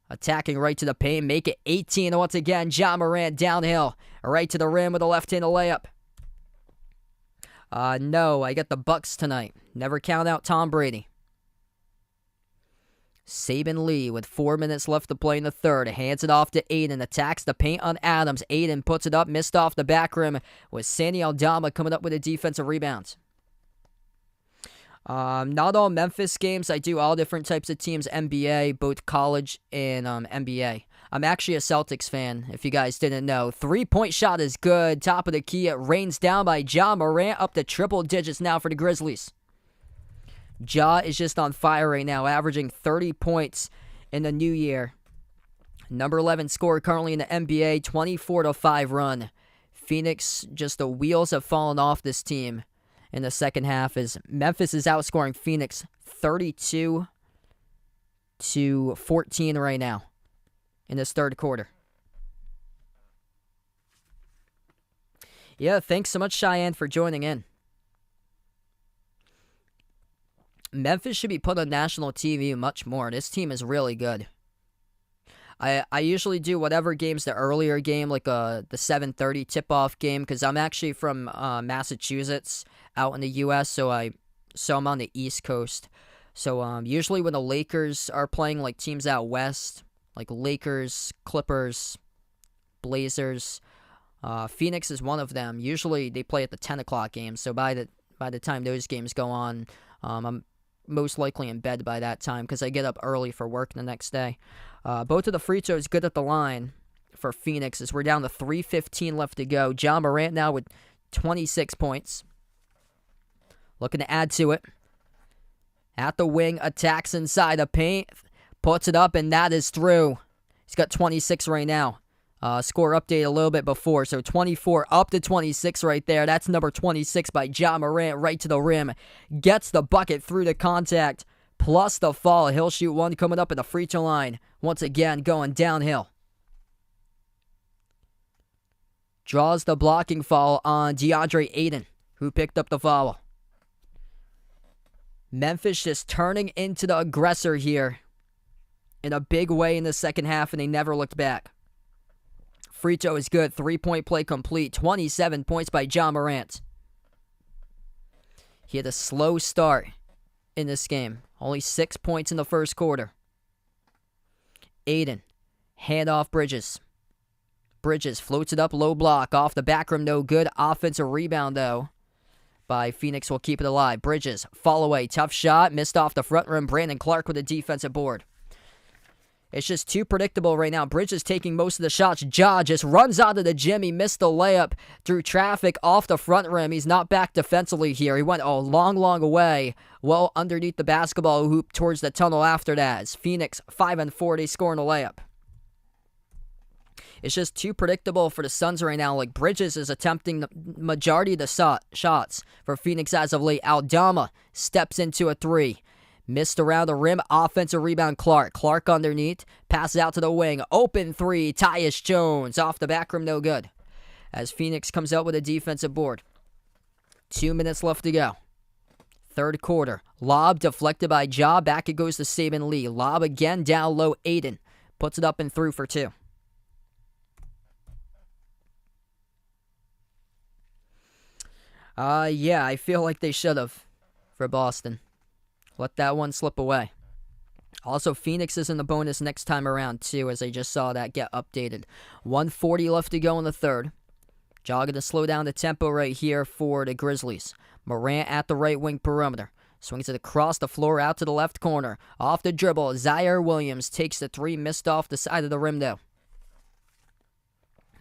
Attacking right to the paint, make it 18 once again. Ja Morant downhill, right to the rim with a left-handed layup. No, I got the Bucks tonight. Never count out Tom Brady. Saben Lee with 4 minutes left to play in the third. Hands it off to Aiden. Attacks the paint on Adams. Aiden puts it up. Missed off the back rim with Sandy Aldama coming up with a defensive rebound. Not all Memphis games. I do all different types of teams. NBA, both college and NBA. I'm actually a Celtics fan, if you guys didn't know. 3-point shot is good. Top of the key. It rains down by Ja Morant. Up to triple digits now for the Grizzlies. Ja is just on fire right now, averaging 30 points in the new year. Number 11 scorer currently in the NBA, 24-5 run. Phoenix, just the wheels have fallen off this team in the second half as Memphis is outscoring Phoenix 32-14 right now in this third quarter. Yeah, thanks so much, Cheyenne, for joining in. Memphis should be put on national TV much more. This team is really good. I usually do whatever game's the earlier game, like the 7:30 tip-off game, because I'm actually from Massachusetts, out in the U.S., so I'm on the East Coast. So usually when the Lakers are playing, like teams out west, like Lakers, Clippers, Blazers, Phoenix is one of them. Usually they play at the 10 o'clock game, so by the time those games go on, I'm most likely in bed by that time because I get up early for work the next day. Both of the free throws good at the line for Phoenix as we're down to 3:15 left to go. Ja Morant now with 26 points. Looking to add to it. At the wing, attacks inside the paint. Puts it up, and that is through. He's got 26 right now. Score update a little bit before, so 24 up to 26 right there. That's number 26 by Ja Morant right to the rim. Gets the bucket through the contact, plus the fall. He'll shoot one coming up at the free throw line. Once again, going downhill. Draws the blocking foul on DeAndre Ayton, who picked up the foul. Memphis just turning into the aggressor here in a big way in the second half, and they never looked back. Free throw is good. 3-point play complete. 27 points by Ja Morant. He had a slow start in this game. Only 6 points in the first quarter. Ayton. Handoff Bridges. Bridges floats it up, low block. Off the back rim, no good. Offensive rebound, though, by Phoenix will keep it alive. Bridges, fall away. Tough shot. Missed off the front rim. Brandon Clark with a defensive board. It's just too predictable right now. Bridges taking most of the shots. Ja just runs out of the gym. He missed the layup through traffic off the front rim. He's not back defensively here. He went a long, long way. Well underneath the basketball hoop towards the tunnel after that. As Phoenix 5-4, they scoring a layup. It's just too predictable for the Suns right now. Like, Bridges is attempting the majority of the shots for Phoenix as of late. Aldama steps into a three. Missed around the rim. Offensive rebound, Clark. Clark underneath. Passes out to the wing. Open three. Tyus Jones. Off the back rim, no good. As Phoenix comes out with a defensive board. 2 minutes left to go. Third quarter. Lob deflected by Ja. Back it goes to Saban Lee. Lob again down low. Ayton puts it up and through for two. Yeah, I feel like they should have for Boston. Let that one slip away. Also, Phoenix is in the bonus next time around, too, as I just saw that get updated. 1:40 left to go in the third. Ja going to slow down the tempo right here for the Grizzlies. Morant at the right wing perimeter. Swings it across the floor out to the left corner. Off the dribble, Zaire Williams takes the three, missed off the side of the rim, though.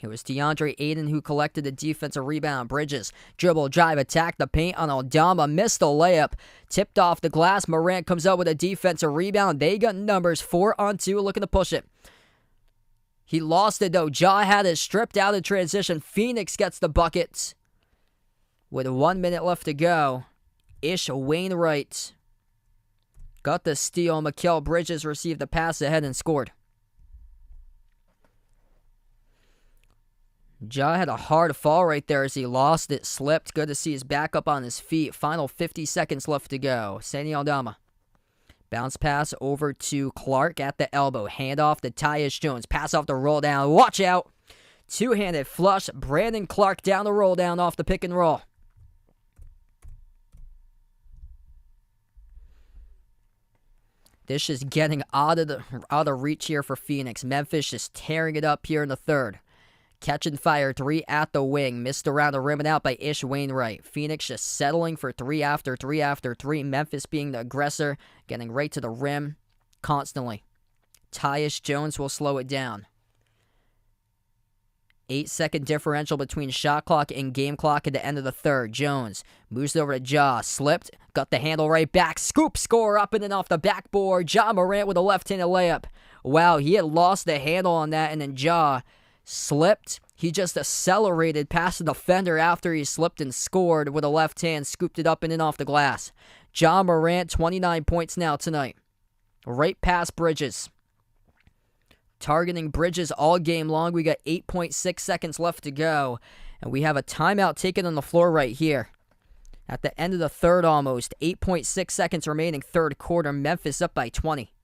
It was DeAndre Ayton who collected the defensive rebound. Bridges, dribble, drive, attack the paint on Aldama. Missed the layup. Tipped off the glass. Morant comes out with a defensive rebound. They got numbers. 4-on-2, looking to push it. He lost it, though. Ja had it stripped out in transition. Phoenix gets the bucket. With 1 minute left to go, Ish Wainwright got the steal. Mikal Bridges received the pass ahead and scored. Ja had a hard fall right there as he lost it, slipped. Good to see his back up on his feet. Final 50 seconds left to go. Sandy Aldama. Bounce pass over to Clark at the elbow. Handoff to Tyus Jones. Pass off the roll down. Watch out. Two-handed flush. Brandon Clark down the roll down off the pick and roll. This is getting out of reach here for Phoenix. Memphis just tearing it up here in the third. Catch and fire, three at the wing. Missed around the rim and out by Ish Wainwright. Phoenix just settling for three after three after three. Memphis being the aggressor, getting right to the rim constantly. Tyus Jones will slow it down. 8-second differential between shot clock and game clock at the end of the third. Jones moves it over to Ja. Slipped. Got the handle right back. Scoop score up and then off the backboard. Ja Morant with a left-handed layup. Wow, he had lost the handle on that, and then Ja slipped. He just accelerated past the defender after he slipped and scored with a left hand. Scooped it up and in off the glass. Ja Morant, 29 points now tonight. Right past Bridges. Targeting Bridges all game long. We got 8.6 seconds left to go. And we have a timeout taken on the floor right here. At the end of the third almost. 8.6 seconds remaining third quarter. Memphis up by 20.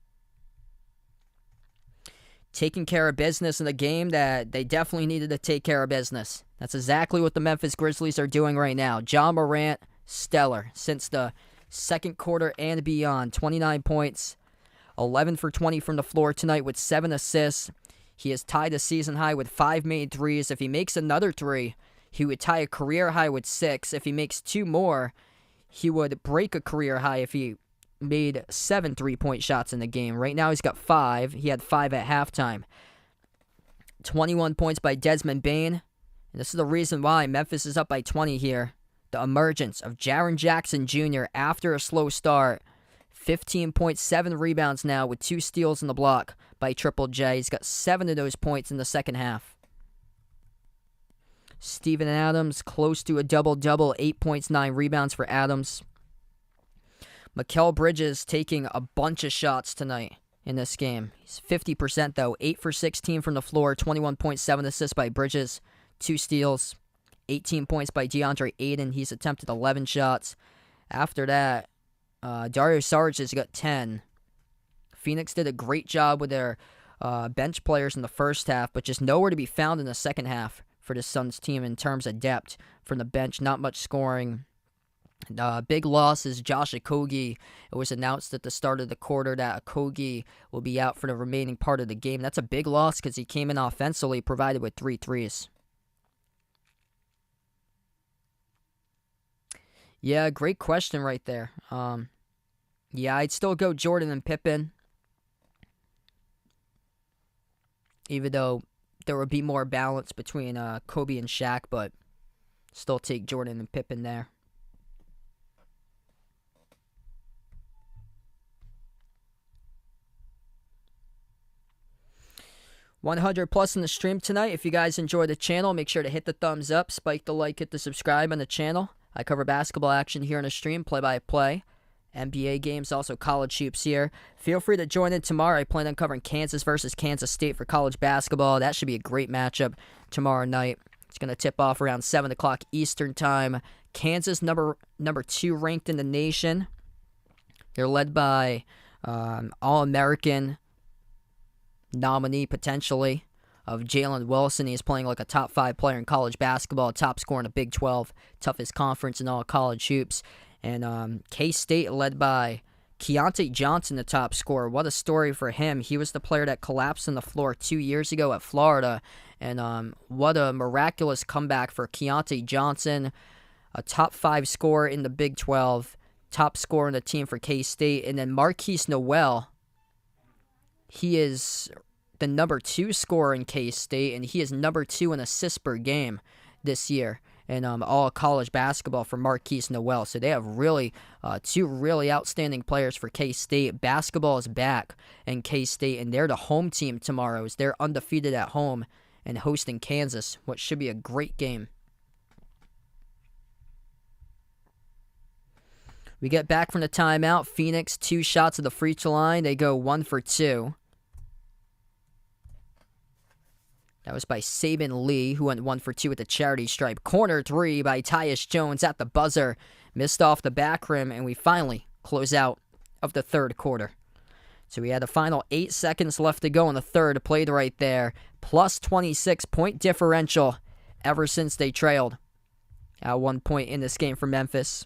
Taking care of business in a game that they definitely needed to take care of business. That's exactly what the Memphis Grizzlies are doing right now. Ja Morant, stellar since the second quarter and beyond. 29 points, 11 for 20 from the floor tonight with 7 assists. He has tied a season high with 5 made threes. If he makes another 3, he would tie a career high with 6. If he makes 2 more, he would break a career high if he made 7 3-point shots in the game. Right now he's got 5. He had 5 at halftime. 21 points by Desmond Bane. And this is the reason why Memphis is up by 20 here. The emergence of Jaren Jackson Jr. after a slow start. 15.7 rebounds now with 2 steals in the block by Triple J. He's got 7 of those points in the second half. Steven Adams close to a double-double. 8 points, 9 rebounds for Adams. Mikal Bridges taking a bunch of shots tonight in this game. He's 50% though. 8 for 16 from the floor. 21.7 assists by Bridges. 2 steals, 18 points by DeAndre Ayton. He's attempted 11 shots. After that, Dario Saric has got 10. Phoenix did a great job with their bench players in the first half, but just nowhere to be found in the second half for the Suns team in terms of depth from the bench. Not much scoring. Big loss is Josh Okogie. It was announced at the start of the quarter that Okogie will be out for the remaining part of the game. That's a big loss because he came in offensively, provided with 3 threes. Yeah, great question right there. Yeah, I'd still go Jordan and Pippen, even though there would be more balance between Kobe and Shaq, but still take Jordan and Pippen there. 100 plus in the stream tonight. If you guys enjoy the channel, make sure to hit the thumbs up, spike the like, hit the subscribe on the channel. I cover basketball action here on the stream, play-by-play, NBA games, also college hoops here. Feel free to join in tomorrow. I plan on covering Kansas versus Kansas State for college basketball. That should be a great matchup tomorrow night. It's going to tip off around 7 o'clock Eastern time. Kansas, number 2 ranked in the nation. They're led by All-American nominee, potentially, of Jalen Wilson. He's playing like a top 5 player in college basketball, top scorer in the Big 12, toughest conference in all college hoops. And K-State led by Keontae Johnson, the top scorer. What a story for him. He was the player that collapsed on the floor 2 years ago at Florida. And what a miraculous comeback for Keontae Johnson, a top 5 scorer in the Big 12, top scorer in the team for K-State. And then Marquise Noel, he is the number 2 scorer in K-State, and he is number 2 in assists per game this year in all college basketball for Marquise Noel. So they have really 2 really outstanding players for K-State. Basketball is back in K-State, and they're the home team tomorrow as they're undefeated at home and hosting Kansas, what should be a great game. We get back from the timeout. Phoenix, 2 shots at the free throw line. They go 1 for 2. That was by Saban Lee, who went 1 for 2 at the charity stripe. Corner 3 by Tyus Jones at the buzzer. Missed off the back rim, and we finally close out of the third quarter. So we had the final 8 seconds left to go in the third. Played right there. Plus 26 point differential ever since they trailed at one point in this game for Memphis.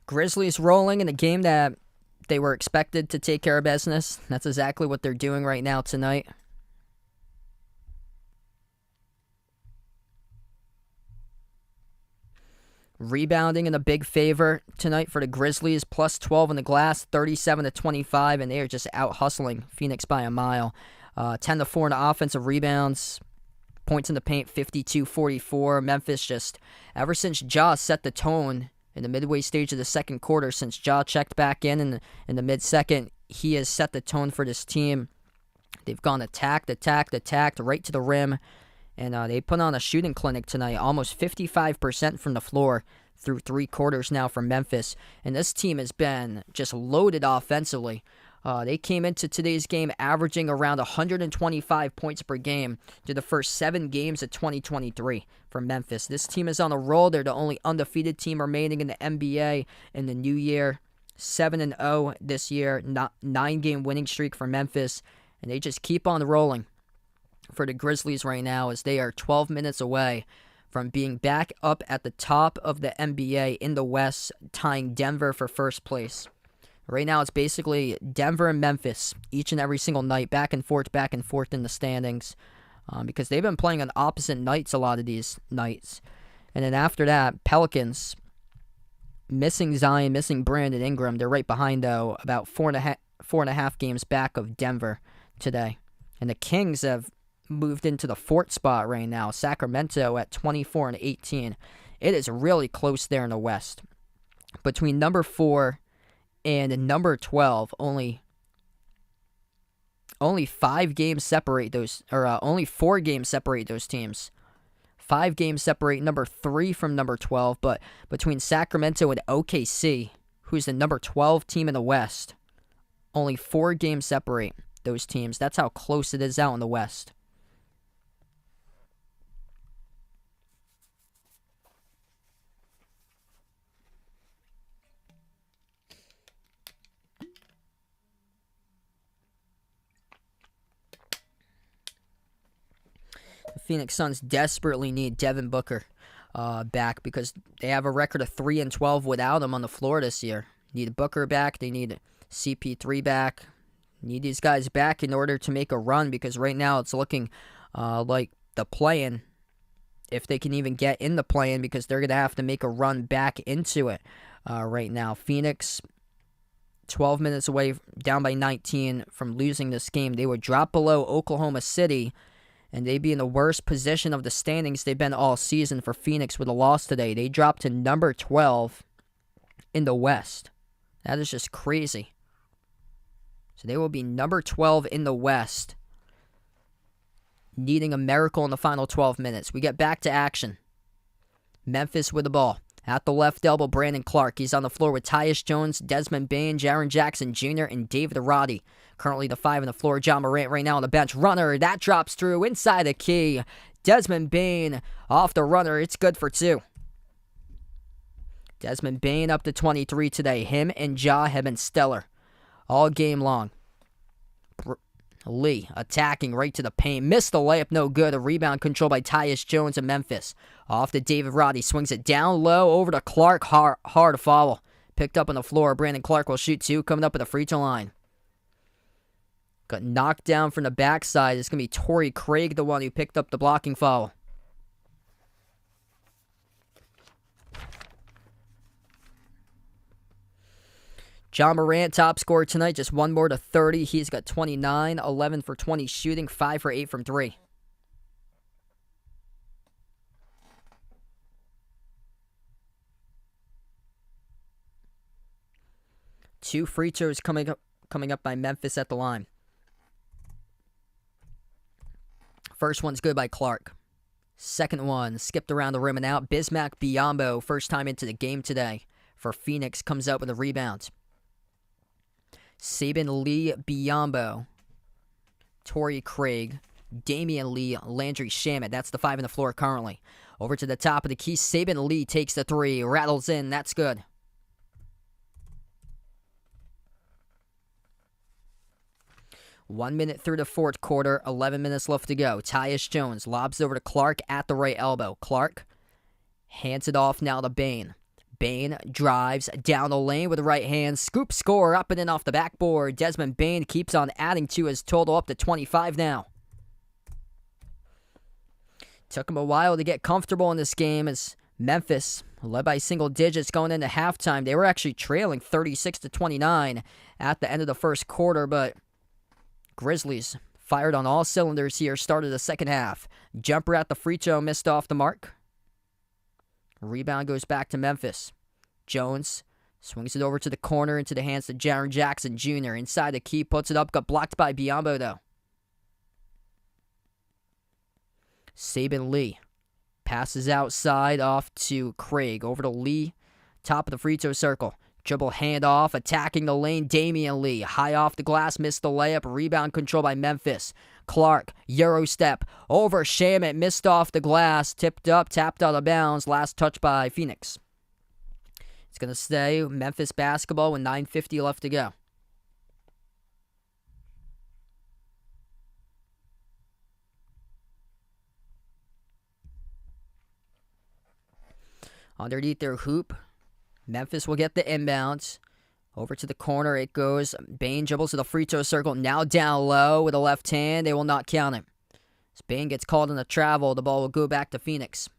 Grizzlies rolling in a game that they were expected to take care of business. That's exactly what they're doing right now tonight. Rebounding in a big favor tonight for the Grizzlies. Plus 12 in the glass, 37-25, and they are just out hustling Phoenix by a mile. 10-4 in the offensive rebounds. Points in the paint, 52-44. Memphis just, ever since Ja set the tone in the midway stage of the second quarter, since Ja checked back in the mid-second, he has set the tone for this team. They've gone attacked right to the rim, and they put on a shooting clinic tonight, almost 55% from the floor through 3 quarters now for Memphis. And this team has been just loaded offensively. They came into today's game averaging around 125 points per game through the first 7 games of 2023 for Memphis. This team is on a roll. They're the only undefeated team remaining in the NBA in the new year. 7-0 this year, 9-game winning streak for Memphis. And they just keep on rolling for the Grizzlies right now as they are 12 minutes away from being back up at the top of the NBA in the West, tying Denver for first place. Right now, it's basically Denver and Memphis each and every single night, back and forth in the standings, because they've been playing on opposite nights a lot of these nights. And then after that, Pelicans, missing Zion, missing Brandon Ingram. They're right behind, though, about 4.5 games back of Denver today. And the Kings have moved into the 4th spot right now, Sacramento at 24-18. It is really close there in the West. Between number 4 and number 12, only Only 5 games separate those, or only 4 games separate those teams. 5 games separate number 3 from number 12, but between Sacramento and OKC, who's the number 12 team in the West, only 4 games separate those teams. That's how close it is out in the West. The Phoenix Suns desperately need Devin Booker back because they have a record of 3-12 without him on the floor this year. Need Booker back. They need CP3 back. Need these guys back in order to make a run because right now it's looking like the play-in, if they can even get in the play-in, because they're going to have to make a run back into it right now. Phoenix, 12 minutes away, down by 19 from losing this game. They would drop below Oklahoma City, and they'd be in the worst position of the standings they've been all season for Phoenix with a loss today. They dropped to number 12 in the West. That is just crazy. So they will be number 12 in the West, needing a miracle in the final 12 minutes. We get back to action. Memphis with the ball. At the left elbow, Brandon Clark. He's on the floor with Tyus Jones, Desmond Bane, Jaren Jackson Jr., and David Roddy. Currently the 5 on the floor. John Morant right now on the bench. Runner, that drops through inside the key. Desmond Bane off the runner. It's good for 2. Desmond Bane up to 23 today. Him and Ja have been stellar all game long. Lee attacking right to the paint. Missed the layup, no good. A rebound controlled by Tyus Jones of Memphis. Off to David Roddy. Swings it down low over to Clark. Hard foul. Picked up on the floor. Brandon Clark will shoot 2. Coming up at the free throw line. Got knocked down from the backside. It's going to be Torrey Craig, the one who picked up the blocking foul. John Morant, top scorer tonight, just 1 more to 30. He's got 29, 11 for 20 shooting, 5 for 8 from 3. Two free throws coming up by Memphis at the line. First one's good by Clark. Second one skipped around the rim and out. Bismack Biyombo, first time into the game today for Phoenix, comes out with a rebound. Sabin Lee Biyombo, Torrey Craig, Damian Lee, Landry Shamet. That's the 5 on the floor currently. Over to the top of the key. Sabin Lee takes the 3. Rattles in. That's good. One minute through the fourth quarter. 11 minutes left to go. Tyus Jones lobs over to Clark at the right elbow. Clark hands it off now to Bane. Bane drives down the lane with the right hand. Scoop score up and in off the backboard. Desmond Bane keeps on adding to his total up to 25 now. Took him a while to get comfortable in this game as Memphis, led by single digits going into halftime. They were actually trailing 36-29 at the end of the first quarter, but Grizzlies fired on all cylinders here, started the second half. Jumper at the free throw missed off the mark. Rebound goes back to Memphis. Jones swings it over to the corner into the hands of Jaren Jackson Jr. Inside the key, puts it up, got blocked by Biyombo though. Sabin Lee passes outside off to Craig. Over to Lee, top of the free throw circle. Dribble handoff, attacking the lane. Damian Lee, high off the glass, missed the layup. Rebound control by Memphis. Clark, Euro step, over Shamet, missed off the glass, tipped up, tapped out of bounds. Last touch by Phoenix. It's going to stay Memphis basketball with 9:50 left to go. Underneath their hoop, Memphis will get the inbounds. Over to the corner it goes. Bane dribbles to the free throw circle. Now down low with a left hand. They will not count it. As Bane gets called on the travel, the ball will go back to Phoenix.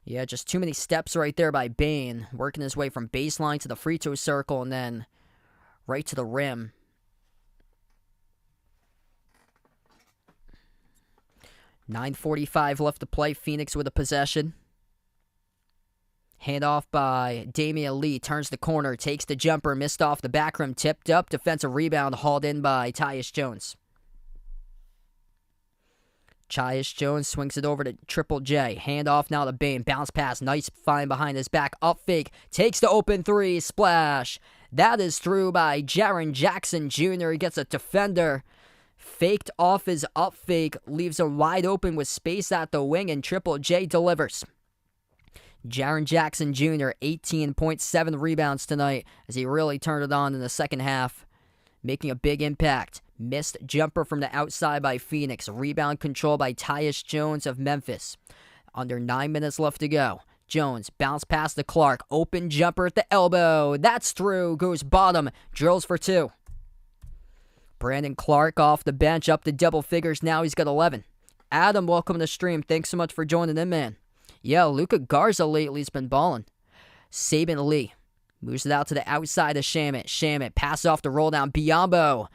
Yeah, just too many steps right there by Bane. Working his way from baseline to the free throw circle and then right to the rim. .9:45 left to play. Phoenix with a possession. Handoff by Damian Lee. Turns the corner. Takes the jumper. Missed off the back rim. Tipped up. Defensive rebound. Hauled in by Tyus Jones. Tyus Jones swings it over to Triple J. Handoff now to Bane. Bounce pass. Nice find behind his back. Up fake. Takes the open three. Splash. That is through by Jaren Jackson Jr. He gets a defender. Faked off his up fake. Leaves him wide open with space at the wing. And Triple J delivers. Jaren Jackson Jr., 18.7 rebounds tonight as he really turned it on in the second half, making a big impact. Missed jumper from the outside by Phoenix. Rebound control by Tyus Jones of Memphis. Under 9 minutes left to go. Jones bounce pass to Clark. Open jumper at the elbow. That's through. Goes bottom. Drills for two. Brandon Clark off the bench up to double figures. Now he's got 11. Adam, welcome to the stream. Thanks so much for joining in, man. Yeah, Luka Garza lately has been balling. Saban Lee moves it out to the outside of Shamet. Shamet pass off the roll down. Biyombo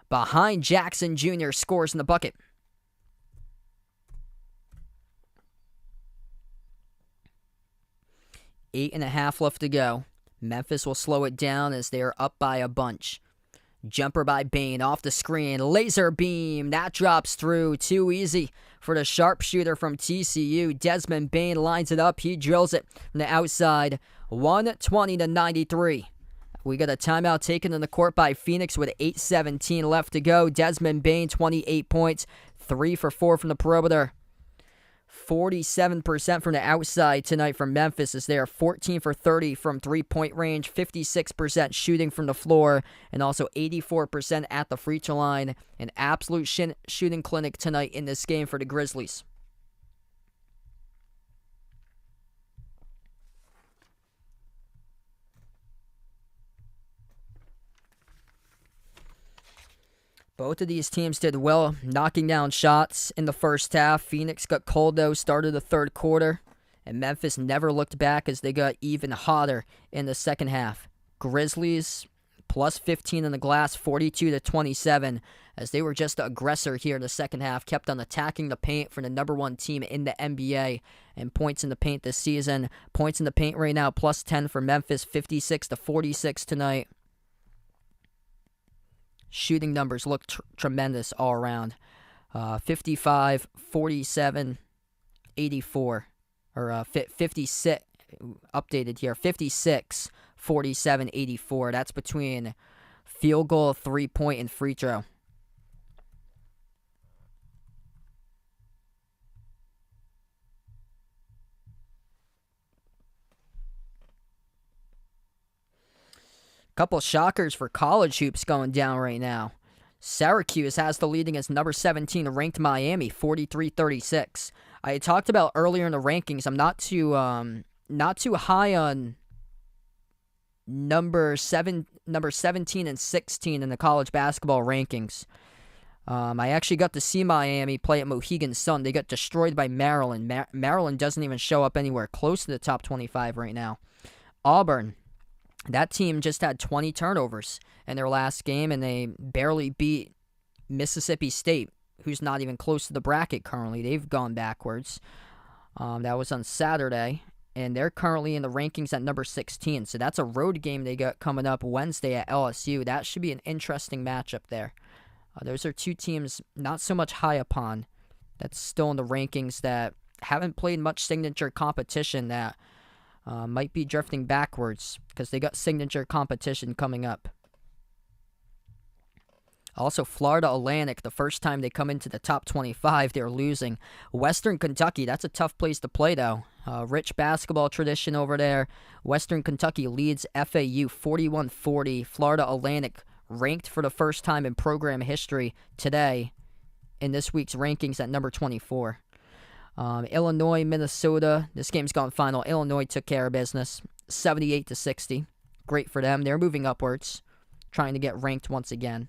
behind Jackson Jr. scores in the bucket. Eight and a half left to go. Memphis will slow it down as they are up by a bunch. Jumper by Bane off the screen. Laser beam. That drops through. Too easy for the sharpshooter from TCU. Desmond Bane lines it up. He drills it from the outside. 120-93. We got a timeout taken in the court by Phoenix with 8:17 left to go. Desmond Bane, 28 points. 3 for 4 from the perimeter. 47% from the outside tonight from Memphis as they are 14 for 30 from three-point range, 56% shooting from the floor, and also 84% at the free throw line. An absolute shooting clinic tonight in this game for the Grizzlies. Both of these teams did well knocking down shots in the first half. Phoenix got cold, though, started the third quarter. And Memphis never looked back as they got even hotter in the second half. Grizzlies plus 15 in the glass, 42-27, as they were just the aggressor here in the second half. Kept on attacking the paint for the number one team in the NBA. And points in the paint this season. Points in the paint right now, plus 10 for Memphis, 56-46 tonight. Shooting numbers look tremendous all around. 55, 47, 84. Or 56, updated here. 56, 47, 84. That's between field goal, 3-point, and free throw. Couple shockers for college hoops going down right now. Syracuse has the lead against number 17 ranked Miami, 43-36. I talked about earlier in the rankings, I'm not too high on number 17 and 16 in the college basketball rankings. I actually got to see Miami play at Mohegan Sun. They got destroyed by Maryland. Maryland doesn't even show up anywhere close to the top 25 right now. Auburn. That team just had 20 turnovers in their last game, and they barely beat Mississippi State, who's not even close to the bracket currently. They've gone backwards. That was on Saturday, and they're currently in the rankings at number 16. So that's a road game they got coming up Wednesday at LSU. That should be an interesting matchup there. Those are two teams not so much high upon that's still in the rankings that haven't played much signature competition that might be drifting backwards because they got signature competition coming up. Also, Florida Atlantic, the first time they come into the top 25, they're losing. Western Kentucky, that's a tough place to play, though. Rich basketball tradition over there. Western Kentucky leads FAU 41-40. Florida Atlantic ranked for the first time in program history today in this week's rankings at number 24. Illinois, Minnesota. This game's gone final. Illinois took care of business. 78-60. Great for them. They're moving upwards. Trying to get ranked once again.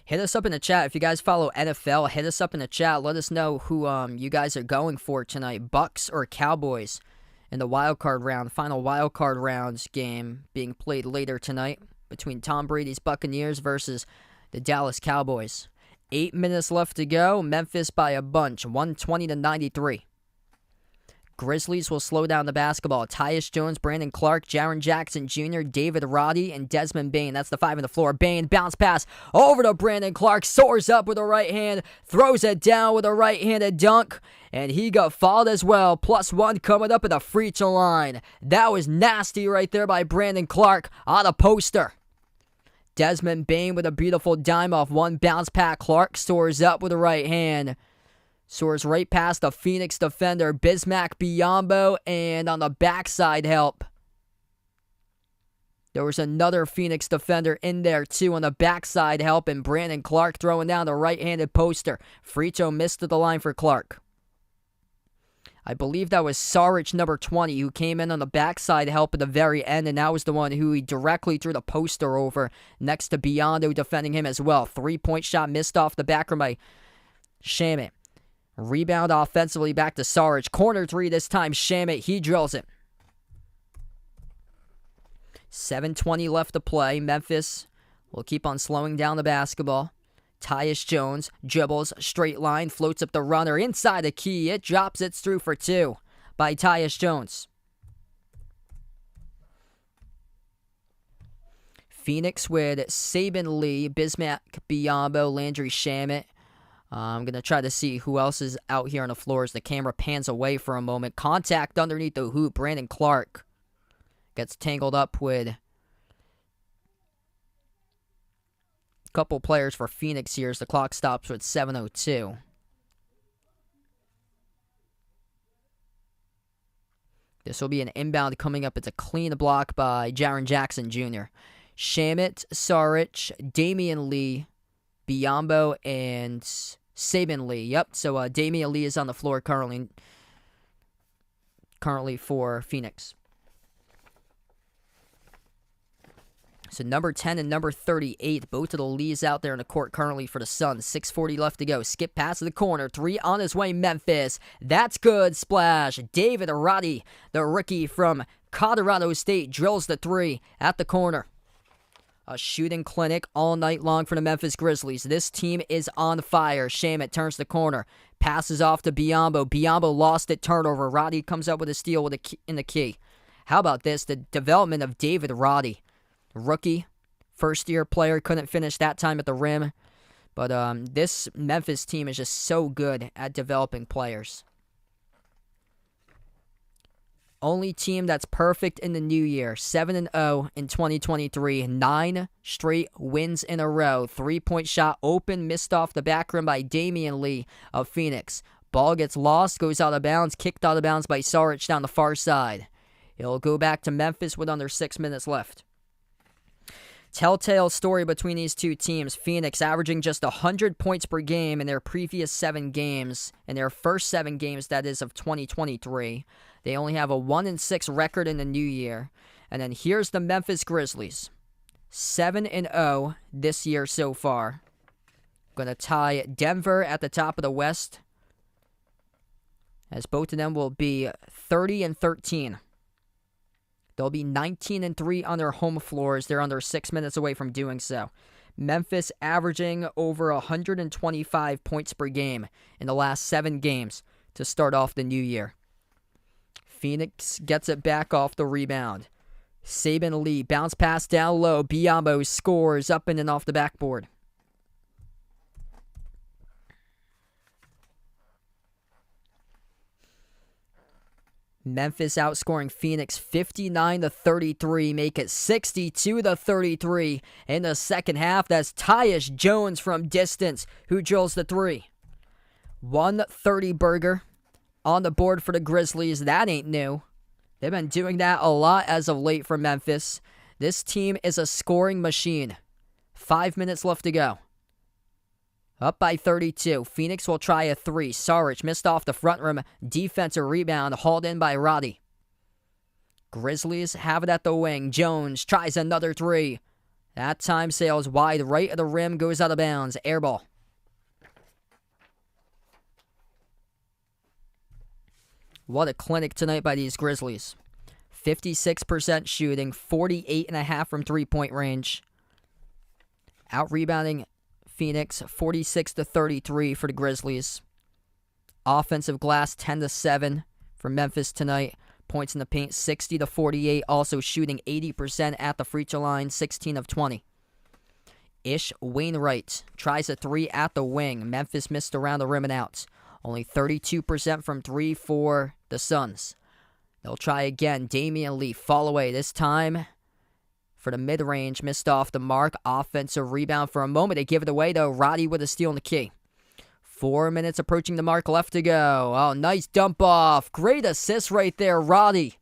Hit us up in the chat. If you guys follow NFL, hit us up in the chat. Let us know who you guys are going for tonight, Bucks or Cowboys, in the wild card round, final wild card rounds game being played later tonight between Tom Brady's Buccaneers versus the Dallas Cowboys. 8 minutes left to go. Memphis by a bunch, 120-93. Grizzlies will slow down the basketball. Tyus Jones, Brandon Clark, Jaren Jackson Jr., David Roddy, and Desmond Bane. That's the 5 on the floor. Bane, bounce pass over to Brandon Clark. Soars up with a right hand. Throws it down with a right-handed dunk. And he got fouled as well. +1 coming up at the free throw line. That was nasty right there by Brandon Clark on a poster. Desmond Bane with a beautiful dime off one bounce pass. Clark soars up with a right hand. Soars right past the Phoenix defender, Bismack Biyombo, and on the backside help. There was another Phoenix defender in there too on the backside help, and Brandon Clark throwing down the right-handed poster. Free throw missed at the line for Clark. I believe that was Saric, number 20, who came in on the backside help at the very end, and that was the one who he directly threw the poster over next to Biondo defending him as well. 3-point shot missed off the back rim by Shamet. Rebound offensively back to Saric. Corner three this time. Shamet, he drills it. 7:20 left to play. Memphis will keep on slowing down the basketball. Tyus Jones dribbles, straight line, floats up the runner inside the key. It drops, it's through for two by Tyus Jones. Phoenix with Saban Lee, Bismack Biyombo, Landry Shamet. I'm going to try to see who else is out here on the floor as the camera pans away for a moment. Contact underneath the hoop. Brandon Clark gets tangled up with a couple players for Phoenix here as the clock stops with 7:02. This will be an inbound coming up. It's a clean block by Jaren Jackson Jr. Shamet, Saric, Damian Lee, Biyombo, and Saban Lee. Yep, so Damian Lee is on the floor currently for Phoenix. So number 10 and number 38, both of the Lees out there in the court currently for the Suns. 6:40 left to go. Skip pass to the corner. 3 on his way, Memphis. That's good. Splash. David Roddy, the rookie from Colorado State, drills the 3 at the corner. A shooting clinic all night long for the Memphis Grizzlies. This team is on fire. Shamet turns the corner. Passes off to Biyombo. Biyombo lost it. Turnover. Roddy comes up with a steal with in the key. How about this? The development of David Roddy. Rookie, first-year player, couldn't finish that time at the rim. But this Memphis team is just so good at developing players. Only team that's perfect in the new year. 7-0 in 2023. 9 straight wins in a row. 3-point shot open, missed off the back rim by Damian Lee of Phoenix. Ball gets lost, goes out of bounds, kicked out of bounds by Saric down the far side. It'll go back to Memphis with under 6 minutes left. Telltale story between these two teams. Phoenix averaging just 100 points per game in their previous 7 games. In their first 7 games, that is, of 2023. They only have a 1-6 record in the new year. And then here's the Memphis Grizzlies. 7-0 this year so far. Going to tie Denver at the top of the West, as both of them will be 30-13. They'll be 19-3 on their home floors. They're under 6 minutes away from doing so. Memphis averaging over 125 points per game in the last 7 games to start off the new year. Phoenix gets it back off the rebound. Saban Lee, bounce pass down low. Biyombo scores up and off the backboard. Memphis outscoring Phoenix 59-33, make it 62-33 in the second half. That's Tyus Jones from distance who drills the 3. 130 burger on the board for the Grizzlies. That ain't new. They've been doing that a lot as of late for Memphis. This team is a scoring machine. 5 minutes left to go. Up by 32. Phoenix will try a 3. Saric missed off the front rim. Defensive rebound hauled in by Roddy. Grizzlies have it at the wing. Jones tries another 3. That time sails wide right of the rim. Goes out of bounds. Air ball. What a clinic tonight by these Grizzlies. 56% shooting, 48.5% from three-point range. Out-rebounding Phoenix, 46-33 for the Grizzlies. Offensive glass, 10-7 for Memphis tonight. Points in the paint, 60-48. Also shooting 80% at the free throw line, 16 of 20. Ish Wainwright tries a three at the wing. Memphis missed around the rim and out. Only 32% from three for the Suns. They'll try again. Damian Lee, fall away. This time for the mid-range. Missed off the mark. Offensive rebound for a moment. They give it away, though. Roddy with a steal in the key. 4 minutes approaching the mark left to go. Oh, nice dump off. Great assist right there, Roddy.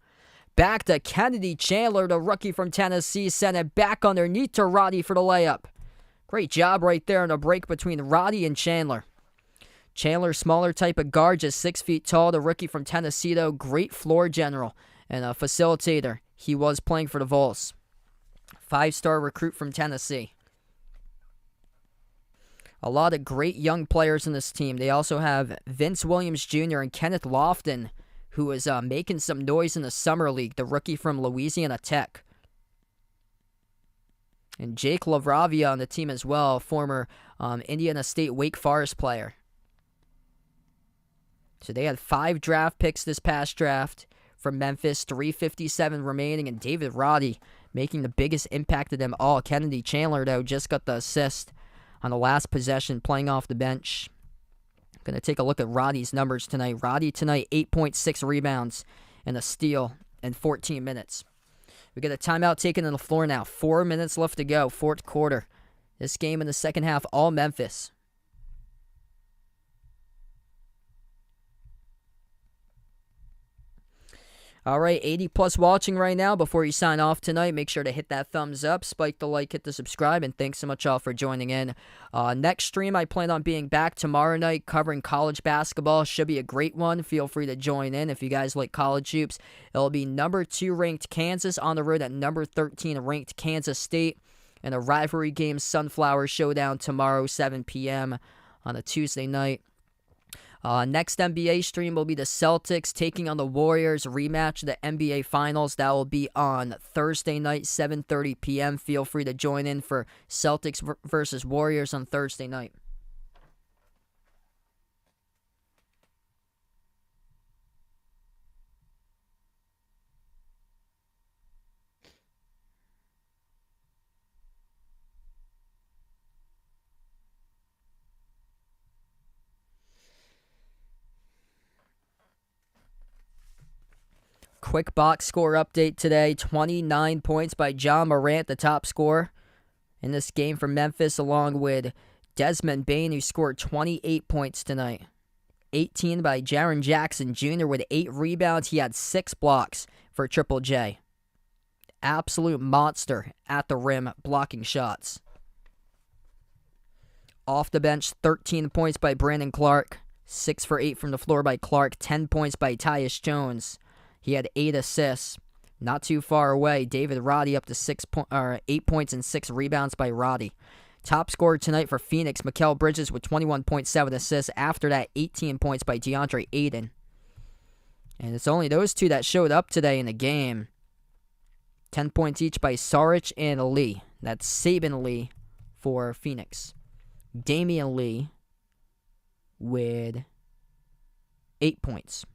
Back to Kennedy Chandler, the rookie from Tennessee. Sent it back underneath to Roddy for the layup. Great job right there in the break between Roddy and Chandler. Chandler, smaller type of guard, just 6 feet tall. The rookie from Tennessee, though, great floor general and a facilitator. He was playing for the Vols. 5-star recruit from Tennessee. A lot of great young players in this team. They also have Vince Williams Jr. and Kenneth Lofton, who is making some noise in the Summer League, the rookie from Louisiana Tech. And Jake LaRavia on the team as well, former Indiana State Wake Forest player. So they had 5 draft picks this past draft from Memphis, 357 remaining, and David Roddy making the biggest impact of them all. Kennedy Chandler, though, just got the assist on the last possession, playing off the bench. Going to take a look at Roddy's numbers tonight. Roddy tonight, 8.6 rebounds and a steal in 14 minutes. We get a timeout taken on the floor now. 4 minutes left to go, fourth quarter. This game in the second half, all Memphis. All right, 80+ watching right now. Before you sign off tonight, make sure to hit that thumbs up, spike the like, hit the subscribe, and thanks so much all for joining in. Next stream, I plan on being back tomorrow night covering college basketball. Should be a great one. Feel free to join in if you guys like college hoops. It'll be number 2 ranked Kansas on the road at number 13 ranked Kansas State. And a rivalry game, Sunflower Showdown tomorrow, 7 p.m. on a Tuesday night. Next NBA stream will be the Celtics taking on the Warriors, rematch of the NBA Finals. That will be on Thursday night, 7:30 p.m. Feel free to join in for Celtics versus Warriors on Thursday night. Quick box score update today. 29 points by John Morant, the top scorer in this game for Memphis, along with Desmond Bane, who scored 28 points tonight. 18 by Jaren Jackson Jr. with 8 rebounds. He had 6 blocks for Triple J. Absolute monster at the rim, blocking shots. Off the bench, 13 points by Brandon Clark. 6 for 8 from the floor by Clark. 10 points by Tyus Jones. He had 8 assists. Not too far away. David Roddy up to 8 points and 6 rebounds by Roddy. Top scorer tonight for Phoenix, Mikal Bridges with 21.7 assists. After that, 18 points by DeAndre Ayton. And it's only those two that showed up today in the game. 10 points each by Saric and Lee. That's Saban Lee for Phoenix. Damian Lee with 8 points.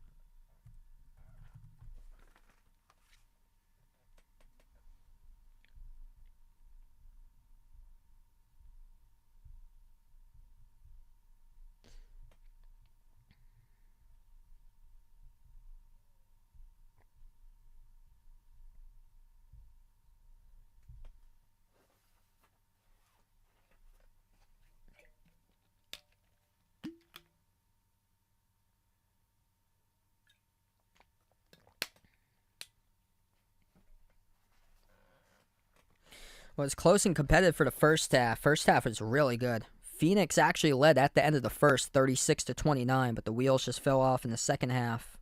Well, it was close and competitive for the first half. First half was really good. Phoenix actually led at the end of the first, 36-29, but the wheels just fell off in the second half.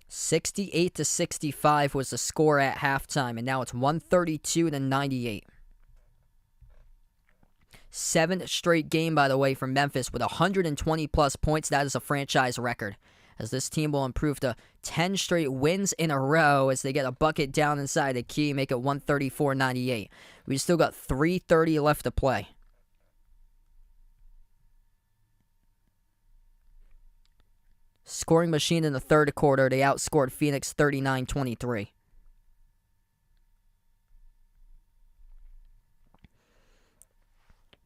$68-65 was the score at halftime, and now it's 132-98. Seventh straight game, by the way, for Memphis with 120-plus points. That is a franchise record, as this team will improve to 10 straight wins in a row as they get a bucket down inside the key, make it 134-98. We still got 3:30 left to play. Scoring machine in the third quarter. They outscored Phoenix 39-23.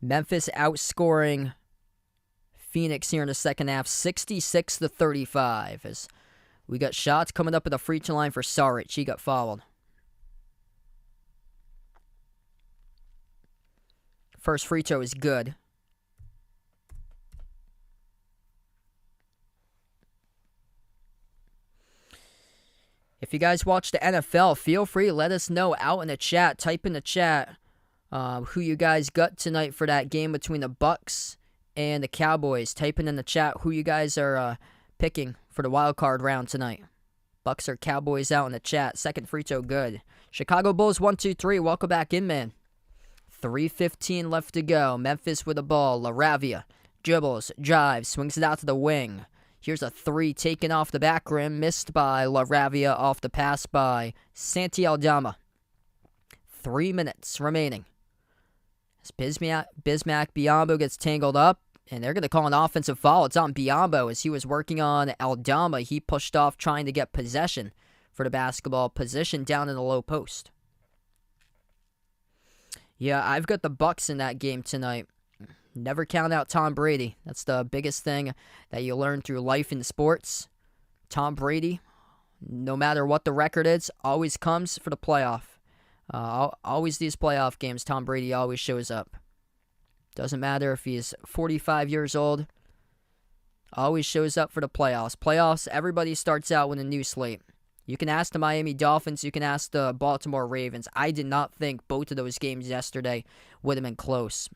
Memphis outscoring Phoenix here in the second half 66-35. As we got shots coming up at the free throw line for Saric. He got fouled. First free throw is good. If you guys watch the NFL, feel free to let us know out in the chat. Type in the chat who you guys got tonight for that game between the Bucks and the Cowboys. Type in the chat who you guys are picking for the wild card round tonight. Bucks or Cowboys out in the chat. Second free throw good. Chicago Bulls 1-2-3. Welcome back in, man. 3:15 left to go. Memphis with the ball. LaRavia dribbles, drives, swings it out to the wing. Here's a three taken off the back rim, missed by LaRavia off the pass by Santi Aldama. 3 minutes remaining. As Bismack Biyombo gets tangled up, and they're going to call an offensive foul. It's on Biyombo as he was working on Aldama. He pushed off trying to get possession for the basketball, position down in the low post. Yeah, I've got the Bucks in that game tonight. Never count out Tom Brady. That's the biggest thing that you learn through life in sports. Tom Brady, no matter what the record is, always comes for the playoff. Always these playoff games, Tom Brady always shows up. Doesn't matter if he's 45 years old. Always shows up for the playoffs. Playoffs, everybody starts out with a new slate. You can ask the Miami Dolphins. You can ask the Baltimore Ravens. I did not think both of those games yesterday would have been close.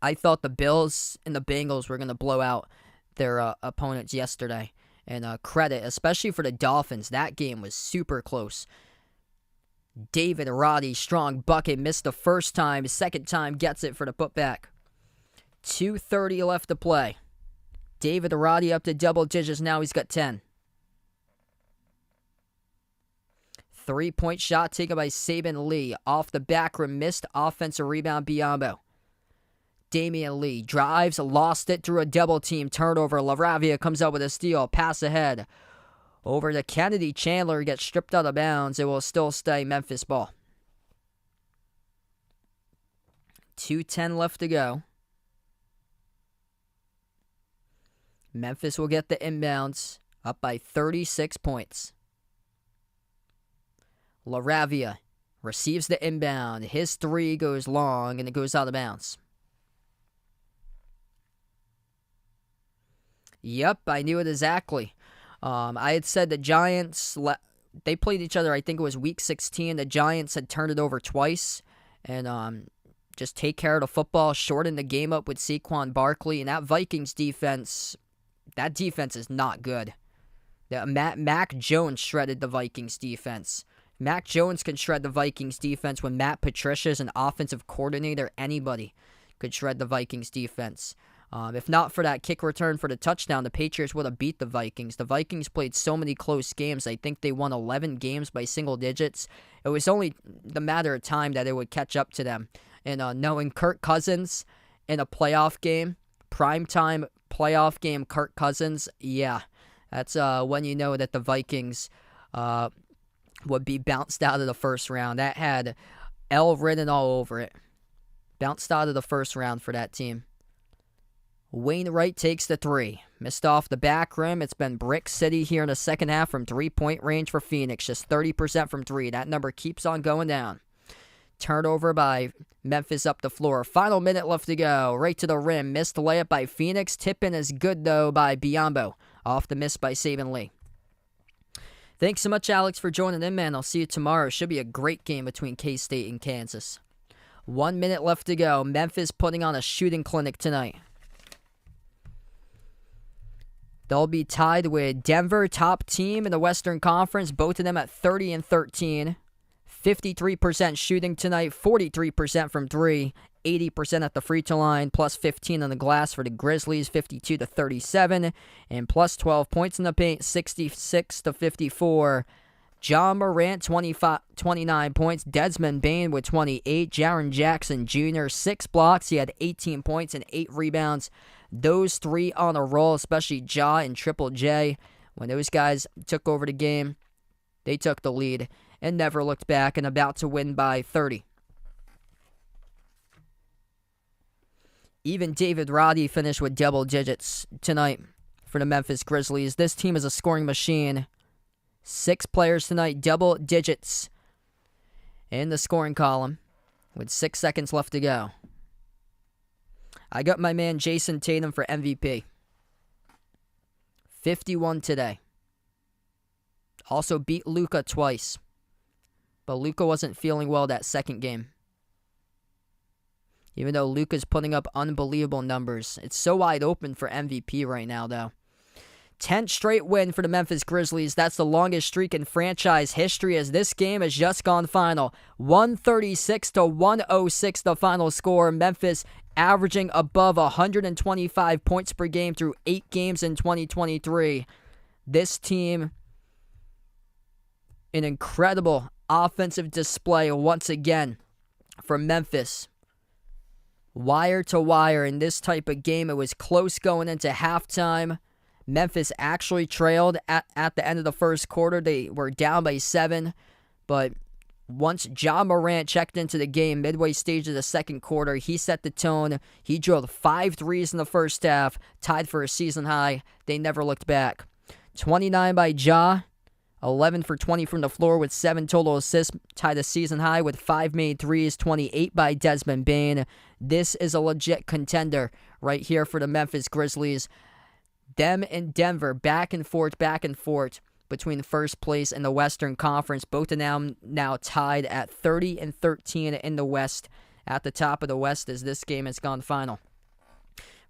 I thought the Bills and the Bengals were going to blow out their opponents yesterday. And credit, especially for the Dolphins. That game was super close. David Roddy, strong bucket, missed the first time. Second time, gets it for the putback. 2:30 left to play. David Roddy up to double digits. Now he's got 10. 3-point shot taken by Saban Lee. Off the back rim, missed. Offensive rebound, Biyombo. Damian Lee drives, lost it through a double team. Turnover. LaRavia comes out with a steal. Pass ahead. Over to Kennedy. Chandler gets stripped out of bounds. It will still stay Memphis ball. 2:10 left to go. Memphis will get the inbounds, up by 36 points. LaRavia receives the inbound. His three goes long, and it goes out of bounds. Yep, I knew it exactly. I had said the Giants, they played each other, I think it was week 16. The Giants had turned it over twice and just take care of the football, shorten the game up with Saquon Barkley. And that Vikings defense, that defense is not good. Mac Jones shredded the Vikings defense. Mac Jones can shred the Vikings defense when Matt Patricia is an offensive coordinator. Anybody could shred the Vikings defense. If not for that kick return for the touchdown, the Patriots would have beat the Vikings. The Vikings played so many close games. I think they won 11 games by single digits. It was only the matter of time that it would catch up to them. And knowing Kirk Cousins in a playoff game, primetime playoff game, Kirk Cousins, yeah, that's when you know that the Vikings would be bounced out of the first round. That had L written all over it. Bounced out of the first round for that team. Wainwright takes the three. Missed off the back rim. It's been Brick City here in the second half from three-point range for Phoenix. Just 30% from three. That number keeps on going down. Turnover by Memphis up the floor. Final minute left to go. Right to the rim. Missed layup by Phoenix. Tip-in is good, though, by Biyombo. Off the miss by Saban Lee. Thanks so much, Alex, for joining in, man. I'll see you tomorrow. Should be a great game between K-State and Kansas. 1 minute left to go. Memphis putting on a shooting clinic tonight. They'll be tied with Denver, top team in the Western Conference. Both of them at 30-13. 53% shooting tonight, 43% from three. 80% at the free throw line, plus 15 on the glass for the Grizzlies, 52-37, and plus 12 points in the paint, 66-54. John Morant, 29 points. Desmond Bane with 28. Jaren Jackson Jr., 6 blocks. He had 18 points and 8 rebounds. Those three on a roll, especially Ja and Triple J. When those guys took over the game, they took the lead and never looked back, and about to win by 30. Even David Roddy finished with double digits tonight for the Memphis Grizzlies. This team is a scoring machine. 6 players tonight, double digits in the scoring column with 6 seconds left to go. I got my man Jason Tatum for MVP. 51 today. Also beat Luka twice. But Luka wasn't feeling well that second game. Even though Luka's putting up unbelievable numbers. It's so wide open for MVP right now, though. 10th straight win for the Memphis Grizzlies. That's the longest streak in franchise history, as this game has just gone final. 136-106 the final score. Memphis averaging above 125 points per game through 8 games in 2023. This team, an incredible offensive display once again for Memphis. Wire to wire in this type of game. It was close going into halftime. Memphis actually trailed at the end of the first quarter. They were down by 7, but once Ja Morant checked into the game midway stage of the second quarter, he set the tone. He drilled 5 threes in the first half, tied for a season high. They never looked back. 29 by Ja, 11 for 20 from the floor with 7 total assists, tied a season high with 5 made threes, 28 by Desmond Bane. This is a legit contender right here for the Memphis Grizzlies. Them and Denver back and forth between first place in the Western Conference. Both of them now tied at 30-13 in the West, at the top of the West as this game has gone final.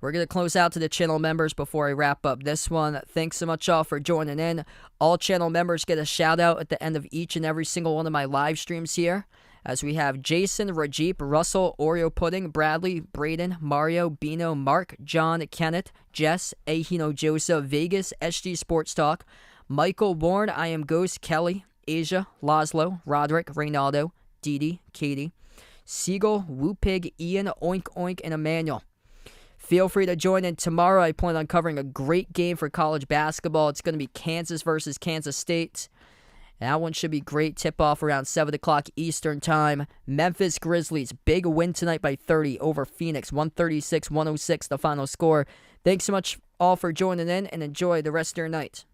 We're going to close out to the channel members before I wrap up this one. Thanks so much all for joining in. All channel members get a shout out at the end of each and every single one of my live streams here, as we have Jason, Rajeep, Russell, Oreo Pudding, Bradley, Braden, Mario, Bino, Mark, John, Kenneth, Jess, Ahino Joseph, Vegas, SG Sports Talk, Michael, Warren, I Am Ghost, Kelly, Asia, Laszlo, Roderick, Reynaldo, Didi, Katie, Siegel, Woo Pig, Ian, Oink Oink, and Emmanuel. Feel free to join in tomorrow. I plan on covering a great game for college basketball. It's going to be Kansas versus Kansas State. That one should be great. Tip-off around 7 o'clock Eastern Time. Memphis Grizzlies, big win tonight by 30 over Phoenix. 136-106 the final score. Thanks so much all for joining in, and enjoy the rest of your night.